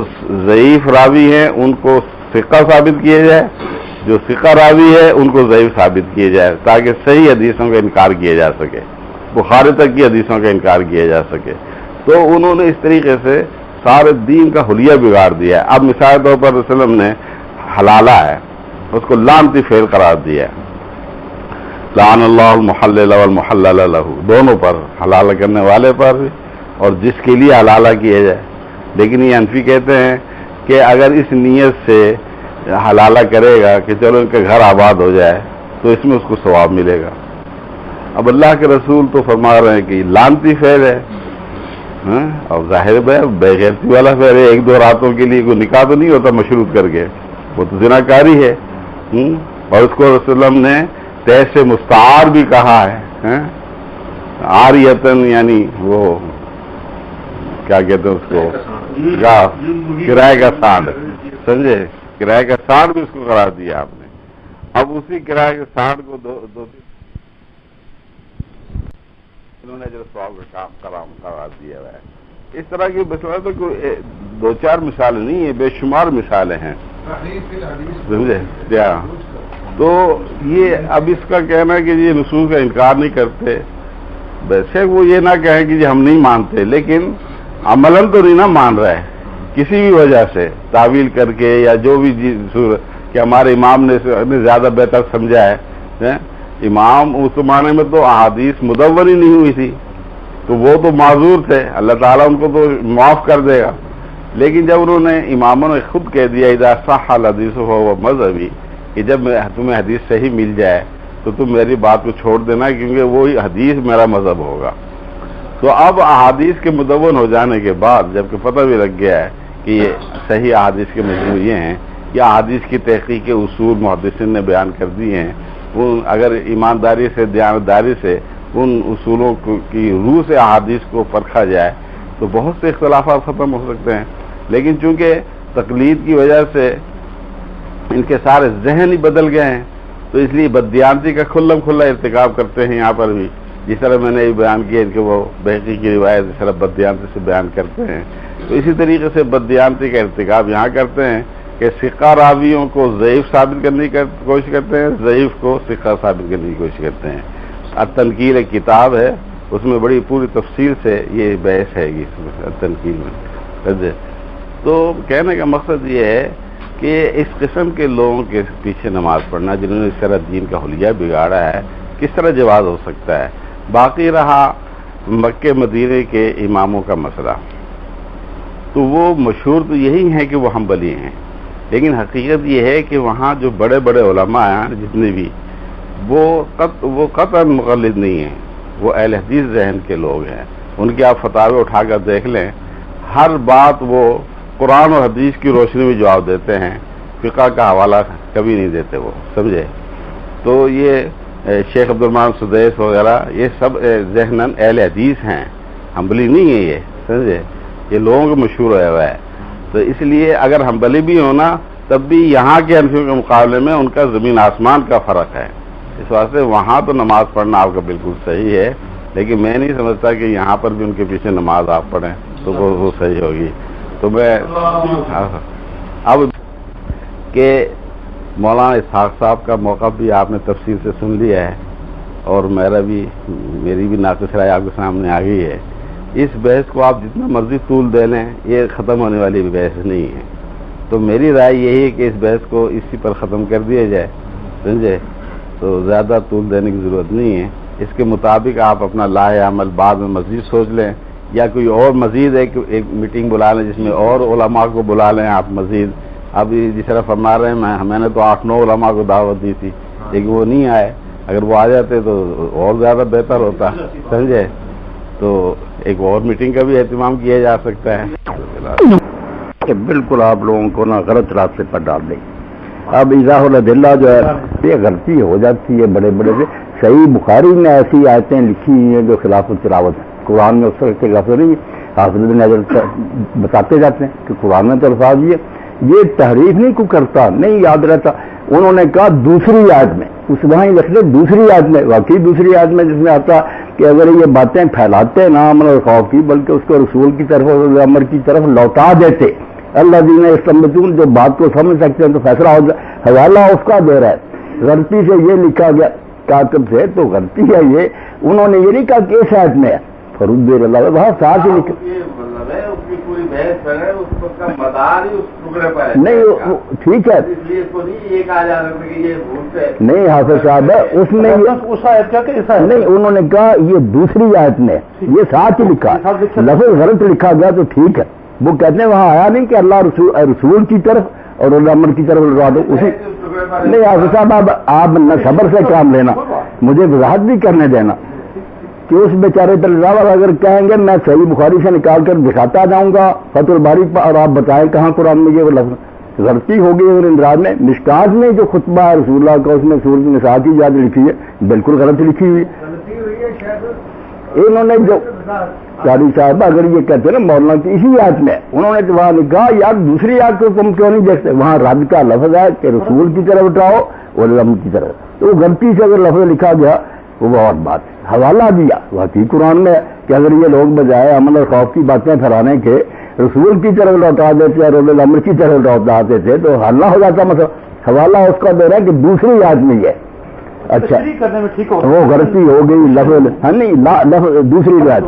D: ضعیف راوی ہیں ان کو ثقہ ثابت کیے جائے، جو ثقہ راوی ہے ان کو ضعیف ثابت کیے جائے تاکہ صحیح حدیثوں کا انکار کیا جا سکے، بخاری تک کی حدیثوں کا انکار کیا جا سکے۔ تو انہوں نے اس طریقے سے سارے دین کا حلیہ بگاڑ دیا ہے۔ اب مثال طور پر رسول اللہ نے حلالہ ہے اس کو لعنتی فعل قرار دیا ہے، لعن اللہ المحلل والمحلل لہ، دونوں پر، حلالہ کرنے والے پر بھی اور جس کے لیے حلالہ کیا جائے۔ لیکن یہ حنفی کہتے ہیں کہ اگر اس نیت سے حلالہ کرے گا کہ چلو ان کا گھر آباد ہو جائے تو اس میں اس کو ثواب ملے گا۔ اب اللہ کے رسول تو فرما رہے ہیں کہ لعنتی فعل ہے، اور ظاہر بے غیرتی والا فعل ہے، ایک دو راتوں کے لیے کوئی نکاح تو نہیں ہوتا مشروط کر کے، وہ تو زناکاری ہے، اور اس کو رسول اللہ نے طے سے مستعار بھی کہا ہے، عاریتن، یعنی وہ کیا کہتے ہیں اس کو، کرائے کا سانڈ، سمجھے، کرائے کا سانڈ بھی اس کو قرار دیا آپ نے۔ اب اسی کرائے کے سانڈ کو دو انہوں نے جو ثواب کا کام قرار دیا ہوا ہے۔ اس طرح کی مثالیں تو کوئی دو چار مثالیں نہیں ہیں، بے شمار مثالیں ہیں، سمجھے کیا۔ تو یہ اب اس کا کہنا ہے کہ یہ نصوص کا انکار نہیں کرتے، ویسے وہ یہ نہ کہیں کہ ہم نہیں مانتے، لیکن عملاً تو نہیں نہ مان رہے کسی بھی وجہ سے، تعویل کر کے یا جو بھی کہ ہمارے امام نے زیادہ بہتر سمجھا ہے۔ امام اس زمانے میں تو احادیث مدون ہی نہیں ہوئی تھی تو وہ تو معذور تھے، اللہ تعالیٰ ان کو تو معاف کر دے گا، لیکن جب انہوں نے اماموں نے خود کہہ دیا اذا صح الحدیث فہو مذہبی، کہ جب تمہیں حدیث صحیح مل جائے تو تم میری بات کو چھوڑ دینا کیونکہ وہی حدیث میرا مذہب ہوگا۔ تو اب احادیث کے مدون ہو جانے کے بعد جبکہ پتہ بھی لگ گیا ہے کہ یہ صحیح احادیث کے مجموعے یہ ہیں، یا احادیث کی تحقیق کے اصول محدثین نے بیان کر دیے ہیں، اگر ایمانداری سے دیانتداری سے ان اصولوں کی روح سے احادیث کو پرکھا جائے تو بہت سے اختلافات ختم ہو سکتے ہیں، لیکن چونکہ تقلید کی وجہ سے ان کے سارے ذہن ہی بدل گئے ہیں تو اس لیے بددیانتی کا کھلم کھلا ارتکاب کرتے ہیں یہاں پر بھی، جس طرح میں نے یہ بیان کیا کہ وہ بیہقی کی روایت اس طرح بددیانتی سے بیان کرتے ہیں، تو اسی طریقے سے بددیانتی کا ارتکاب یہاں کرتے ہیں کہ ثقہ راویوں کو ضعیف ثابت کرنے کی کوشش کرتے ہیں، ضعیف کو ثقہ ثابت کرنے کی کوشش کرتے ہیں۔ التنقیل ایک کتاب ہے، اس میں بڑی پوری تفصیل سے یہ بحث ہے گی التنقیل میں۔ تو کہنے کا مقصد یہ ہے کہ اس قسم کے لوگوں کے پیچھے نماز پڑھنا جنہوں نے اس طرح دین کا حلیہ بگاڑا ہے کس طرح جواز ہو سکتا ہے۔ باقی رہا مکہ مدینے کے اماموں کا مسئلہ، تو وہ مشہور تو یہی ہے کہ وہ حنبلی ہیں، لیکن حقیقت یہ ہے کہ وہاں جو بڑے بڑے علماء ہیں جتنے بھی وہ قطعا مقلد نہیں ہیں، وہ اہل حدیث ذہن کے لوگ ہیں۔ ان کے آپ فتاوی اٹھا کر دیکھ لیں، ہر بات وہ قرآن اور حدیث کی روشنی میں جواب دیتے ہیں، فقہ کا حوالہ کبھی نہیں دیتے وہ، سمجھے۔ تو یہ شیخ عبدالرحمن سدیس وغیرہ یہ سب ذہناً اہل حدیث ہیں، حنبلی نہیں ہے یہ، سمجھے، یہ لوگوں کو مشہور ہوا ہوا ہے۔ تو اس لیے اگر حنبلی بھی ہونا تب بھی یہاں کے حنفیوں کے مقابلے میں ان کا زمین آسمان کا فرق ہے، اس واسطے وہاں تو نماز پڑھنا آپ کا بالکل صحیح ہے، لیکن میں نہیں سمجھتا کہ یہاں پر بھی ان کے پیچھے نماز آپ پڑھیں تو وہ صحیح ہوگی۔ تو میں اب کہ مولانا اسحاق صاحب کا موقف بھی آپ نے تفصیل سے سن لیا ہے اور میری بھی ناقص رائے آپ کے سامنے آ گئی ہے۔ اس بحث کو آپ جتنا مرضی طول دے لیں یہ ختم ہونے والی بحث نہیں ہے، تو میری رائے یہی ہے کہ اس بحث کو اسی پر ختم کر دیا جائے سمجھے؟ تو زیادہ طول دینے کی ضرورت نہیں ہے. اس کے مطابق آپ اپنا لاہ عمل بعد میں مزید سوچ لیں، یا کوئی اور مزید ایک میٹنگ بلا لیں جس میں اور علماء کو بلا لیں آپ مزید. اب جس طرح فرما رہے ہیں میں نے تو 8-9 علماء کو دعوت دی تھی لیکن وہ نہیں آئے. اگر وہ آ جاتے تو اور زیادہ بہتر ہوتا، سمجھے؟ تو ایک اور میٹنگ کا بھی اہتمام کیا جا سکتا ہے.
B: کہ بالکل آپ لوگوں کو نا غلط راستے پر ڈال دیں. اب اضاح الدلہ جو ہے یہ غلطی ہو جاتی ہے بڑے بڑے سے. صحیح بخاری میں ایسی آیتیں لکھی ہوئی ہیں جو خلاف تلاوت ہے. قرآن میں اس وقت کے لفظ نہیں ہے. حافظ بن حجر بتاتے جاتے ہیں کہ قرآن میں تو الفاظ یہ تحریف نہیں کو کرتا، نہیں یاد رہتا. انہوں نے کہا دوسری آیت میں، اس وہاں ہی لکھ دے دوسری آیت میں، واقعی دوسری آیت میں جس میں آتا کہ اگر یہ باتیں پھیلاتے نہ امن اور خوف کی بلکہ اس کو رسول کی طرف اور امر کی طرف لوٹا دیتے. اللہ دین استمبتون جو بات کو سمجھ سکتے ہیں تو فیصلہ ہو جائے. حوالہ اس کا دے رہا ہے، غلطی سے یہ لکھا گیا کاتب سے تو غلطی ہے یہ. انہوں نے یہ نہیں کہا کہ اس آیت میں ہے فرود اللہ وہاں ساتھ ہی لکھا نہیں. ٹھیک ہے نہیں حافظ صاحب ہے اس میں نہیں. انہوں نے کہا یہ دوسری آیت میں یہ ساتھ ہی لکھا، لفظ غلط لکھا گیا تو ٹھیک ہے. وہ کہتے ہیں وہاں آیا نہیں کہ اللہ رسول کی طرف اور امر کی طرف لگا دو اسی. نہیں حافظ صاحب آپ نہ صبر سے کام لینا، مجھے وضاحت بھی کرنے دینا کہ اس بیچارے طلباء اگر کہیں گے میں صحیح بخاری سے نکال کر دکھاتا جاؤں گا فتح الباری پر اور آپ بتائیں کہاں قرآن میں یہ لفظ. غلطی ہو گئی اور اندراج میں. مشکات میں جو خطبہ ہے رسول اللہ کا اس میں سورۃ النساء کی یاد لکھی ہے بالکل غلط لکھی ہوئی. انہوں نے جو قاری صاحب اگر یہ کہتے ہیں نا مولانا کی اسی آیت میں انہوں نے وہاں کہا یار دوسری آیت کو تم کیوں نہیں دیکھتے؟ وہاں رد کا لفظ ہے کہ رسول کی طرف اٹھاؤ اور امر کی طرف. تو غلطی سے اگر لفظ لکھا گیا وہ اور بات ہے. حوالہ دیا واقعی قرآن میں کہ اگر یہ لوگ بجائے امن اور خوف کی باتیں پھیلانے کے رسول کی طرف لوٹا دیتے اور امر کی طرف لوٹا دیتے تو حل نہ ہو جاتا. مسئلہ حوالہ اس کا دے رہا ہے کہ دوسری آیت میں یہ. اچھا وہ غلطی ہو گئی لفظ ہے نہیں دوسری آیت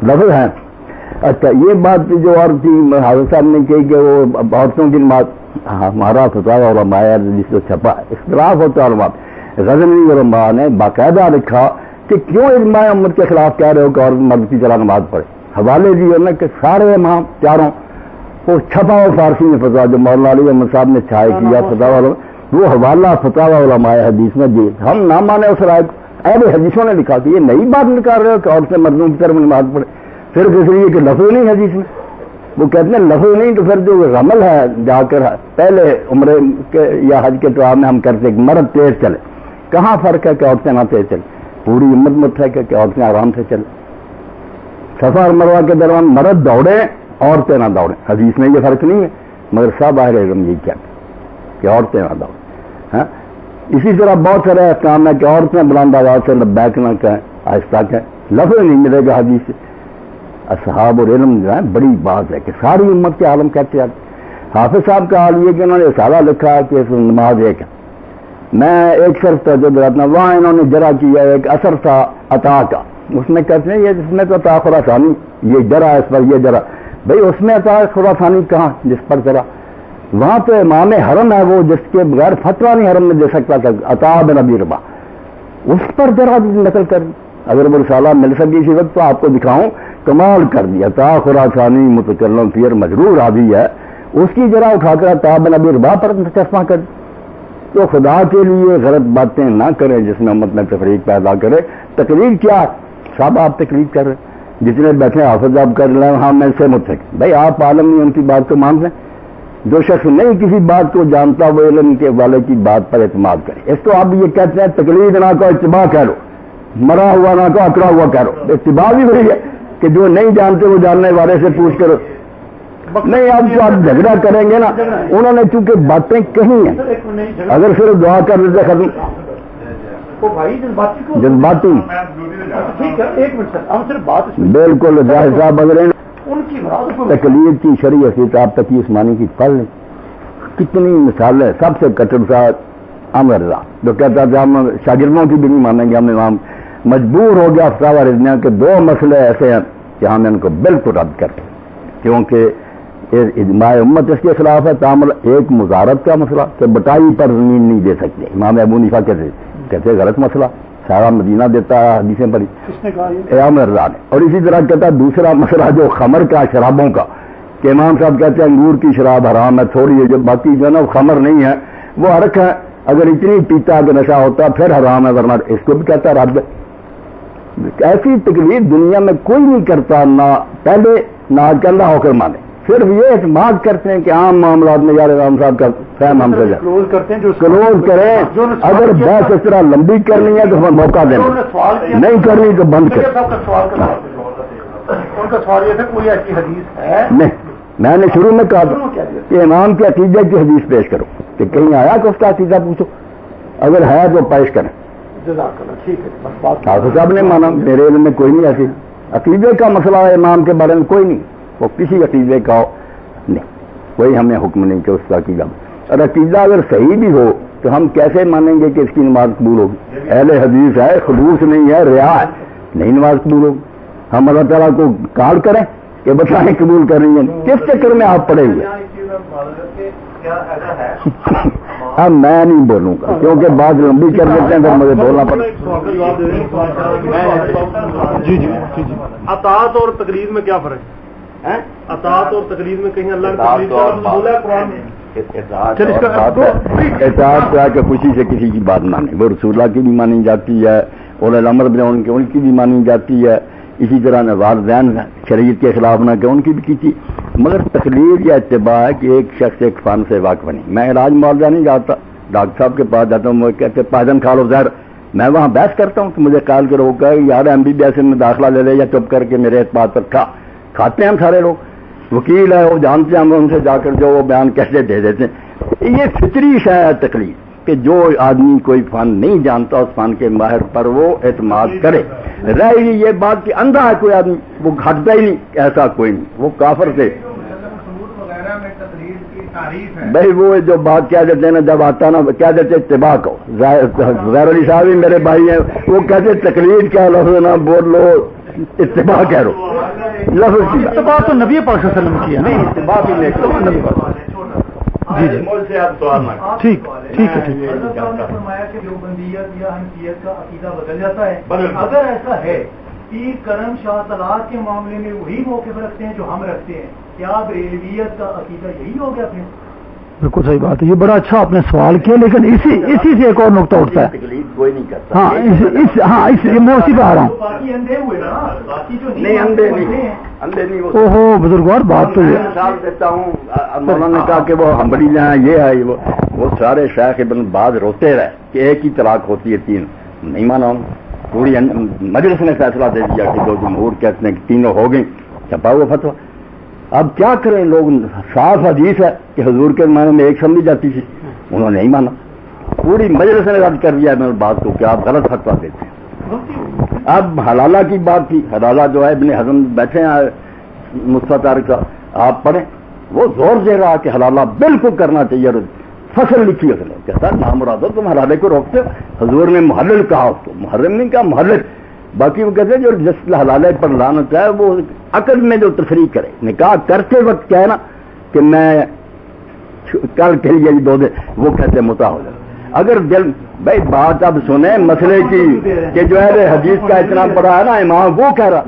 B: لفظ ہے. اچھا یہ بات جو اور تھی حافظ صاحب نے کہی کہ وہ عورتوں کی بات ہمارا فتویٰ علماء جس کو چھپا اختلاف ہوتا علماء. غزنوی علماء نے باقاعدہ لکھا کہ کیوں اجماع امت کے خلاف کہہ رہے ہو کہ عورت مرد کی طرح نماز پڑھے. حوالے دیے انہوں نے کہ سارے امام چاروں وہ چھپا ہو فارسی میں فتویٰ جو مولانا علی احمد صاحب نے چھائے کیا فتاوی وہ حوالہ فتاوی علماء حدیث میں دی. ہم نہ مانے اس رائے اہل حدیثوں نے لکھا کہ یہ نئی بات نکال رہے ہو کہ عورتیں مردوں کی طرف نماز پڑھے. صرف اس لیے کہ لفظ نہیں حدیث میں. وہ کہتے ہیں لفظ نہیں تو پھر جو عمل ہے جا کر پہلے عمرے کے یا حج کے تواب میں ہم کرتے کہ مرد تیز چلے. کہاں فرق ہے کہ عورتیں نہ تیز چلے؟ پوری امت متفق ہے کہ عورتیں آرام سے چلیں. صفا اور مروہ کے درمیان مرد دوڑیں عورتیں نہ دوڑیں. حدیث میں یہ فرق نہیں ہے مگر سب اہل علم یہ کہتے ہیں کہ عورتیں نہ دوڑیں. ہاں اسی طرح بہت سارے احکام ہے کہ عورتیں بلند آواز سے لبیک نہ کہیں آہستہ کہیں. لفظ نہیں ملے گا حدیث سے. اصحاب اور علم جو ہے بڑی بات ہے کہ ساری امت کے عالم کہتے ہیں. حافظ صاحب کا حال یہ کہ انہوں نے رسالہ لکھا کہ نماز ایک ہے. میں ایک شرط توجہ دلاتا وہاں انہوں نے جرا کیا ایک اثر تھا عطا کا. اس میں کہتے ہیں یہ جس میں تو عطا خراسانی یہ جرا اس پر یہ جرا بھائی اس میں عطا خراسانی کہاں جس پر جرا. وہاں تو امام حرم ہے وہ جس کے بغیر فتویٰ نہیں حرم میں دے سکتا تھا عطا بن ابی رباح اس پر جرا نقل کر. اگر وہ رسالہ مل سکی اسی وقت تو آپ کو دکھاؤں کمال کر دیا. عطا خراسانی متکلم پیر مجرور راوی ہے اس کی جرا اٹھا کر عطا بن ابی رباح پر چشمہ کر. تو خدا کے لیے غلط باتیں نہ کریں جس میں امت میں تفریق پیدا کرے. تقریر کیا صاحب آپ تقریر کر رہے جتنے بیٹھے حافظ آپ کر رہے ہیں ہاں میں سے متفق. بھائی آپ عالم نہیں ان کی بات کو مان لیں. جو شخص نہیں کسی بات کو جانتا وہ علم کے والے کی بات پر اعتماد کرے. اس کو آپ یہ کہتے ہیں تقلید نہ کو اتباع کہہ لو مرا ہوا نہ کو اکڑا ہوا کہہ لو. اتباع بھی وہی ہے کہ جو نہیں جانتے وہ جاننے والے سے پوچھ کرو. نہیں آپ جو آپ جھگڑا کریں گے نا انہوں نے چونکہ باتیں کہی ہیں اگر صرف دعا کر دیتے ختم جذباتی بالکل ظاہر صاحب اگر تقلید کی شرعی کتاب تقی عثمانی کی پڑھ لیں کتنی مثالیں. سب سے کٹر صاحب عامر رضا جو کہتا تھا ہم شاگردوں کی بھی نہیں مانیں گے. ہم امام مجبور ہو گیا فتاوی رضویہ کے دو مسئلے ایسے ہیں کہ ہم ان کو بالکل رد کرتے کیونکہ اجماع امت اس کے خلاف ہے. تعامل ایک مزارت کا مسئلہ کہ بٹائی پر زمین نہیں دے سکتے. امام ابو حنیفہ کہتے غلط مسئلہ, سارا مدینہ دیتا ہے حدیثیں پڑھی امام رضا نے. اور اسی طرح کہتا ہے دوسرا مسئلہ جو خمر کا, شرابوں کا, کہ امام صاحب کہتے ہیں انگور کی شراب حرام ہے تھوڑی ہے, جو باقی جو ہے نا خمر نہیں ہے وہ حرک ہے, اگر اتنی پیتا کہ نشہ ہوتا پھر حرام ہے, ورنہ اس کو بھی کہتا ہے رد. ایسی تکلیف دنیا میں کوئی نہیں کرتا, نہ پہلے نہ آج کل نہ ہو کر مانے, صرف یہ اعتماد کرتے ہیں کہ عام معاملات میں یار امام صاحب کا فہم ہم سے
H: کلوز کرتے ہیں, جو
B: کلوز کریں. اگر بحث اس طرح لمبی کرنی ہے تو ہمیں موقع دیں, نہیں کرنی تو بند کریں.
H: ان کا سوال یہ تھا کوئی ایسی حدیث ہے
B: نہیں, میں نے شروع میں کہا تھا کہ امام کے عقیدے کی حدیث پیش کرو, کہ کہیں آیا کہ اس کا عقیدہ پوچھو, اگر ہے تو پیش کریں.
H: جزاک اللہ, ٹھیک ہے, بس بات
B: حافظ صاحب نے مانا, میرے علم میں کوئی نہیں ایسی. عقیدے کا مسئلہ ہے امام کے بارے میں کوئی نہیں, وہ کسی عقیدے کا نہیں, کوئی ہمیں حکم نہیں کہ اس کا عقیدہ. اور عقیدہ اگر صحیح بھی ہو تو ہم کیسے مانیں گے کہ اس کی نماز قبول ہوگی؟ اہل حدیث ہے, خلوص نہیں ہے, ریا ہے, نہیں نماز قبول ہوگی. ہم اللہ تعالیٰ کو کال کریں کہ بتائیں قبول کر رہی ہیں, کس چکر میں آپ پڑے ہوئے؟ اب میں نہیں بولوں گا کیونکہ بات لمبی کر دیتے ہیں پھر مجھے بولنا پڑے.
H: جی جی جی, اطاعت اور تقلید میں کیا فرق ہے؟ اطاعت اور تقلید میں کہیں اللہ نے بولا ہے قرآن میں
B: اطاعت کیا کہ خوشی سے کسی کی بات مانے, وہ رسول اللہ کی بھی مانی جاتی ہے, اور الامر بھی ان کی بھی مانی جاتی ہے. اسی طرح والدین شریعت کے خلاف نہ کہ ان کی بھی کی تھی. مگر تقلید یا اتباع ہے کہ ایک شخص ایک فن سے واقف نہیں. میں علاج معالجہ نہیں جاتا, ڈاکٹر صاحب کے پاس جاتا ہوں, وہ کہتے پائدن کھا لو زہر, میں وہاں بحث کرتا ہوں کہ مجھے قائل کرو کہ یار MBBS میں داخلہ لے لے یا چپ کر کے میرے اعتبار پر کھاتے ہیں ہم سارے لوگ. وکیل ہے وہ جانتے ہیں, ہم ان سے جا کر جو وہ بیان کیسے دے دیتے ہیں. یہ فطری شے ہے تقلید کہ جو آدمی کوئی فن نہیں جانتا اس فن کے ماہر پر وہ اعتماد کرے. رہ گئی یہ بات کہ اندھا ہے کوئی آدمی, وہ گھٹتا ہی نہیں, ایسا کوئی نہیں, وہ کافر سے. بھائی وہ جو بات کیا دیتے ہیں نا, جب آتا نا کیا دیتے اتباع کو, ظاہر علی صاحب ہی میرے بھائی ہیں, وہ کہتے تقلید کیا لفظ نہ بول لو, اتباع کہہ لو. لفظ
H: اتباع تو نبی پاک صلی اللہ علیہ وسلم کیا,
B: نہیں اتباع بھی نہیں.
H: جی جی ٹھیک ٹھیک ہے.
J: فرمایا کہ دیوبندیت یا حنفیت کا عقیدہ بدل جاتا ہے. اگر ایسا ہے پیر کرم شاہ طلاق کے معاملے میں وہی موقف رکھتے ہیں جو ہم رکھتے ہیں, کیا بریلویت کا عقیدہ یہی ہو گیا پھر؟
H: بالکل صحیح بات ہے, یہ بڑا اچھا آپ نے سوال کیا, لیکن اسی سے ایک اور نقطہ اٹھتا ہے.
B: کوئی نہیں کرتا.
H: ہاں میں اسی پہ آ رہا ہوں.
J: باقی اندھے ہوئے نا, باقی جو
B: نہیں اندھے نہیں.
H: اوہو بزرگوار بات تو یہ
B: مثال دیتا ہوں, مولانا نے کہا کہ وہ ہمبلی جہاں یہ ہے, وہ سارے شیخ ابن باز روتے رہے کہ ایک ہی طلاق ہوتی ہے 3. نہیں مانا ہوں, پوری مجلس نے فیصلہ دے دیا کہ جو جمہور کہتے ہیں کہ 3 ہو گئی, چھپا ہوا فتویٰ. اب کیا کریں, لوگ صاف حدیث ہے کہ حضور کے معنی میں ایک سمجھی جاتی تھی, انہوں نے نہیں مانا, پوری مجلس نے رد کر دیا میں بات کو کہ آپ غلط فتویٰ دیتے ہیں. اب حلالہ کی بات تھی, حلالہ جو ہے ابن حزم بیٹھے ہیں مصطفی کا, آپ پڑھیں, وہ زور دے رہا کہ حلالہ بالکل کرنا چاہیے, فصل لکھی اس نے, کہتا نام مراد ہو تم حلالے کو روکتے ہو. حضور نے محلل کہا اس کو, محرم نہیں کہا محلل. باقی وہ کہتے ہیں جو جس حلالے پر لعنت ہے وہ عقل میں جو تفریق کرے, نکاح کرتے وقت کیا ہے نا کہ میں کل کے لیے 2 دن, وہ کہتے ہیں متا ہو جائے. اگر دل بھائی بات اب سنیں مسئلے کی کہ جو ہے حدیث کا اتنا بڑا ہے نا امام, وہ کہہ رہا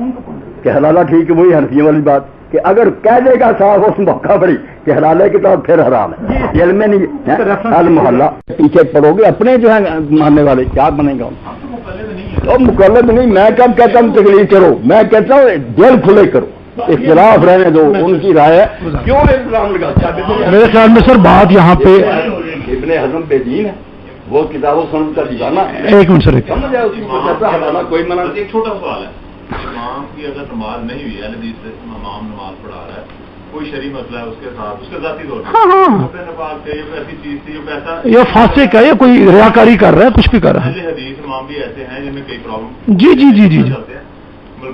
B: کہ حلالہ ٹھیک ہے, وہی حنفیوں والی بات کہ اگر کہہ دے گا صاحب اس موقع پڑی کہ حلالے کی طرف پھر حرام ہے. یہ علم میں نہیں المحلہ پیچھے پڑو گے اپنے جو ہے ماننے والے, کیا بنے گا تو مقلد نہیں. میں کب کہتا ہوں تقلید کرو, میں کہتا ہوں دل کھلے کرو, اختلاف رہنے دو, ان کی رائے ہے. کیوں الزام لگاتا ہے؟
H: میرے خیال میں سر بات یہاں پہ
B: ابن حزم بے دین ہے, وہ کتاب و سنت کا دیوانہ ہے.
H: ایک منٹ سر,
B: سمجھ آئے اس کو کہتا ہے کوئی منع.
L: ایک چھوٹا سوال ہے, امام کی اگر نماز نہیں ہوئی ہے, حدیث سے امام نماز پڑھا رہا ہے, کوئی شرعی مسئلہ ہے اس کے ساتھ, اس کے ذاتی طور پر نماز سے یہ ایسی چیز تھی, یہ پیسہ
H: یہ فاسق ہے, یہ کوئی ریاکاری کر رہا ہے, کچھ بھی کر رہا ہے.
L: حدیث امام بھی ایسے ہیں جن میں کئی پرابلم
H: جی جی جی جی
L: چلتے ہیں.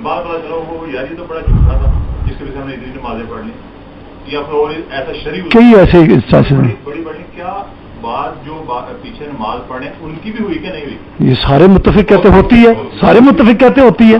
L: بات پتا چلو وہ یار یہ تو بڑا جھوٹا تھا جس کے وجہ سے ہم نے اتنی نمازیں پڑھ لی, یا پھر اور ایسا شرعی
H: کئی ایسے
L: بڑی کیا بات جو پیچھے نماز پڑھنے ان کی بھی ہوئی کہ نہیں ہوئی؟
H: یہ سارے متفق کہتے ہوتی ہے, سارے متفق کہتے ہوتی ہے.